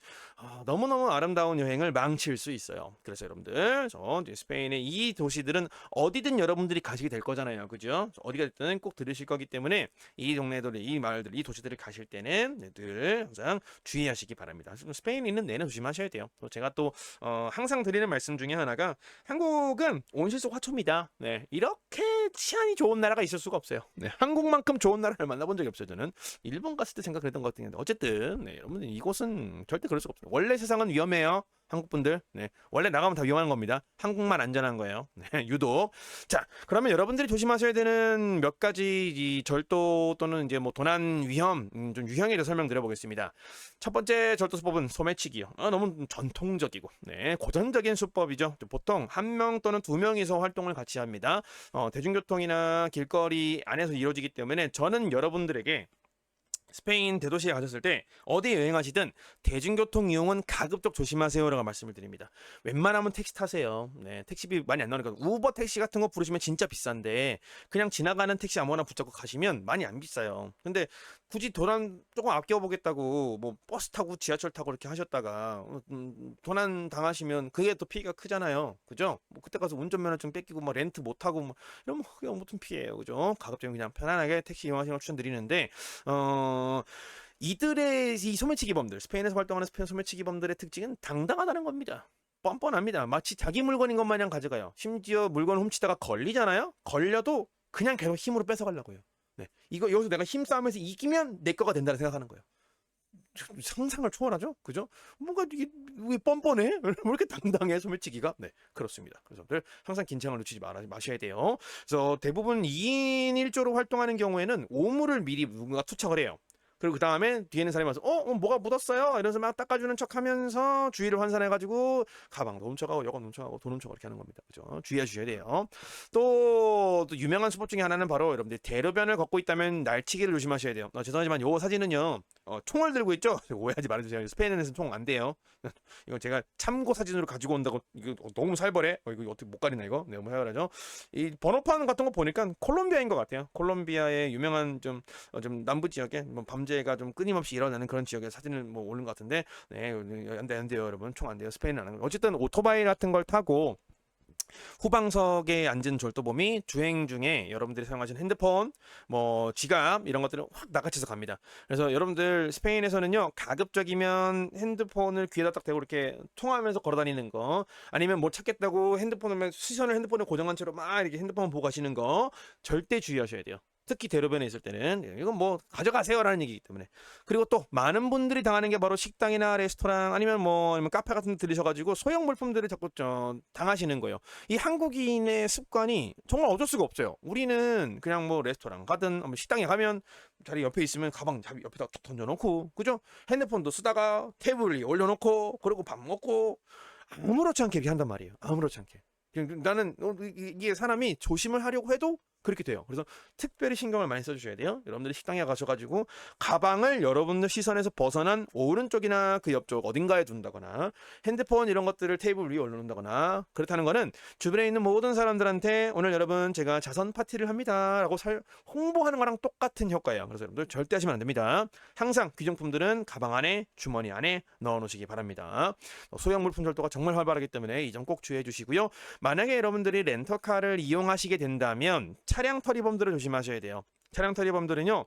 너무너무 아름다운 여행을 망칠 수 있어요. 그래서 여러분들 스페인의 이 도시들은 어디든 여러분들이 가시게 될 거잖아요. 그죠? 어디가 됐든 꼭 들으실 거기 때문에 이 동네들, 이 마을들, 이 도시들을 가실 때는 늘 항상 주의하시기 바랍니다. 스페인에 있는 내내 조심하셔야 돼요. 제가 또 항상 드리는 말씀 중에 하나가 한국은 온실속 화초입니다. 네, 이렇게 치안이 좋은 나라가 있을 수가 없어요. 네, 한국만큼 좋은 나라를 만나본 적이 없어요. 저는 일본 갔을 때 생각했던 것 같은데 어쨌든 여러분들 이곳은 절대 그럴 수가 없어요. 원래 세상은 위험해요. 한국분들. 네. 원래 나가면 다 위험한 겁니다. 한국만 안전한 거예요. 네, 유독. 자, 그러면 여러분들이 조심하셔야 되는 몇 가지 이 절도 또는 이제 뭐 도난 위험, 좀 유형에 대해서 설명드려 보겠습니다. 첫 번째 절도 수법은 소매치기요. 너무 전통적이고, 네, 고전적인 수법이죠. 보통 한 명 또는 두 명이서 활동을 같이 합니다. 대중교통이나 길거리 안에서 이루어지기 때문에 저는 여러분들에게 스페인 대도시에 가셨을 때 어디 여행하시든 대중교통 이용은 가급적 조심하세요라고 말씀을 드립니다. 웬만하면 택시 타세요. 네, 택시비 많이 안 나오니까 우버 택시 같은 거 부르시면 진짜 비싼데 그냥 지나가는 택시 아무거나 붙잡고 가시면 많이 안 비싸요. 근데 굳이 도난 조금 아껴보겠다고 뭐 버스 타고 지하철 타고 이렇게 하셨다가 도난 당하시면 그게 또 피해가 크잖아요. 그죠? 뭐 그때 가서 운전면허증 뺏기고 뭐 렌트 못 하고 뭐 이러면 그게 무슨 피해예요. 그죠? 가급적 그냥 편안하게 택시 이용하시는 걸 추천드리는데 이들의 이 소매치기범들, 스페인에서 활동하는 스페인 소매치기범들의 특징은 당당하다는 겁니다. 뻔뻔합니다. 마치 자기 물건인 것 마냥 가져가요. 심지어 물건 훔치다가 걸리잖아요. 걸려도 그냥 계속 힘으로 뺏어가려고요. 네, 이거 여기서 내가 힘싸움에서 이기면 내 거가 된다고 생각하는 거예요. 상상을 초월하죠? 그죠? 뭔가 이게 왜 뻔뻔해? 왜 이렇게 당당해 소매치기가? 네, 그렇습니다. 그래서 항상 긴장을 놓치지 마셔야 돼요. 그래서 대부분 2인 1조로 활동하는 경우에는 오물을 미리 누군가 투척을 해요. 그리고 그 다음에 뒤에 있는 사람이 와서 뭐가 묻었어요? 이러면서 막 닦아주는 척하면서 주의를 환산해가지고 가방도 훔쳐가고 여권 훔쳐가고 돈 훔쳐가고 이렇게 하는 겁니다. 그죠? 주의해 주셔야 돼요. 또 유명한 수법 중에 하나는 바로 여러분들 대로변을 걷고 있다면 날치기를 조심하셔야 돼요. 죄송하지만 요 사진은요 총을 들고 있죠? 오해하지 말아주세요. 스페인에서는 총 안 돼요. 이거 제가 참고 사진으로 가지고 온다고 이거 너무 살벌해. 이거 어떻게 못 가리나 이거? 네, 너무 살벌하죠. 이 번호판 같은 거 보니까 콜롬비아인 것 같아요. 콜롬비아의 유명한 좀 남부 지역에 뭐 범죄가 좀 끊임없이 일어나는 그런 지역에 사진을 뭐 올린 것 같은데, 네, 안 돼요, 여러분. 총 안 돼요. 스페인은 안 하는 거. 어쨌든 오토바이 같은 걸 타고 후방석에 앉은 절도범이 주행 중에 여러분들이 사용하시는 핸드폰, 뭐 지갑 이런 것들을 확 낚아채서 갑니다. 그래서 여러분들 스페인에서는요, 가급적이면 핸드폰을 귀에다 딱 대고 이렇게 통화하면서 걸어다니는 거, 아니면 뭐 찾겠다고 시선을 핸드폰에 고정한 채로 막 이렇게 핸드폰 보고 가시는 거 절대 주의하셔야 돼요. 특히 대로변에 있을 때는 이건 뭐 가져가세요라는 얘기이기 때문에. 그리고 또 많은 분들이 당하는 게 바로 식당이나 레스토랑 아니면 카페 같은 데 들리셔가지고 소형 물품들을 자꾸 당하시는 거예요. 이 한국인의 습관이 정말 어쩔 수가 없어요. 우리는 그냥 뭐 레스토랑 가든 뭐 식당에 가면 자리 옆에 있으면 가방 옆에다 툭 던져놓고, 그죠? 핸드폰도 쓰다가 테이블 위에 올려놓고, 그리고 밥 먹고 아무렇지 않게 이렇게 한단 말이에요. 아무렇지 않게. 나는 이게 사람이 조심을 하려고 해도 그렇게 돼요. 그래서 특별히 신경을 많이 써주셔야 돼요. 여러분들이 식당에 가셔가지고 가방을 여러분들 시선에서 벗어난 오른쪽이나 그 옆쪽 어딘가에 둔다거나, 핸드폰 이런 것들을 테이블 위에 올려놓는다거나, 그렇다는 거는 주변에 있는 모든 사람들한테 오늘 여러분 제가 자선 파티를 합니다 라고 홍보하는 거랑 똑같은 효과예요. 그래서 여러분들 절대 하시면 안 됩니다. 항상 귀중품들은 가방 안에, 주머니 안에 넣어 놓으시기 바랍니다. 소형 물품 절도가 정말 활발하기 때문에 이 점 꼭 주의해 주시고요. 만약에 여러분들이 렌터카를 이용하시게 된다면 차량 터리범들을 조심하셔야 돼요. 차량 터리범들은요,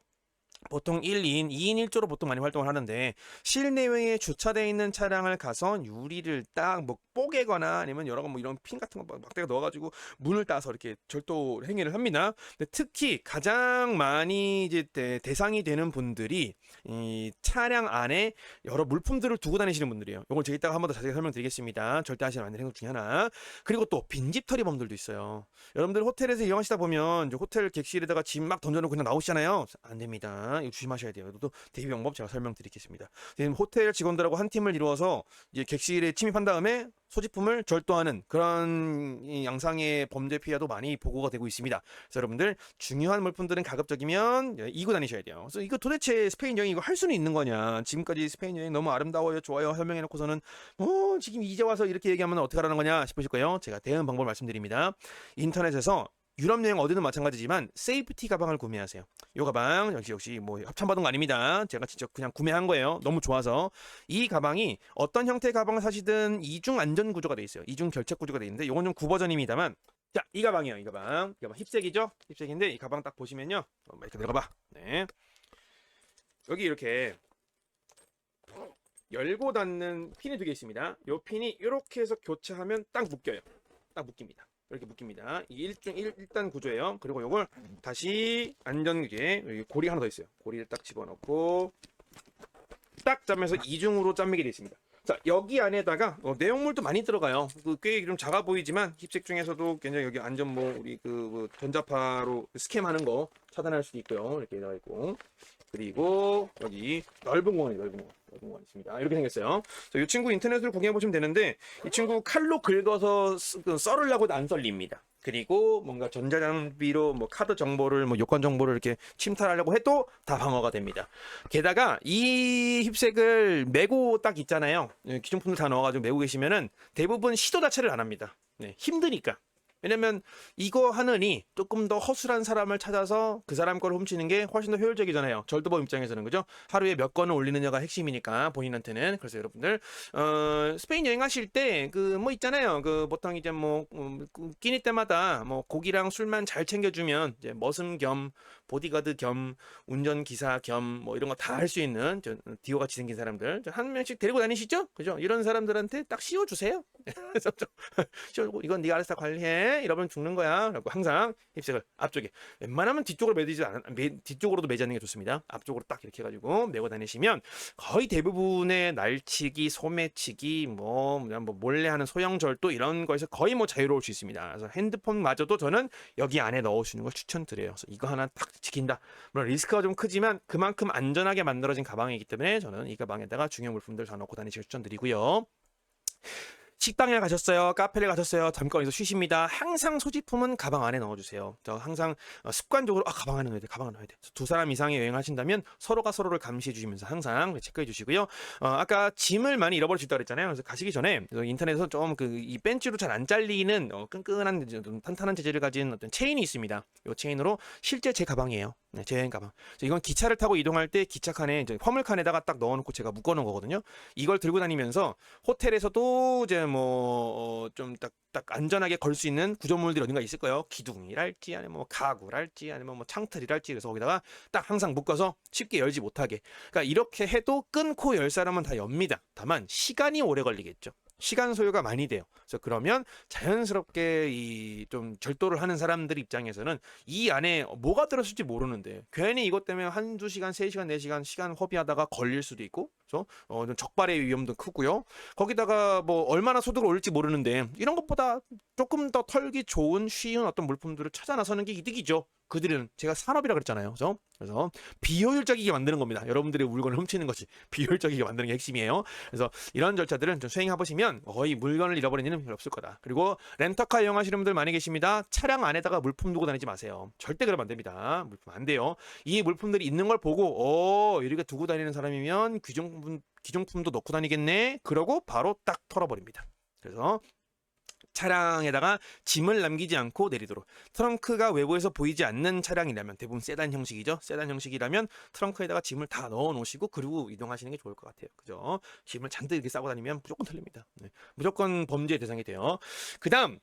보통 1, 2인, 2인 1조로 보통 많이 활동을 하는데, 실내외에 주차되어 있는 차량을 가서 유리를 딱 뭐 뽀개거나 아니면 여러 뭐 이런 핀 같은 거 막대가 넣어가지고 문을 따서 이렇게 절도 행위를 합니다. 근데 특히 가장 많이 이제 대상이 되는 분들이 이 차량 안에 여러 물품들을 두고 다니시는 분들이에요. 이걸 제가 이따가 한 번 더 자세히 설명드리겠습니다. 절대 하시면 안 되는 것 중에 하나. 그리고 또 빈집 터리범들도 있어요. 여러분들 호텔에서 이용하시다 보면 이제 호텔 객실에다가 짐 막 던져놓고 그냥 나오시잖아요. 안 됩니다. 이거 조심하셔야 돼요. 또 대피 방법 제가 설명드리겠습니다. 지금 호텔 직원들하고 한 팀을 이루어서 이제 객실에 침입한 다음에 소지품을 절도하는 그런 양상의 범죄 피해도 많이 보고가 되고 있습니다. 그래서 여러분들 중요한 물품들은 가급적이면 이고 다니셔야 돼요. 그래서 이거 도대체 스페인 여행 이거 할 수는 있는 거냐? 지금까지 스페인 여행 너무 아름다워요, 좋아요 설명해놓고서는 지금 이제 와서 이렇게 얘기하면 어떻게 하라는 거냐 싶으실 거예요. 제가 대응 방법을 말씀드립니다. 인터넷에서 유럽 여행 어디든 마찬가지지만 세이프티 가방을 구매하세요. 이 가방 역시 뭐 협찬받은 거 아닙니다. 제가 직접 그냥 구매한 거예요. 너무 좋아서. 이 가방이 어떤 형태의 가방을 사시든 이중 안전 구조가 돼 있어요. 이중 결책 구조가 돼 있는데 이건 좀 구버전입니다만, 자, 이 가방이에요. 이 가방 힙색이죠. 힙색인데 이 가방 딱 보시면요, 이렇게 들어가봐. 네, 여기 이렇게 열고 닫는 핀이 두 개 있습니다. 이 핀이 이렇게 해서 교체하면 딱 묶여요. 딱 묶입니다. 이렇게 묶입니다. 이 1단 구조예요. 그리고 요걸 다시 안전하게, 여기 고리 하나 더 있어요. 고리를 딱 집어넣고 딱 짜면서 이중으로 짬매게 되어 있습니다. 자, 여기 안에다가 내용물도 많이 들어가요. 꽤 좀 작아 보이지만 힙색 중에서도 굉장히 여기 안전 우리 전자파로 스캠하는 거 차단할 수도 있고요. 이렇게 나와 있고, 그리고 여기 넓은 공간이 있습니다. 이렇게 생겼어요. 이 친구 인터넷으로 구경해 보시면 되는데, 이 친구 칼로 긁어서 썰으려고도 안 썰립니다. 그리고 뭔가 전자장비로 카드 정보를 요건 정보를 이렇게 침탈하려고 해도 다 방어가 됩니다. 게다가 이 힙색을 메고 딱 있잖아요. 기존품들 다 넣어가지고 메고 계시면은 대부분 시도 자체를 안 합니다. 네, 힘드니까. 왜냐면 이거 하느니 조금 더 허술한 사람을 찾아서 그 사람 걸 훔치는 게 훨씬 더 효율적이잖아요. 절도범 입장에서는, 그죠? 하루에 몇 건을 올리느냐가 핵심이니까 본인한테는. 그래서 여러분들 스페인 여행하실 때 있잖아요. 보통 이제 끼니 때마다 고기랑 술만 잘 챙겨주면 이제 머슴 겸 보디가드 겸 운전기사 겸 이런 거 다 할 수 있는 디오 같이 생긴 사람들 한 명씩 데리고 다니시죠? 그죠? 이런 사람들한테 딱 씌워주세요. 씌워주고 이건 네가 알아서 다 관리해. 이러면 죽는 거야. 그리고 항상 힙색을 앞쪽에, 웬만하면 뒤쪽으로도 매지 않는 게 좋습니다. 앞쪽으로 딱 이렇게 해가지고 메고 다니시면 거의 대부분의 날치기, 소매치기, 몰래 하는 소형 절도 이런 거에서 거의 자유로울 수 있습니다. 그래서 핸드폰마저도 저는 여기 안에 넣으시는 걸 추천드려요. 그래서 이거 하나 딱 지킨다. 물론 리스크가 좀 크지만 그만큼 안전하게 만들어진 가방이기 때문에 저는 이 가방에다가 중요 물품들 다 넣고 다니시길 추천드리고요. 식당에 가셨어요, 카페를 가셨어요, 잠깐 쉬십니다. 항상 소지품은 가방 안에 넣어주세요. 저 항상 습관적으로 가방 안에 넣어야 돼, 가방 안에 넣어야 돼. 두 사람 이상의 여행하신다면 서로가 서로를 감시해 주시면서 항상 체크해 주시고요. 아까 짐을 많이 잃어버릴 수 있다고 그랬잖아요. 그래서 가시기 전에 인터넷에서 좀 이 벤치로 잘 안 잘리는 끈끈한 탄탄한 재질을 가진 어떤 체인이 있습니다. 이 체인으로, 실제 제 가방이에요. 네, 제 여행 가방. 이건 기차를 타고 이동할 때 기차칸에 이제 화물칸에다가 딱 넣어놓고 제가 묶어놓은 거거든요. 이걸 들고 다니면서 호텔에서도 이제 뭐 좀 딱 안전하게 걸 수 있는 구조물들이 어딘가 있을 거예요. 기둥이랄지 아니면 뭐 가구랄지 아니면 뭐 창틀이랄지 그래서 거기다가 딱 항상 묶어서 쉽게 열지 못하게. 그러니까 이렇게 해도 끊고 열 사람은 다 엽니다. 다만 시간이 오래 걸리겠죠. 시간 소요가 많이 돼요. 그래서 그러면 자연스럽게 이 좀 절도를 하는 사람들 입장에서는 이 안에 뭐가 들었을지 모르는데 괜히 이것 때문에 한두 시간, 3시간, 4시간 시간 허비하다가 걸릴 수도 있고, 그래서 좀 적발의 위험도 크고요. 거기다가 뭐 얼마나 소득을 올릴지 모르는데 이런 것보다 조금 더 털기 좋은 쉬운 어떤 물품들을 찾아 나서는 게 이득이죠. 그들은 제가 산업이라 그랬잖아요. 그래서 비효율적이게 만드는 겁니다. 여러분들의 물건을 훔치는 것이 비효율적이게 만드는 게 핵심이에요. 그래서 이런 절차들은 좀 수행해 보시면 거의 물건을 잃어버리는 일은 별로 없을 거다. 그리고 렌터카 이용하시는 분들 많이 계십니다. 차량 안에다가 물품 두고 다니지 마세요. 절대 그러면 안 됩니다. 물품 안 돼요. 이 물품들이 있는 걸 보고 이렇게 두고 다니는 사람이면 귀중품도 넣고 다니겠네. 그러고 바로 딱 털어버립니다. 그래서 차량에다가 짐을 남기지 않고 내리도록. 트렁크가 외부에서 보이지 않는 차량이라면 대부분 세단 형식이죠. 세단 형식이라면 트렁크에다가 짐을 다 넣어 놓으시고 그리고 이동하시는 게 좋을 것 같아요. 그죠? 짐을 잔뜩 이렇게 싸고 다니면 무조건 틀립니다. 네. 무조건 범죄의 대상이 돼요. 그다음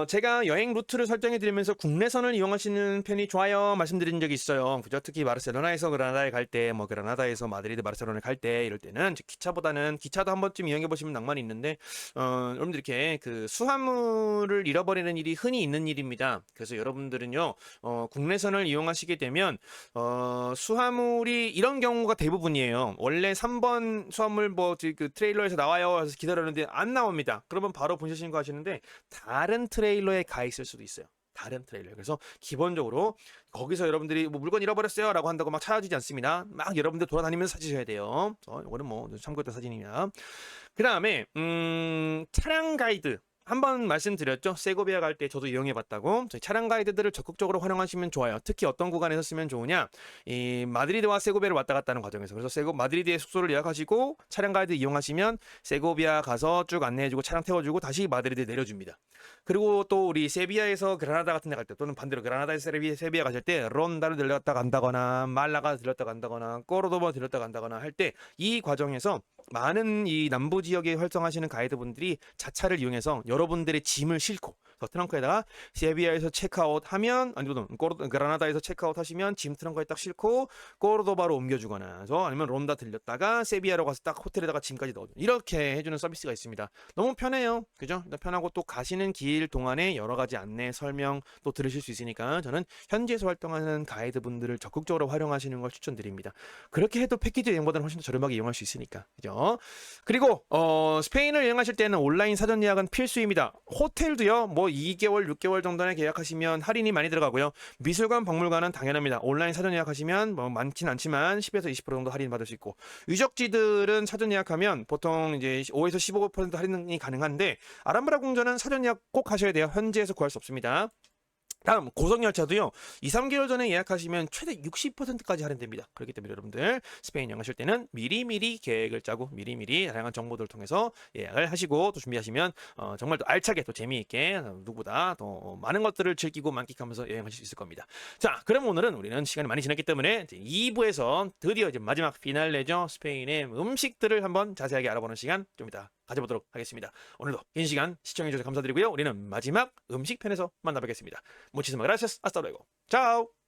제가 여행 루트를 설정해 드리면서 국내선을 이용하시는 편이 좋아요 말씀드린 적이 있어요. 그죠? 특히 바르셀로나에서 그라나다에 갈 때, 뭐 그라나다에서 마드리드, 바르셀로나에 갈 때 이럴 때는 기차보다는 기차도 한 번쯤 이용해 보시면 낭만이 있는데 여러분들 이렇게 그 수화물을 잃어버리는 일이 흔히 있는 일입니다. 그래서 여러분들은요 국내선을 이용하시게 되면 수화물이 이런 경우가 대부분이에요. 원래 3번 수화물 뭐 그 트레일러에서 나와요 해서 기다렸는데 안 나옵니다. 그러면 바로 본사 신고하시는데 다른 트레일러에 가 있을 수도 있어요. 다른 트레일러. 그래서 기본적으로 거기서 여러분들이 뭐 물건 잃어버렸어요 라고 한다고 막 찾아주지 않습니다. 막 여러분들 돌아다니면서 찾으셔야 돼요. 이거는 뭐 참고했던 사진입니다. 그 다음에 차량 가이드 한번 말씀드렸죠. 세고비아 갈 때 저도 이용해봤다고. 저희 차량 가이드들을 적극적으로 활용하시면 좋아요. 특히 어떤 구간에서 쓰면 좋으냐, 이 마드리드와 세고비아를 왔다 갔다 하는 과정에서. 그래서 마드리드에 숙소를 예약하시고 차량 가이드 이용하시면 세고비아 가서 쭉 안내해주고 차량 태워주고 다시 마드리드에 내려줍니다. 그리고 또 우리 세비야에서 그라나다 같은 데 갈 때, 또는 반대로 그라나다에서 세비야 가실 때 론다를 들렸다 간다거나 말라가 들렸다 간다거나 꼬르도바 들렸다 간다거나 할 때 이 과정에서 많은 이 남부 지역에 활성하시는 가이드분들이 자차를 이용해서 여러분들의 짐을 싣고 트렁크에다가 세비야에서 체크아웃 하면 아니면 그라나다에서 체크아웃 하시면 짐 트렁크에 딱 싣고 꼬르도바로 옮겨주거나 그래서 아니면 론다 들렸다가 세비야로 가서 딱 호텔에다가 짐까지 넣어줘 이렇게 해주는 서비스가 있습니다. 너무 편해요. 그죠? 편하고 또 가시는 길 동안에 여러 가지 안내 설명 또 들으실 수 있으니까 저는 현지에서 활동하는 가이드분들을 적극적으로 활용하시는 걸 추천드립니다. 그렇게 해도 패키지 여행보다는 훨씬 더 저렴하게 이용할 수 있으니까. 그죠? 그리고 스페인을 여행하실 때는 온라인 사전 예약은 필수입니다. 호텔도요. 뭐 2개월, 6개월 정도에 계약하시면 할인이 많이 들어가고요. 미술관, 박물관은 당연합니다. 온라인 사전 예약하시면 뭐 많진 않지만 10에서 20% 정도 할인 받을 수 있고 유적지들은 사전 예약하면 보통 이제 5에서 15% 할인이 가능한데 아람브라 궁전은 사전 예약 꼭 하셔야 돼요. 현지에서 구할 수 없습니다. 다음 고속열차도요 2-3개월 전에 예약하시면 최대 60%까지 할인됩니다. 그렇기 때문에 여러분들 스페인 여행하실 때는 미리미리 계획을 짜고 미리미리 다양한 정보들을 통해서 예약을 하시고 또 준비하시면 정말 또 알차게 또 재미있게 누구보다 더 많은 것들을 즐기고 만끽하면서 여행하실 수 있을 겁니다. 자, 그럼 오늘은 우리는 시간이 많이 지났기 때문에 2부에서 드디어 이제 마지막 피날레죠. 스페인의 음식들을 한번 자세하게 알아보는 시간 좀 이따 가져보도록 하겠습니다. 오늘도 긴 시간 시청해주셔서 감사드리고요. 우리는 마지막 음식 편에서 만나뵙겠습니다. Muchísimas gracias. Hasta luego. Chao.